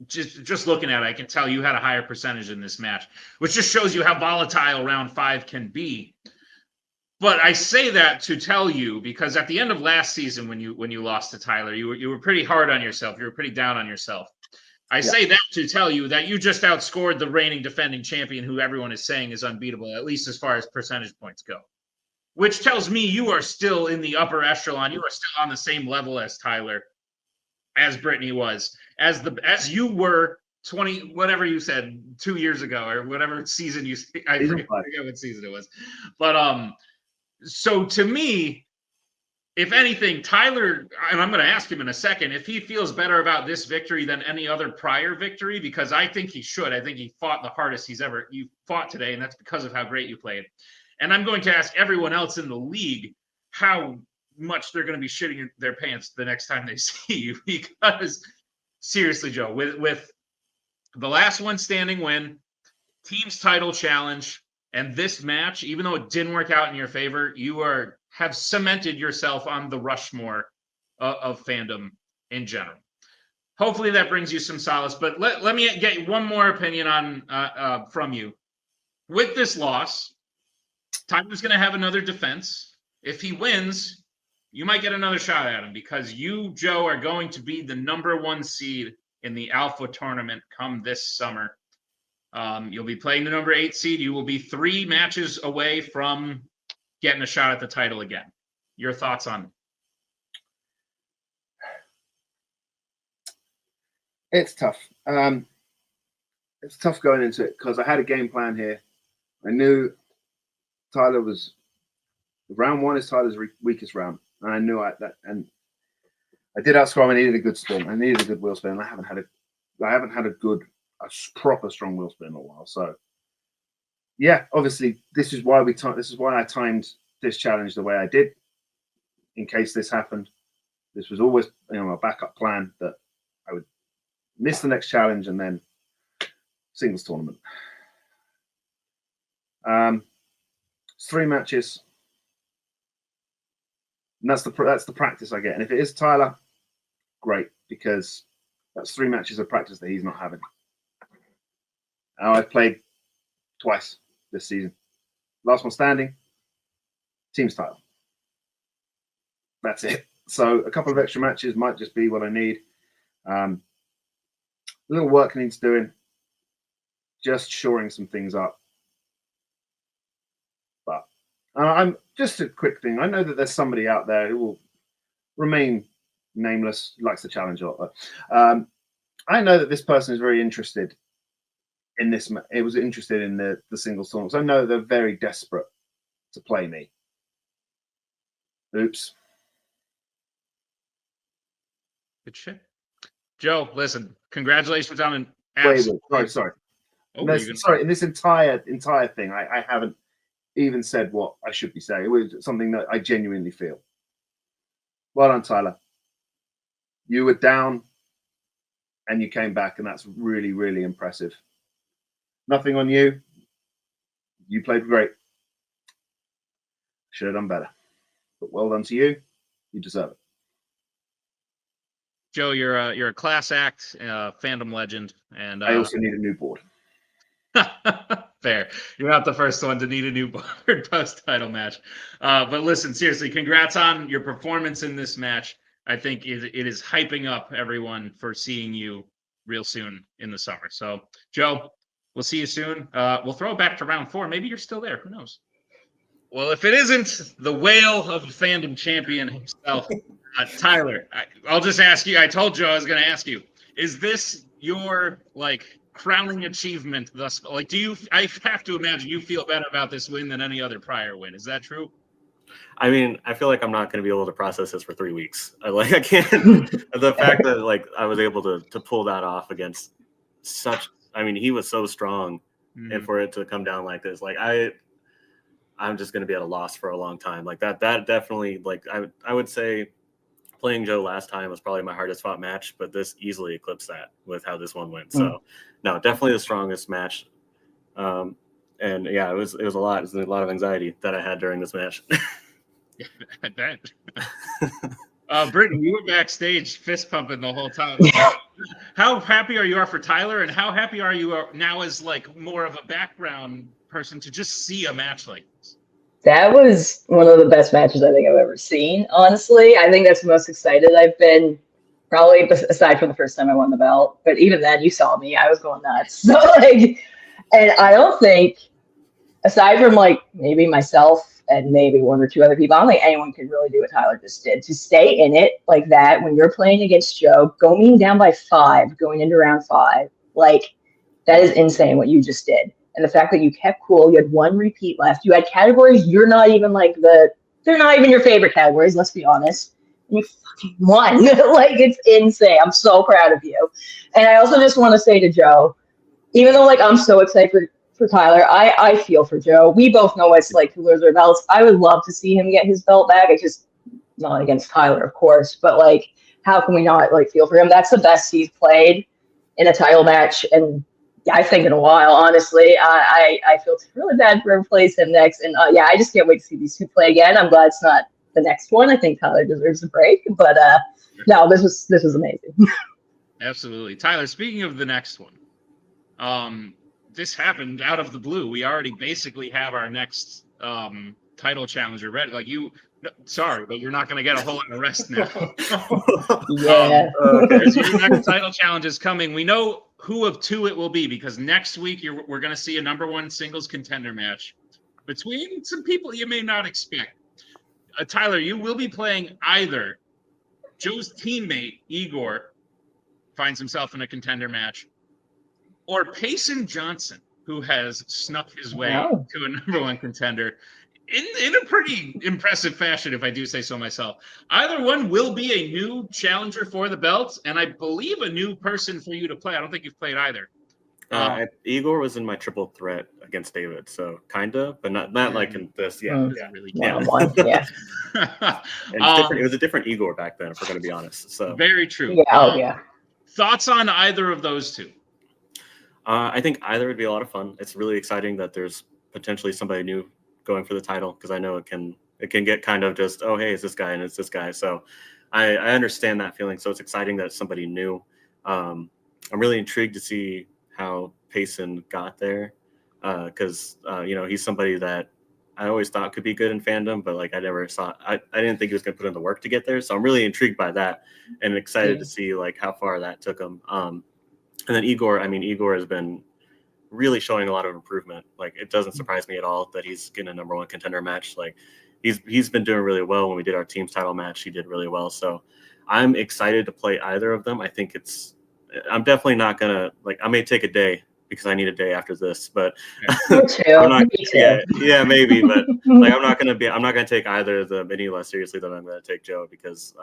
just looking at it, I can tell you had a higher percentage in this match, which just shows you how volatile round 5 can be. But I say that to tell you, because at the end of last season, when you lost to Tyler, you were pretty hard on yourself. You were pretty down on yourself. I say that to tell you that you just outscored the reigning defending champion, who everyone is saying is unbeatable, at least as far as percentage points go. Which tells me you are still in the upper echelon. You are still on the same level as Tyler, as Brittany was, as you were 20, whatever you said 2 years ago, or whatever season I forget what season it was. But so to me, if anything, Tyler, and I'm going to ask him in a second, if he feels better about this victory than any other prior victory, because I think he should. I think he fought the hardest you fought today, and that's because of how great you played. And I'm going to ask everyone else in the league how much they're going to be shitting their pants the next time they see you, because seriously, Joe, with the last one standing win, team's title challenge, and this match, even though it didn't work out in your favor, you have cemented yourself on the Rushmore of fandom in general. Hopefully that brings you some solace. But let me get one more opinion on from you. With this loss, Tyler's going to have another defense. If he wins, you might get another shot at him, because you, Joe, are going to be the #1 seed in the Alpha tournament come this summer. You'll be playing the #8 seed. You will be 3 matches away from getting a shot at the title again. Your thoughts on it? It's tough. It's tough going into it, because I had a game plan here. I knew Tyler was round 1 is Tyler's weakest round, and I knew that. And I did outscore him. I needed a good spin. I needed a good wheel spin. And I haven't had a proper strong wheel spin in a while. So yeah, obviously this is why I timed this challenge the way I did, in case this happened. This was always a backup plan, that I would miss the next challenge and then singles tournament. It's 3 matches, and that's the practice I get. And if it is Tyler, great, because that's 3 matches of practice that he's not having. Now, I've played twice this season. Last one standing, team's title. That's it. So a couple of extra matches might just be what I need. A little work needs doing, just shoring some things up. But I'm just a quick thing. I know that there's somebody out there who will remain nameless, likes to challenge a lot. But I know that this person is very interested in this. It was interested in the single songs. I know they're very desperate to play me. Oops. Good shit. Joe, listen, congratulations on an absolute... Sorry. Oh, sorry, in this entire thing, I haven't even said what I should be saying. It was something that I genuinely feel. Well done, Tyler. You were down and you came back, and that's really, really impressive. Nothing on you. You played great. Should have done better. But well done to you. You deserve it. Joe, you're a class act, fandom legend, and I also need a new board. Fair. You're not the first one to need a new board post-title match. But listen, seriously, congrats on your performance in this match. I think it is hyping up everyone for seeing you real soon in the summer. So, Joe, we'll see you soon. We'll throw it back to round 4. Maybe you're still there. Who knows? Well, if it isn't the whale of a fandom champion himself, Tyler, I'll just ask you. I told Joe I was going to ask you. Is this your, crowning achievement thus? I have to imagine you feel better about this win than any other prior win. Is that true? I mean, I feel like I'm not going to be able to process this for 3 weeks. I can't. The fact that I was able to pull that off against such. I mean, he was so strong, and for it to come down like this, I'm just going to be at a loss for a long time. That definitely, I would say playing Joe last time was probably my hardest fought match, but this easily eclipsed that with how this one went. So no, definitely the strongest match. And yeah, it was a lot. It was a lot of anxiety that I had during this match. Yeah, I bet. Brittany, you were backstage fist pumping the whole time. How happy are you for Tyler, and how happy are you now as more of a background person to just see a match like this? That was one of the best matches I think I've ever seen. Honestly, I think that's the most excited I've been, probably aside from the first time I won the belt. But even then, you saw me; I was going nuts. So and I don't think, aside from maybe myself and maybe one or two other people, I don't think anyone could really do what Tyler just did. To stay in it like that when you're playing against Joe, going down by 5, going into round 5, that is insane what you just did. And the fact that you kept cool, you had 1 repeat left. You had categories you're not even they're not even your favorite categories, let's be honest. And you fucking won. It's insane. I'm so proud of you. And I also just want to say to Joe, even though I'm so excited for Tyler, I feel for Joe. We both know what it's like to lose our belts. I would love to see him get his belt back. It's just not against Tyler, of course, but how can we not feel for him? That's the best he's played in a title match, and I think in a while, honestly. I feel really bad for whoever plays him next, and yeah, I just can't wait to see these two play again. I'm glad it's not the next one. I think Tyler deserves a break, but no, this was amazing. Absolutely, Tyler. Speaking of the next one, this happened out of the blue. We already basically have our next title challenger ready. Sorry, but you're not going to get a whole lot of rest now. Yeah. Because your next title challenge is coming. We know who of 2 it will be, because next week we're going to see a number 1 singles contender match between some people you may not expect. Tyler, you will be playing either Joe's teammate, Igor, finds himself in a contender match, or Payson Johnson, who has snuck his way to a number 1 contender in a pretty impressive fashion, if I do say so myself. Either one will be a new challenger for the belt, and I believe a new person for you to play. I don't think you've played either. Igor was in my triple threat against David, so kinda, but not like in this. Yeah, really yeah. It was a different Igor back then, if we're going to be honest. So very true. Yeah, yeah. Thoughts on either of those 2? I think either would be a lot of fun. It's really exciting that there's potentially somebody new going for the title, because I know it can get kind of just, oh hey, it's this guy and it's this guy. So I understand that feeling. So it's exciting that it's somebody new. I'm really intrigued to see how Payson got there, because he's somebody that I always thought could be good in Fandom, but like I didn't think he was going to put in the work to get there. So I'm really intrigued by that and excited to see like how far that took him. And then Igor has been really showing a lot of improvement. Like it doesn't surprise me at all that he's getting a number one contender match. Like he's been doing really well. When we did our team's title match, he did really well. So I'm excited to play either of them. I think I'm definitely not gonna I may take a day because I need a day after this, but Me too. yeah, maybe, but like I'm not gonna take either of them any less seriously than I'm gonna take Joe because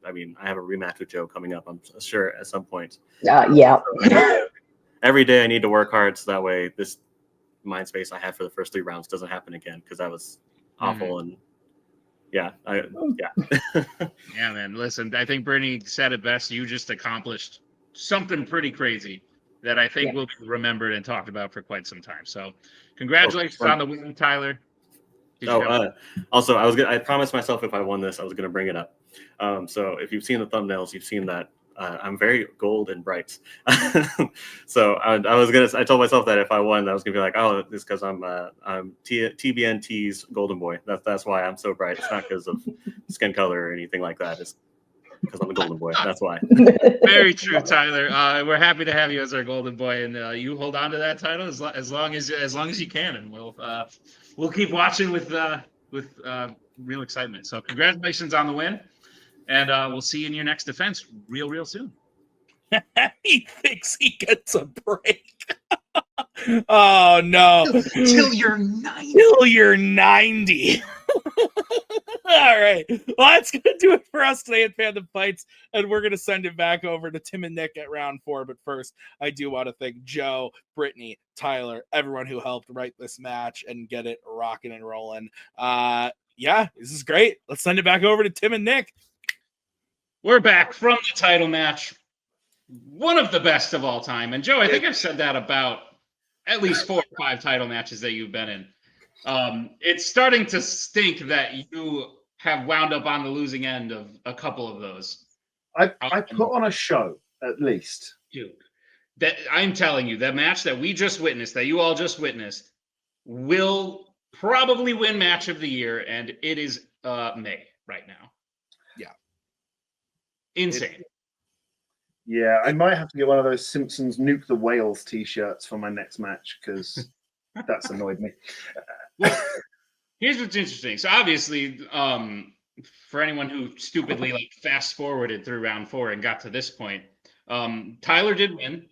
I have a rematch with Joe coming up, I'm sure, at some point. Yeah. So every day I need to work hard so that way this mind space I had for the first 3 rounds doesn't happen again because that was awful. And yeah. Yeah, man. Listen, I think Brittany said it best. You just accomplished something pretty crazy that I think will be remembered and talked about for quite some time. So congratulations on the win, Tyler. Also, I promised myself if I won this, I was going to bring it up. So if you've seen the thumbnails, you've seen that I'm very gold and bright. So I told myself that if I won, I was gonna be like, oh, it's because I'm TBNT's golden boy. That's why I'm so bright. It's not because of skin color or anything like that. It's because I'm a golden boy. That's why. Very true, Tyler. We're happy to have you as our golden boy, and you hold on to that title as long as you can, and we'll keep watching with real excitement. So congratulations on the win. And we'll see you in your next defense real soon. He thinks he gets a break. Oh, no. Till you're 90. Till you're 90. All right. Well, that's going to do it for us today at Fandom Fights. And we're going to send it back over to Tim and Nick at round 4. But first, I do want to thank Joe, Brittany, Tyler, everyone who helped write this match and get it rocking and rolling. Yeah, this is great. Let's send it back over to Tim and Nick. We're back from the title match. One of the best of all time. And Joe, I think I've said that about at least 4 or 5 title matches that you've been in. It's starting to stink that you have wound up on the losing end of a couple of those. I put on a show, at least. Dude, that I'm telling you, that match that we just witnessed, that you all just witnessed, will probably win match of the year, and it is May right now. Yeah. Insane. Yeah, I might have to get one of those Simpsons Nuke the Whales t-shirts for my next match because that's annoyed me. Well, here's what's interesting. So obviously, for anyone who stupidly fast forwarded through round 4 and got to this point, Tyler did win.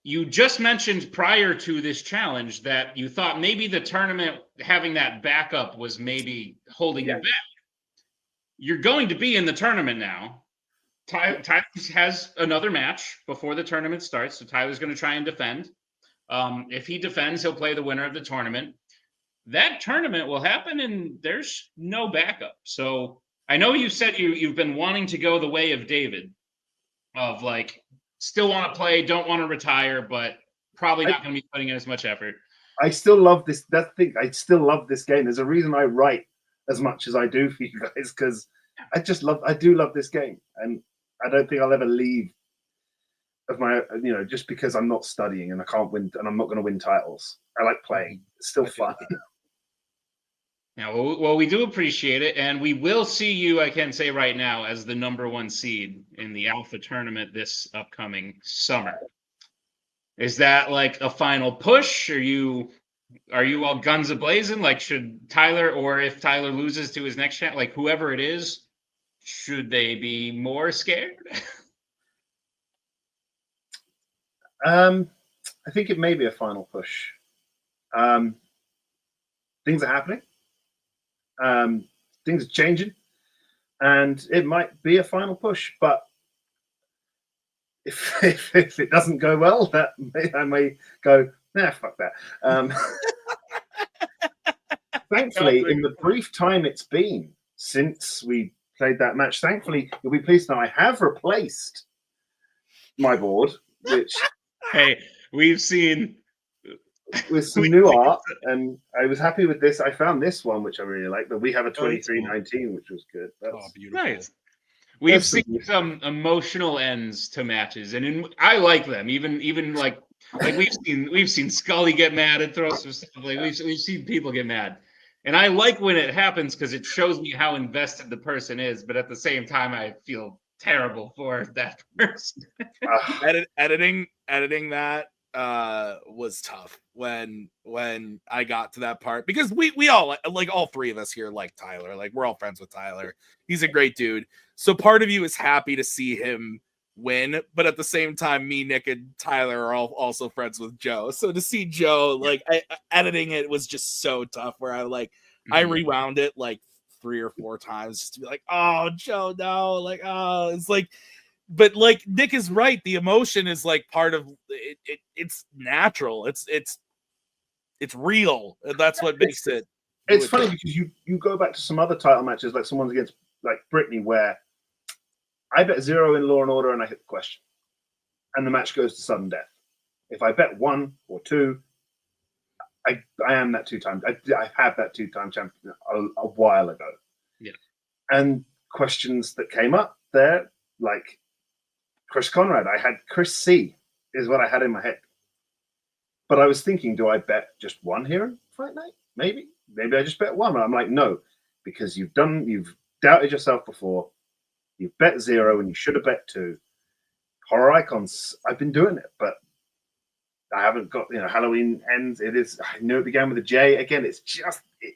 You just mentioned prior to this challenge that you thought maybe the tournament having that backup was maybe holding you back. You're going to be in the tournament now. Tyler has another match before the tournament starts, so Tyler's going to try and defend. If he defends, he'll play the winner of the tournament. That tournament will happen, and there's no backup. So I know you said you've been wanting to go the way of David, of still want to play, don't want to retire, but probably not going to be putting in as much effort. I still love this. I still love this game. There's a reason I write as much as I do for you guys because I do love this game, and I don't think I'll ever leave of my, just because I'm not studying and I can't win and I'm not going to win titles. I like playing. It's still fun. Now, well, we do appreciate it, and we will see you, I can say right now, as the #1 seed in the Alpha tournament this upcoming summer. Is that a final push? Are you all guns a-blazing? Should Tyler, or if Tyler loses to his next chat, whoever it is, should they be more scared? I think it may be a final push. Things are happening. Things are changing, and it might be a final push. But if it doesn't go well, I may go, nah, fuck that. Thankfully, in the brief time it's been since we played that match, thankfully, you'll be pleased to know I have replaced my board, which hey, we've seen with some new art, and I was happy with this. I found this one, which I really like, but we have a 2319, which was good. That's beautiful. Nice. We've seen some emotional ends to matches, and I like them. Even we've seen Scully get mad and throw some stuff. We've seen people get mad. And I like when it happens because it shows me how invested the person is, but at the same time, I feel terrible for that person. Editing that was tough when I got to that part, because we all, like all three of us here, like Tyler, like we're all friends with Tyler. He's a great dude. So part of you is happy to see him win, but at the same time, me, Nick, and Tyler are all also friends with Joe. So to see Joe, like editing it was just so tough, where I rewound it like 3 or 4 times just to be like, oh, Joe, no, like, oh, it's like, but like Nick is right, the emotion is like part of it, it's natural, it's real, and that's what makes it. It's funny because you go back to some other title matches, like someone's against like Brittany, where I bet 0 in Law and Order and I hit the question, and the match goes to sudden death. If I bet 1 or 2, I am that 2-time. I had that 2-time champion a while ago. Yeah. And questions that came up there, like Chris Conrad, I had Chris C is what I had in my head. But I was thinking, do I bet just 1 here in Fight Night? Maybe I just bet 1. I'm like, no, because you've doubted yourself before. You've bet 0 and you should have bet 2. Horror Icons, I've been doing it, but I haven't got, Halloween Ends. It is, I knew it began with a J. Again, it's just, it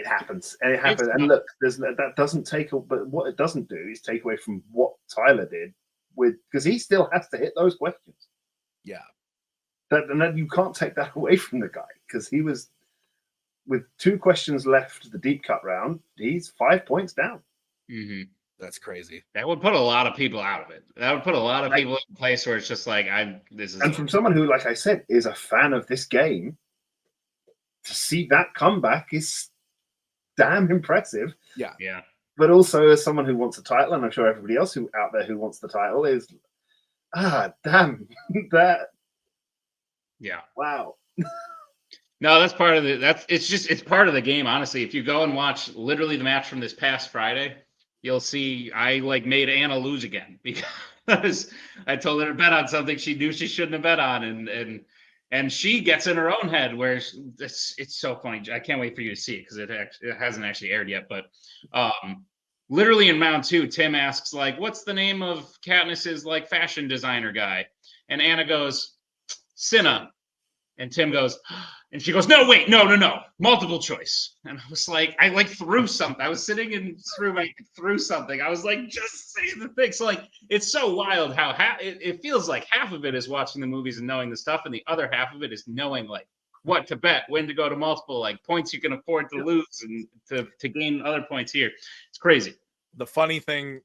happens. And it happens. And look, that doesn't but what it doesn't do is take away from what Tyler did because he still has to hit those questions. Yeah. And then you can't take that away from the guy, because he was, with 2 questions left, the deep cut round, he's 5 points down. Mm-hmm. That's crazy. That would put a lot of people out of it. That would put a lot of people in a place where it's just like, from someone who, like I said, is a fan of this game, to see that comeback is damn impressive. Yeah. Yeah. But also, as someone who wants a title, and I'm sure everybody else out there who wants the title is, damn, that. Yeah. Wow. No, that's part of it's part of the game, honestly. If you go and watch literally the match from this past Friday, you'll see I made Anna lose again because I told her to bet on something she knew she shouldn't have bet on, and she gets in her own head where it's so funny. I can't wait for you to see it because it hasn't actually aired yet. But literally in round 2, Tim asks, like, what's the name of Katniss's like fashion designer guy? And Anna goes, Cinna. And Tim goes, and she goes, no, wait, no, multiple choice. And I was like, I threw something. I was sitting and threw something. I was like, just say the thing. So like, it's so wild how it feels like half of it is watching the movies and knowing the stuff, and the other half of it is knowing like what to bet, when to go to multiple, like points you can afford to lose and to gain other points here. It's crazy. The funny thing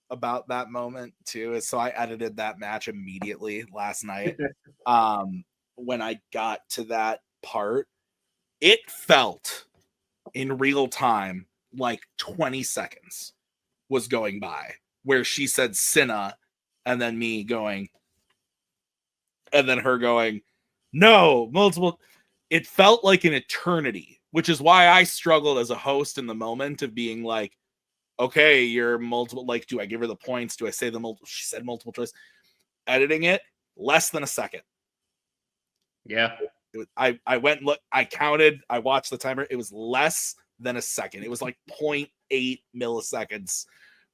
about that moment too is, so I edited that match immediately last night. When I got to that part, it felt in real time like 20 seconds was going by, where she said Cinna, and then me going, and then her going, no, multiple. It felt like an eternity, which is why I struggled as a host in the moment of being like, okay, you're multiple, like, do I give her the points? Do I say the multiple? She said multiple choice. Editing it, less than a second. Yeah. I went, look, I counted, I watched the timer. It was less than a second. It was like 0.8 milliseconds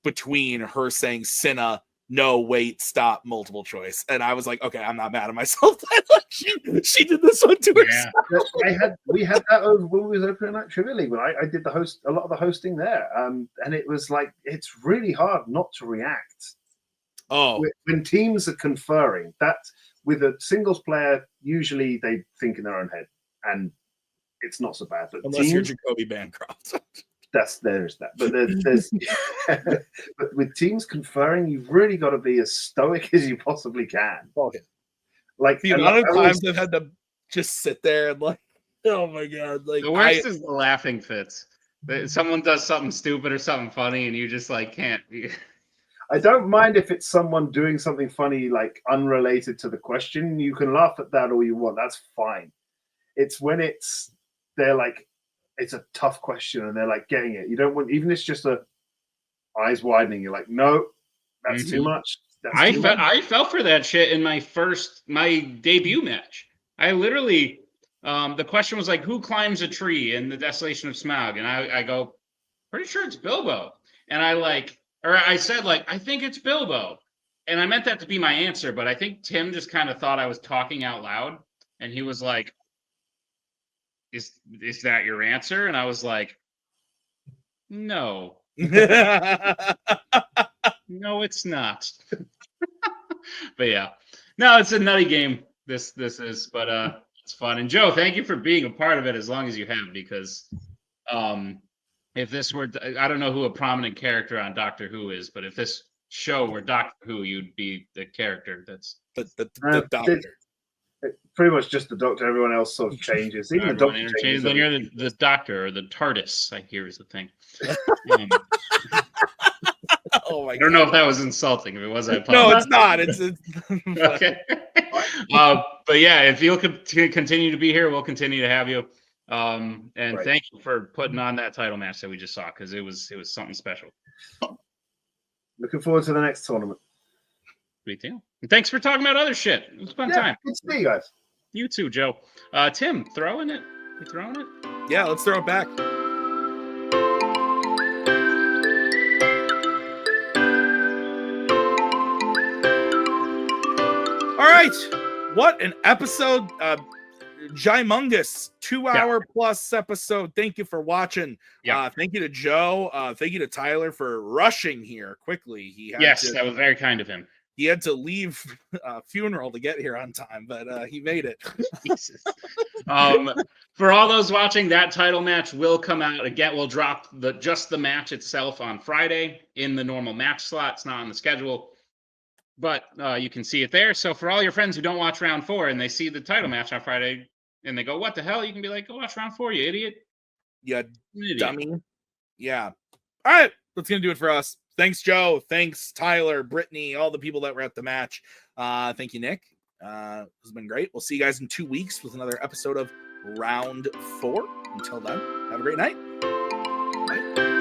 between her saying Cinna, no, wait, stop, multiple choice. And I was like, okay, I'm not mad at myself. she did this one to herself. We had that over when we was opening night Trivia League, when I did a lot of the hosting there. And it was like, it's really hard not to react. Oh, when teams are conferring, that's with a singles player, usually they think in their own head, and it's not so bad. But unless you're Jacoby Bancroft. there's that. But there's but with teams conferring, you've really got to be as stoic as you possibly can. Okay. Like the amount of times I've had to just sit there and like, oh my god, like the worst is the laughing fits. Someone does something stupid or something funny, and you just like can't. I don't mind if it's someone doing something funny, like unrelated to the question. You can laugh at that all you want. That's fine. It's when they're like, it's a tough question and they're like getting it. You don't want, even if it's just a eyes widening. You're like, no, that's too much. I fell for that shit in my debut match. I literally, the question was like, who climbs a tree in the Desolation of Smaug? And I go, pretty sure it's Bilbo. And I said like, I think it's Bilbo. And I meant that to be my answer, but I think Tim just kind of thought I was talking out loud. And he was like, is that your answer? And I was like, no. No, it's not. But yeah. No, it's a nutty game. This is, but it's fun. And Joe, thank you for being a part of it as long as you have, because if this were, I don't know who a prominent character on Doctor Who is, but if this show were Doctor Who, you'd be the character that's the Doctor. Pretty much just the Doctor. Everyone else sort of changes. Even the Doctor changes. Then you're the Doctor, or the TARDIS, I hear is the thing. Oh my I don't know if that was insulting. If it was, I apologize. No, it's not. It's okay. But yeah, if you'll continue to be here, we'll continue to have you. And thank you for putting on that title match that we just saw, because it was something special. Looking forward to the next tournament. Sweet deal. And thanks for talking about other shit. It was a fun time. Good to see you guys. You too, Joe. Tim, throwing it? You throwing it? Yeah, let's throw it back. All right, what an episode. Gymongous 2-hour plus episode. Thank you for watching. Thank you to Joe. Thank you to Tyler for rushing here quickly. That was very kind of him. He had to leave a funeral to get here on time, but he made it. Jesus. For all those watching, that title match will come out again. We'll drop just the match itself on Friday in the normal match slot. It's not on the schedule, but you can see it there. So for all your friends who don't watch round 4 and they see the title match on Friday and they go, "What the hell?" You can be like, "Go watch round 4, you idiot." Yeah, dummy. Yeah. All right, that's gonna do it for us. Thanks, Joe. Thanks, Tyler, Brittany, all the people that were at the match. Thank you, Nick. It's been great. We'll see you guys in 2 weeks with another episode of Round 4. Until then, have a great night. Bye.